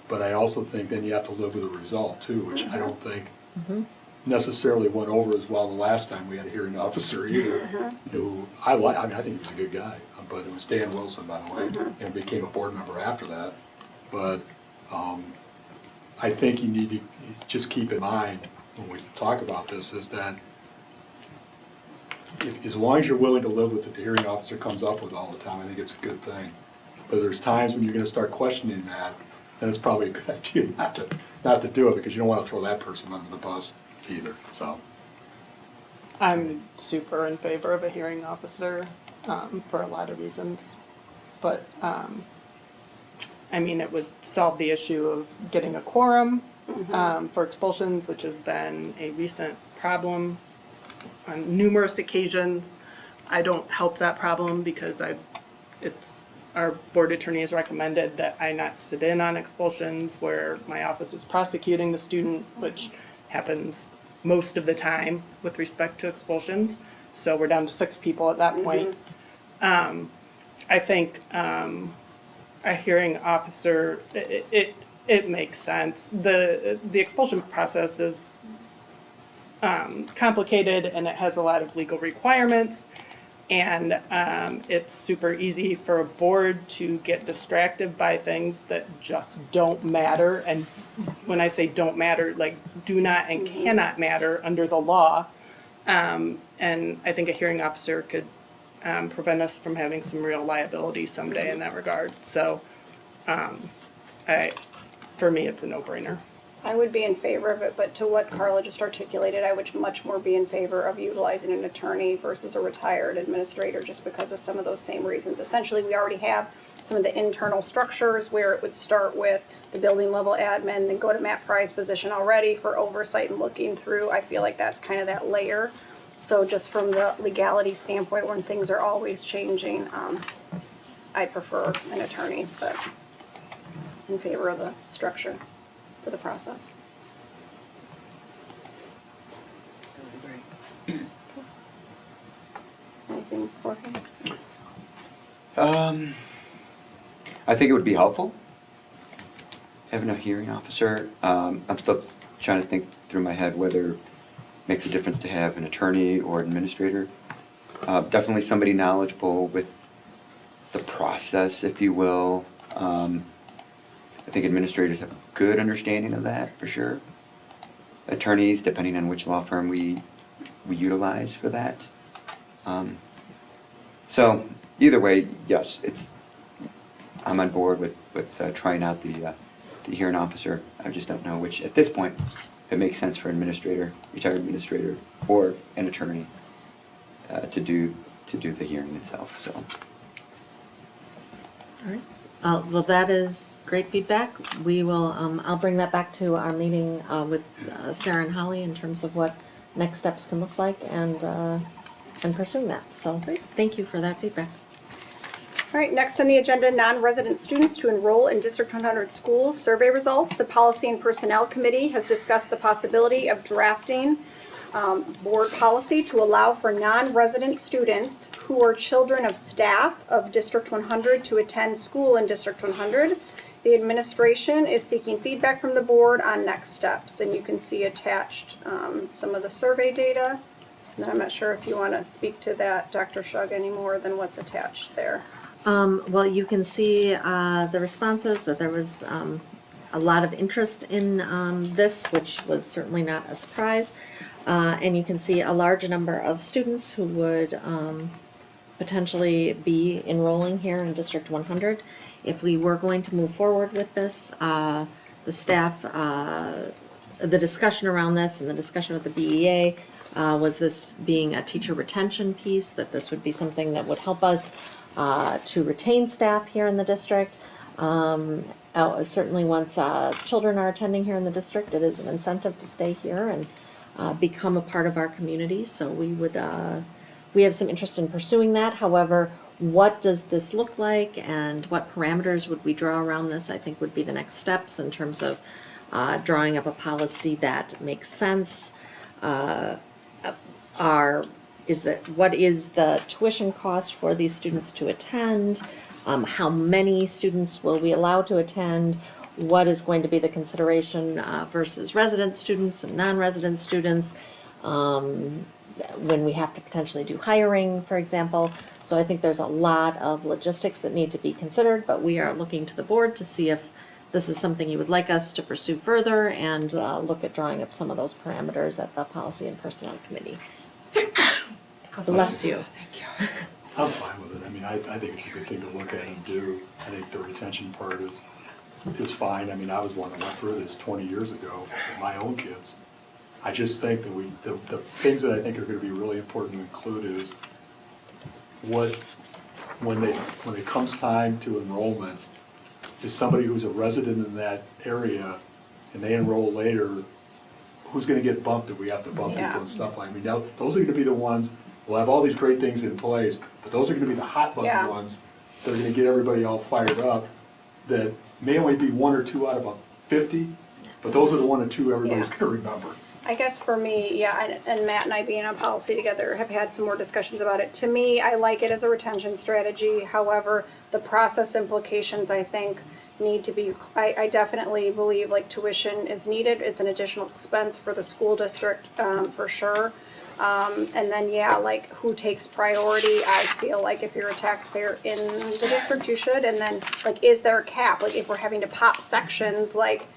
But I also think then you have to live with the result too, which I don't think necessarily went over as well the last time we had a hearing officer either. Who I think he was a good guy, but it was Dan Wilson, by the way, and became a board member after that. But I think you need to just keep in mind when we talk about this is that as long as you're willing to live with what the hearing officer comes up with all the time, I think it's a good thing. But there's times when you're gonna start questioning that, then it's probably a good idea not to do it, because you don't wanna throw that person under the bus either, so. I'm super in favor of a hearing officer, for a lot of reasons. But, I mean, it would solve the issue of getting a quorum, for expulsions, which has been a recent problem on numerous occasions. I don't help that problem because our board attorney has recommended that I not sit in on expulsions where my office is prosecuting the student, which happens most of the time with respect to expulsions. So we're down to 6 people at that point. I think a hearing officer, it makes sense. The expulsion process is complicated and it has a lot of legal requirements. And it's super easy for a board to get distracted by things that just don't matter. And when I say don't matter, like do not and cannot matter under the law. And I think a hearing officer could prevent us from having some real liability someday in that regard. So for me, it's a no-brainer. I would be in favor of it, but to what Carla just articulated, I would much more be in favor of utilizing an attorney versus a retired administrator, just because of some of those same reasons. Essentially, we already have some of the internal structures where it would start with the building level admin, then go to Matt Fry's position already for oversight and looking through. I feel like that's kind of that layer. So just from the legality standpoint, when things are always changing, I prefer an attorney, but in favor of the structure to the process. Anything for him? I think it would be helpful having a hearing officer. I'm still trying to think through my head whether it makes a difference to have an attorney or administrator. Definitely somebody knowledgeable with the process, if you will. I think administrators have a good understanding of that, for sure. Attorneys, depending on which law firm we utilize for that. So either way, yes, I'm on board with trying out the hearing officer. I just don't know which, at this point, if it makes sense for an administrator, retired administrator, or an attorney to do the hearing itself. So. All right. Well, that is great feedback. We will, I'll bring that back to our meeting with Sarah and Holly in terms of what next steps can look like and pursuing that. So thank you for that feedback. All right, next on the agenda, non-resident students to enroll in District 100 schools. Survey results. The Policy and Personnel Committee has discussed the possibility of drafting board policy to allow for non-resident students who are children of staff of District 100 to attend school in District 100. The administration is seeking feedback from the board on next steps, and you can see attached some of the survey data. And I'm not sure if you want to speak to that, Dr. Shug, any more than what's attached there. Well, you can see the responses that there was a lot of interest in this, which was certainly not a surprise. And you can see a large number of students who would potentially be enrolling here in District 100. If we were going to move forward with this, the staff, the discussion around this and the discussion with the BEA was this being a teacher retention piece, that this would be something that would help us to retain staff here in the district. Certainly once children are attending here in the district, it is an incentive to stay here and become a part of our community. So we have some interest in pursuing that. However, what does this look like and what parameters would we draw around this, I think would be the next steps in terms of drawing up a policy that makes sense. What is the tuition cost for these students to attend? How many students will we allow to attend? What is going to be the consideration versus resident students and non-resident students? When we have to potentially do hiring, for example. So I think there's a lot of logistics that need to be considered, but we are looking to the board to see if this is something you would like us to pursue further and look at drawing up some of those parameters at the Policy and Personnel Committee. Bless you. I'm fine with it. I mean, I think it's a good thing to look at and do. I think the retention part is fine. I mean, I was one that went through this 20 years ago with my own kids. I just think that the things that I think are gonna be really important to include is when it comes time to enrollment, is somebody who's a resident in that area and they enroll later, who's gonna get bumped if we have to bump people and stuff like, I mean, now, those are gonna be the ones, we'll have all these great things in place, but those are gonna be the hot button ones that are gonna get everybody all fired up, that may only be 1 or 2 out of a 50, but those are the 1 or 2 everybody's gonna remember. I guess for me, and Matt and I being on policy together have had some more discussions about it. To me, I like it as a retention strategy. However, the process implications, I think, need to be, I definitely believe like tuition is needed. It's an additional expense for the school district, for sure. And then, like who takes priority? I feel like if you're a taxpayer in the district, you should. And then, like, is there a cap? Like if we're having to pop sections, like,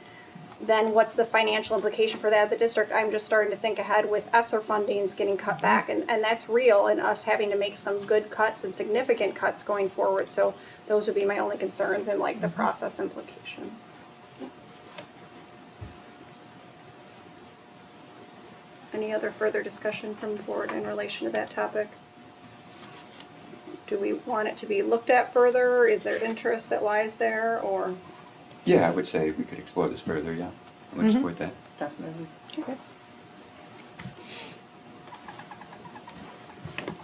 then what's the financial implication for that at the district? I'm just starting to think ahead with ESSER fundings getting cut back, and that's real, and us having to make some good cuts and significant cuts going forward. So those would be my only concerns and like the process implications. Any other further discussion from the board in relation to that topic? Do we want it to be looked at further? Is there interest that lies there, or? Yeah, I would say we could explore this further, yeah. I would support that. Definitely. Okay.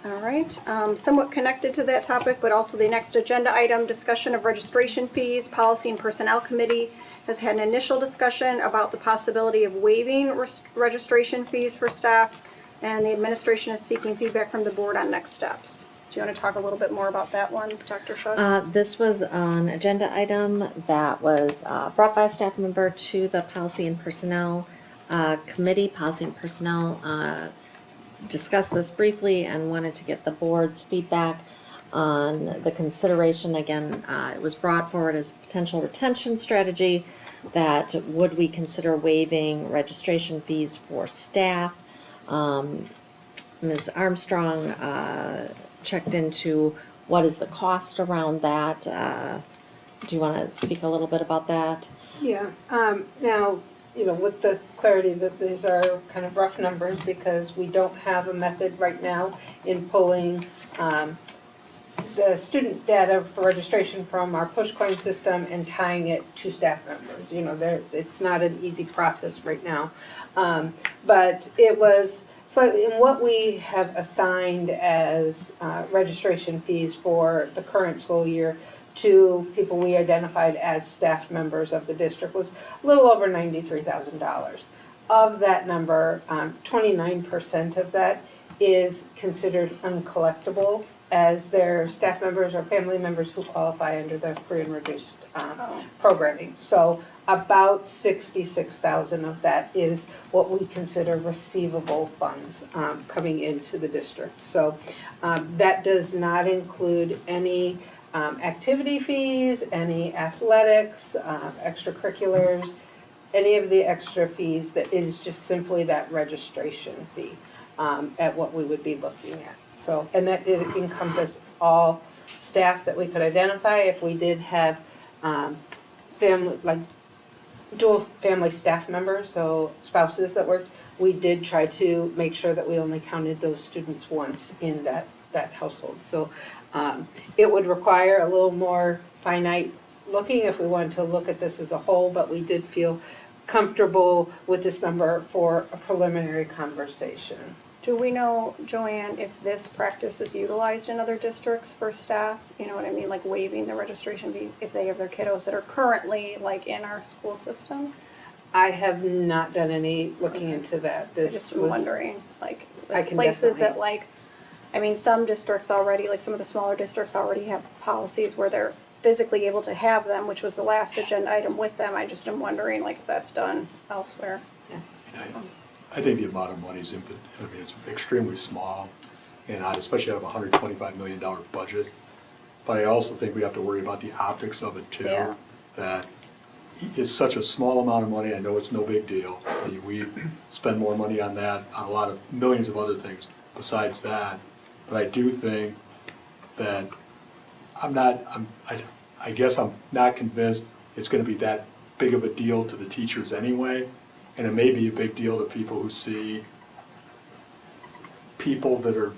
All right, somewhat connected to that topic, but also the next agenda item, discussion of registration fees. Policy and Personnel Committee has had an initial discussion about the possibility of waiving registration fees for staff, and the administration is seeking feedback from the board on next steps. Do you want to talk a little bit more about that one, Dr. Shug? This was an agenda item that was brought by a staff member to the Policy and Personnel Committee. Policy and Personnel discussed this briefly and wanted to get the board's feedback on the consideration. Again, it was brought forward as a potential retention strategy, that would we consider waiving registration fees for staff. Ms. Armstrong checked into what is the cost around that. Do you want to speak a little bit about that? Yeah, now, with the clarity that these are kind of rough numbers because we don't have a method right now in pulling the student data for registration from our push coin system and tying it to staff members. It's not an easy process right now. But it was slightly, in what we have assigned as registration fees for the current school year to people we identified as staff members of the district was a little over $93,000. Of that number, 29% of that is considered uncollectible, as their staff members or family members who qualify under the free and reduced programming. So about 66,000 of that is what we consider receivable funds coming into the district. So that does not include any activity fees, any athletics, extracurriculars, any of the extra fees. That is just simply that registration fee at what we would be looking at. So, and that did encompass all staff that we could identify. If we did have family, like dual family staff members, so spouses that worked, we did try to make sure that we only counted those students once in that that household. So it would require a little more finite looking if we wanted to look at this as a whole, but we did feel comfortable with this number for a preliminary conversation. Do we know, Joanne, if this practice is utilized in other districts for staff? You know what I mean, like waiving the registration fee if they have their kiddos that are currently like in our school system? I have not done any looking into that. I This just was wondering, like I can places that definitely- like, I mean, some districts already, like some of the smaller districts already have policies where they're physically able to have them, which was the last agenda item with them. I just am wondering like if that's done elsewhere. I think the amount of money is it's extremely small, and I'd especially out of a $125 million budget. But I also think we have to worry about the optics of it too. Yeah. That it's such a small amount of money, I know it's no big deal. We spend more money on that, on a lot of millions of other things besides that. But I do think that I guess I'm not convinced it's gonna be that big of a deal to the teachers anyway. And it may be a big deal to people who see people that are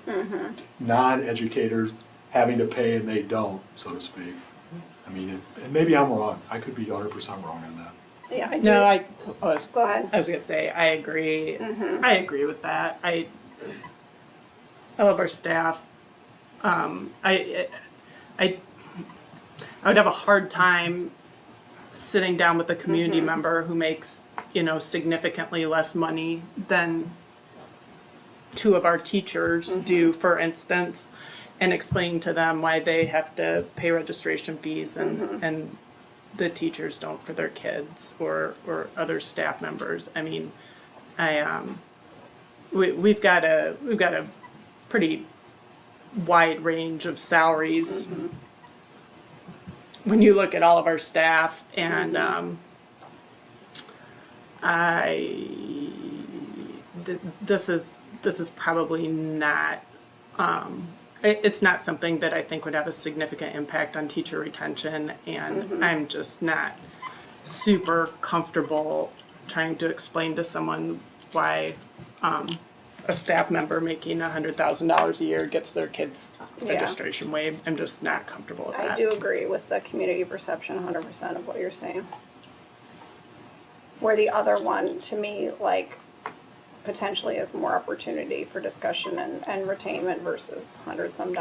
non-educators having to pay and they don't, so to speak. I mean, and maybe I'm wrong. I could be 100% wrong on that. Yeah, I do. No, Go ahead. I was gonna say, I agree. I agree with that. I love our staff. I would have a hard time sitting down with a community member who makes, significantly less money than two of our teachers do, for instance, and explaining to them why they have to pay registration fees and the teachers don't for their kids or other staff members. I mean, we've got a pretty wide range of salaries when you look at all of our staff, and this is probably not. It's not something that I think would have a significant impact on teacher retention, and I'm just not super comfortable trying to explain to someone why a staff member making $100,000 a year gets their kids' registration waived. I'm just not comfortable with that. I do agree with the community perception 100% of what you're saying. Where the other one, to me, like, potentially has more opportunity for discussion and retainment versus $100-some.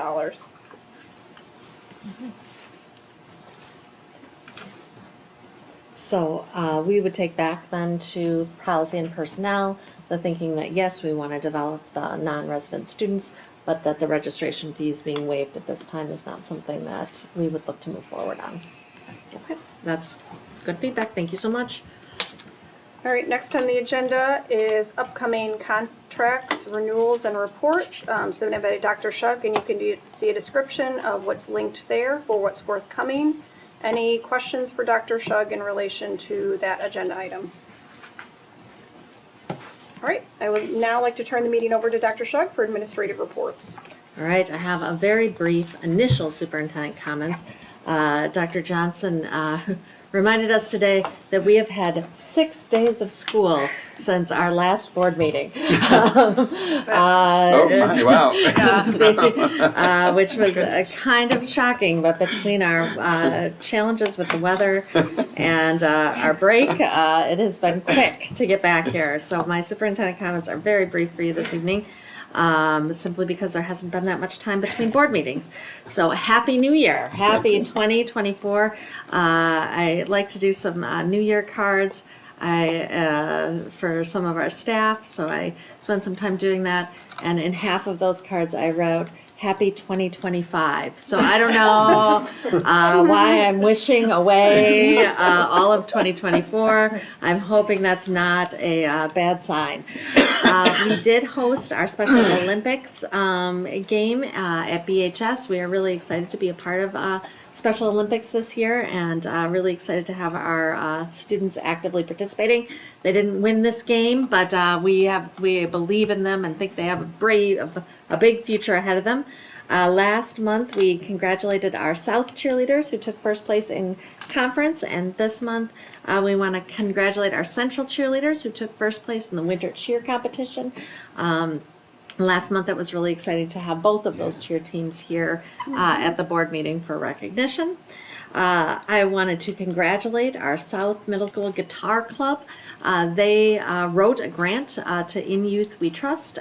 So we would take back then to policy and personnel, the thinking that yes, we want to develop the non-resident students, but that the registration fees being waived at this time is not something that we would look to move forward on. Okay, that's good feedback. Thank you so much. All right, next on the agenda is upcoming contracts, renewals, and reports submitted by Dr. Shug, and you can see a description of what's linked there for what's forthcoming. Any questions for Dr. Shug in relation to that agenda item? All right, I would now like to turn the meeting over to Dr. Shug for administrative reports. All right, I have a very brief initial superintendent comments. Dr. Johnson reminded us today that we have had 6 days of school since our last board meeting. Oh my, wow. Which was kind of shocking, but between our challenges with the weather and our break, it has been quick to get back here. So my superintendent comments are very brief for you this evening. Simply because there hasn't been that much time between board meetings. So Happy New Year. Happy 2024. I like to do some New Year cards for some of our staff, so I spent some time doing that. And in half of those cards I wrote, Happy 2025. So I don't know why I'm wishing away all of 2024. I'm hoping that's not a bad sign. We did host our Special Olympics game at BHS. We are really excited to be a part of Special Olympics this year, and really excited to have our students actively participating. They didn't win this game, but we believe in them and think they have a big future ahead of them. Last month, we congratulated our South cheerleaders who took first place in conference, and this month we want to congratulate our Central cheerleaders who took first place in the winter cheer competition. Last month, it was really exciting to have both of those cheer teams here at the board meeting for recognition. I wanted to congratulate our South Middle School Guitar Club. They wrote a grant to In Youth We Trust,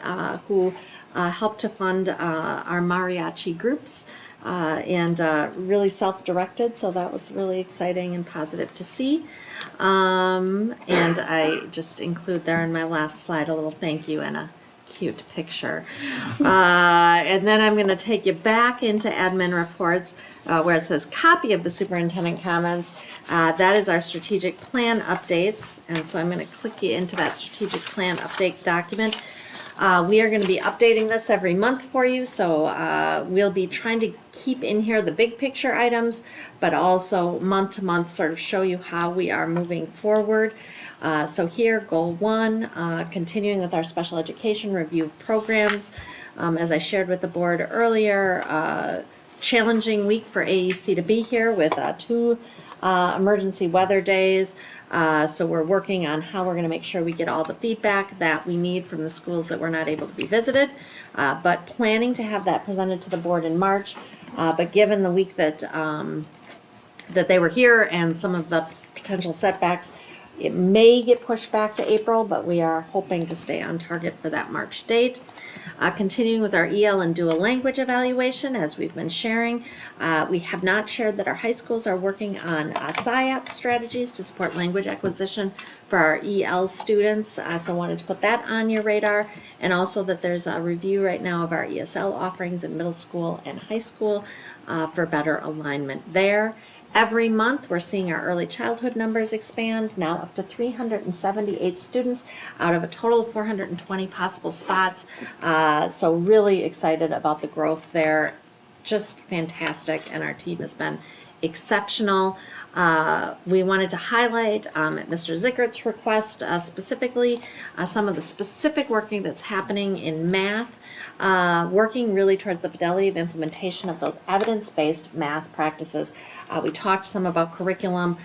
who helped to fund our mariachi groups. And really self-directed, so that was really exciting and positive to see. And I just include there in my last slide a little thank you and a cute picture. And then I'm going to take you back into admin reports where it says copy of the superintendent comments. That is our strategic plan updates. And so I'm going to click you into that strategic plan update document. We are going to be updating this every month for you, so we'll be trying to keep in here the big picture items, but also month to month sort of show you how we are moving forward. So here, goal 1, continuing with our special education review of programs. As I shared with the board earlier, challenging week for AEC to be here with 2 emergency weather days. So we're working on how we're going to make sure we get all the feedback that we need from the schools that were not able to be visited, but planning to have that presented to the board in March. But given the week that that they were here and some of the potential setbacks, it may get pushed back to April, but we are hoping to stay on target for that March date. Continuing with our EL and dual language evaluation, as we've been sharing, we have not shared that our high schools are working on SIAP strategies to support language acquisition for our EL students. So I wanted to put that on your radar, and also that there's a review right now of our ESL offerings in middle school and high school for better alignment there. Every month, we're seeing our early childhood numbers expand, now up to 378 students out of a total of 420 possible spots. So really excited about the growth there. Just fantastic, and our team has been exceptional. We wanted to highlight at Mr. Zickert's request specifically some of the specific working that's happening in math, working really towards the fidelity of implementation of those evidence-based math practices. We talked some about curriculum.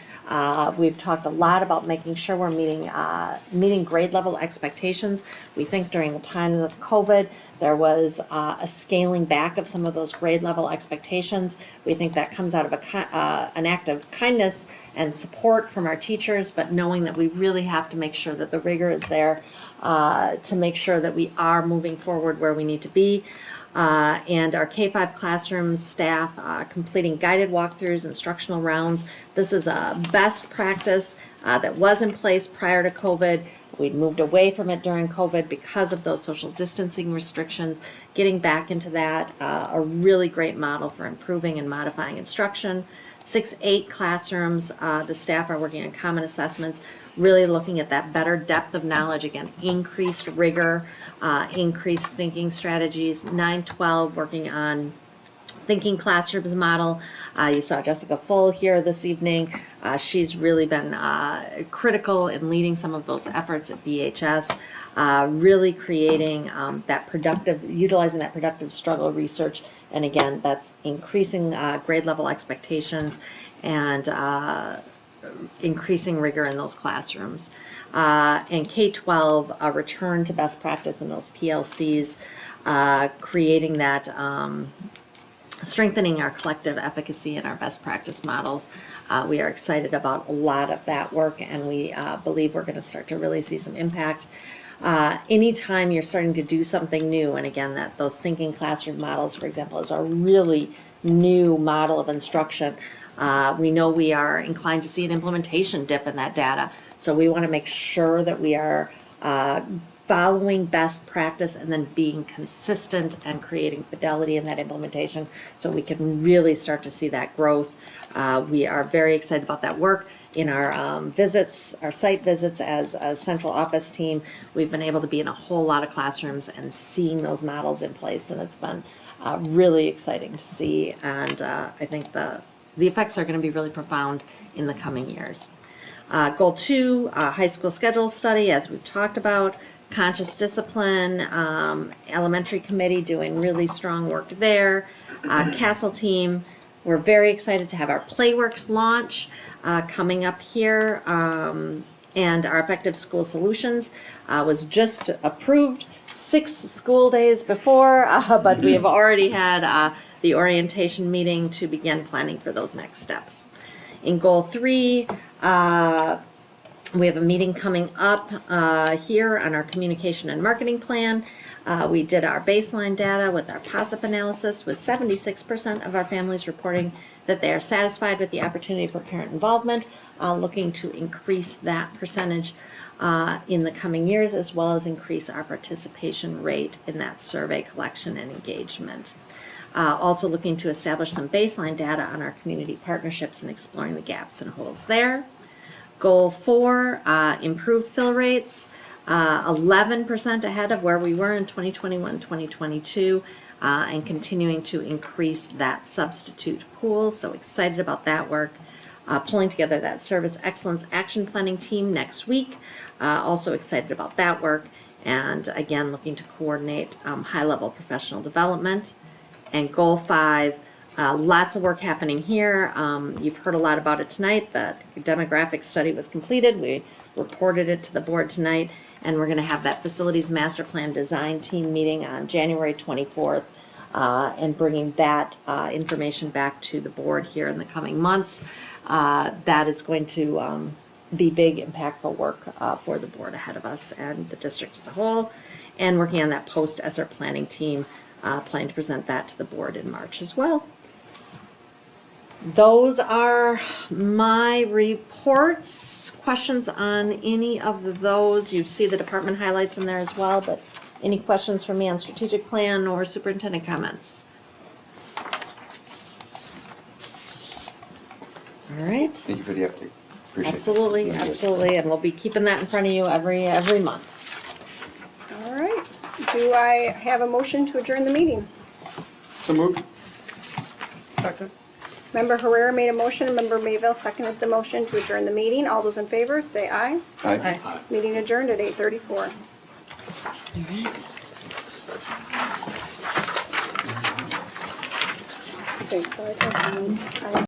We've talked a lot about making sure we're meeting grade level expectations. We think during the times of COVID, there was a scaling back of some of those grade level expectations. We think that comes out of an act of kindness and support from our teachers, but knowing that we really have to make sure that the rigor is there to make sure that we are moving forward where we need to be. And our K-5 classrooms staff completing guided walkthroughs, instructional rounds. This is a best practice that was in place prior to COVID. We'd moved away from it during COVID because of those social distancing restrictions. Getting back into that, a really great model for improving and modifying instruction. 6-8 classrooms, the staff are working on common assessments, really looking at that better depth of knowledge, again, increased rigor, increased thinking strategies. 9-12 working on thinking classrooms model. You saw Jessica Full here this evening. She's really been critical in leading some of those efforts at BHS, really creating utilizing that productive struggle research. And again, that's increasing grade level expectations and increasing rigor in those classrooms. And K-12, a return to best practice in those PLCs, creating that strengthening our collective efficacy and our best practice models. We are excited about a lot of that work, and we believe we're going to start to really see some impact. Anytime you're starting to do something new, and again, those thinking classroom models, for example, is a really new model of instruction. We know we are inclined to see an implementation dip in that data, so we want to make sure that we are following best practice and then being consistent and creating fidelity in that implementation so we can really start to see that growth. We are very excited about that work. In our visits, our site visits as a central office team, we've been able to be in a whole lot of classrooms and seeing those models in place, and it's been really exciting to see, and I think the effects are going to be really profound in the coming years. Goal 2, high school schedule study, as we've talked about. Conscious discipline, elementary committee doing really strong work there. Castle team, we're very excited to have our Playworks launch coming up here. And And our Effective School Solutions was just approved 6 school days before, but we have already had the orientation meeting to begin planning for those next steps. In Goal 3, we have a meeting coming up here on our communication and marketing plan. We did our baseline data with our POSIP analysis, with 76% of our families reporting that they are satisfied with the opportunity for parent involvement, looking to increase that percentage in the coming years, as well as increase our participation rate in that survey collection and engagement. Also looking to establish some baseline data on our community partnerships and exploring the gaps and holes there. Goal 4, improved fill rates, 11% ahead of where we were in 2021-2022, and continuing to increase that substitute pool. So excited about that work. Pulling together that Service Excellence Action Planning team next week. Also excited about that work. And again, looking to coordinate high-level professional development. And Goal 5, lots of work happening here. You've heard a lot about it tonight. The demographic study was completed. We reported it to the board tonight, and we're going to have that Facilities Master Plan Design Team meeting on January 24th, and bringing that information back to the board here in the coming months. That is going to be big, impactful work for the board ahead of us and the district as a whole, and working on that post-ESSER planning team. Planning to present that to the board in March as well. Those are my reports. Questions on any of those? You see the department highlights in there as well, but any questions for me on strategic plan or superintendent comments? All right. Thank you for the update. Appreciate it. Absolutely, Really good. absolutely, and we'll be keeping that in front of you every month. All right. Do I have a motion to adjourn the meeting? So moved. Second. Member Herrera made a motion, and Member Mayville seconded the motion to adjourn the meeting. All those in favor, say aye. Aye. Meeting adjourned at 8:34. Okay, so I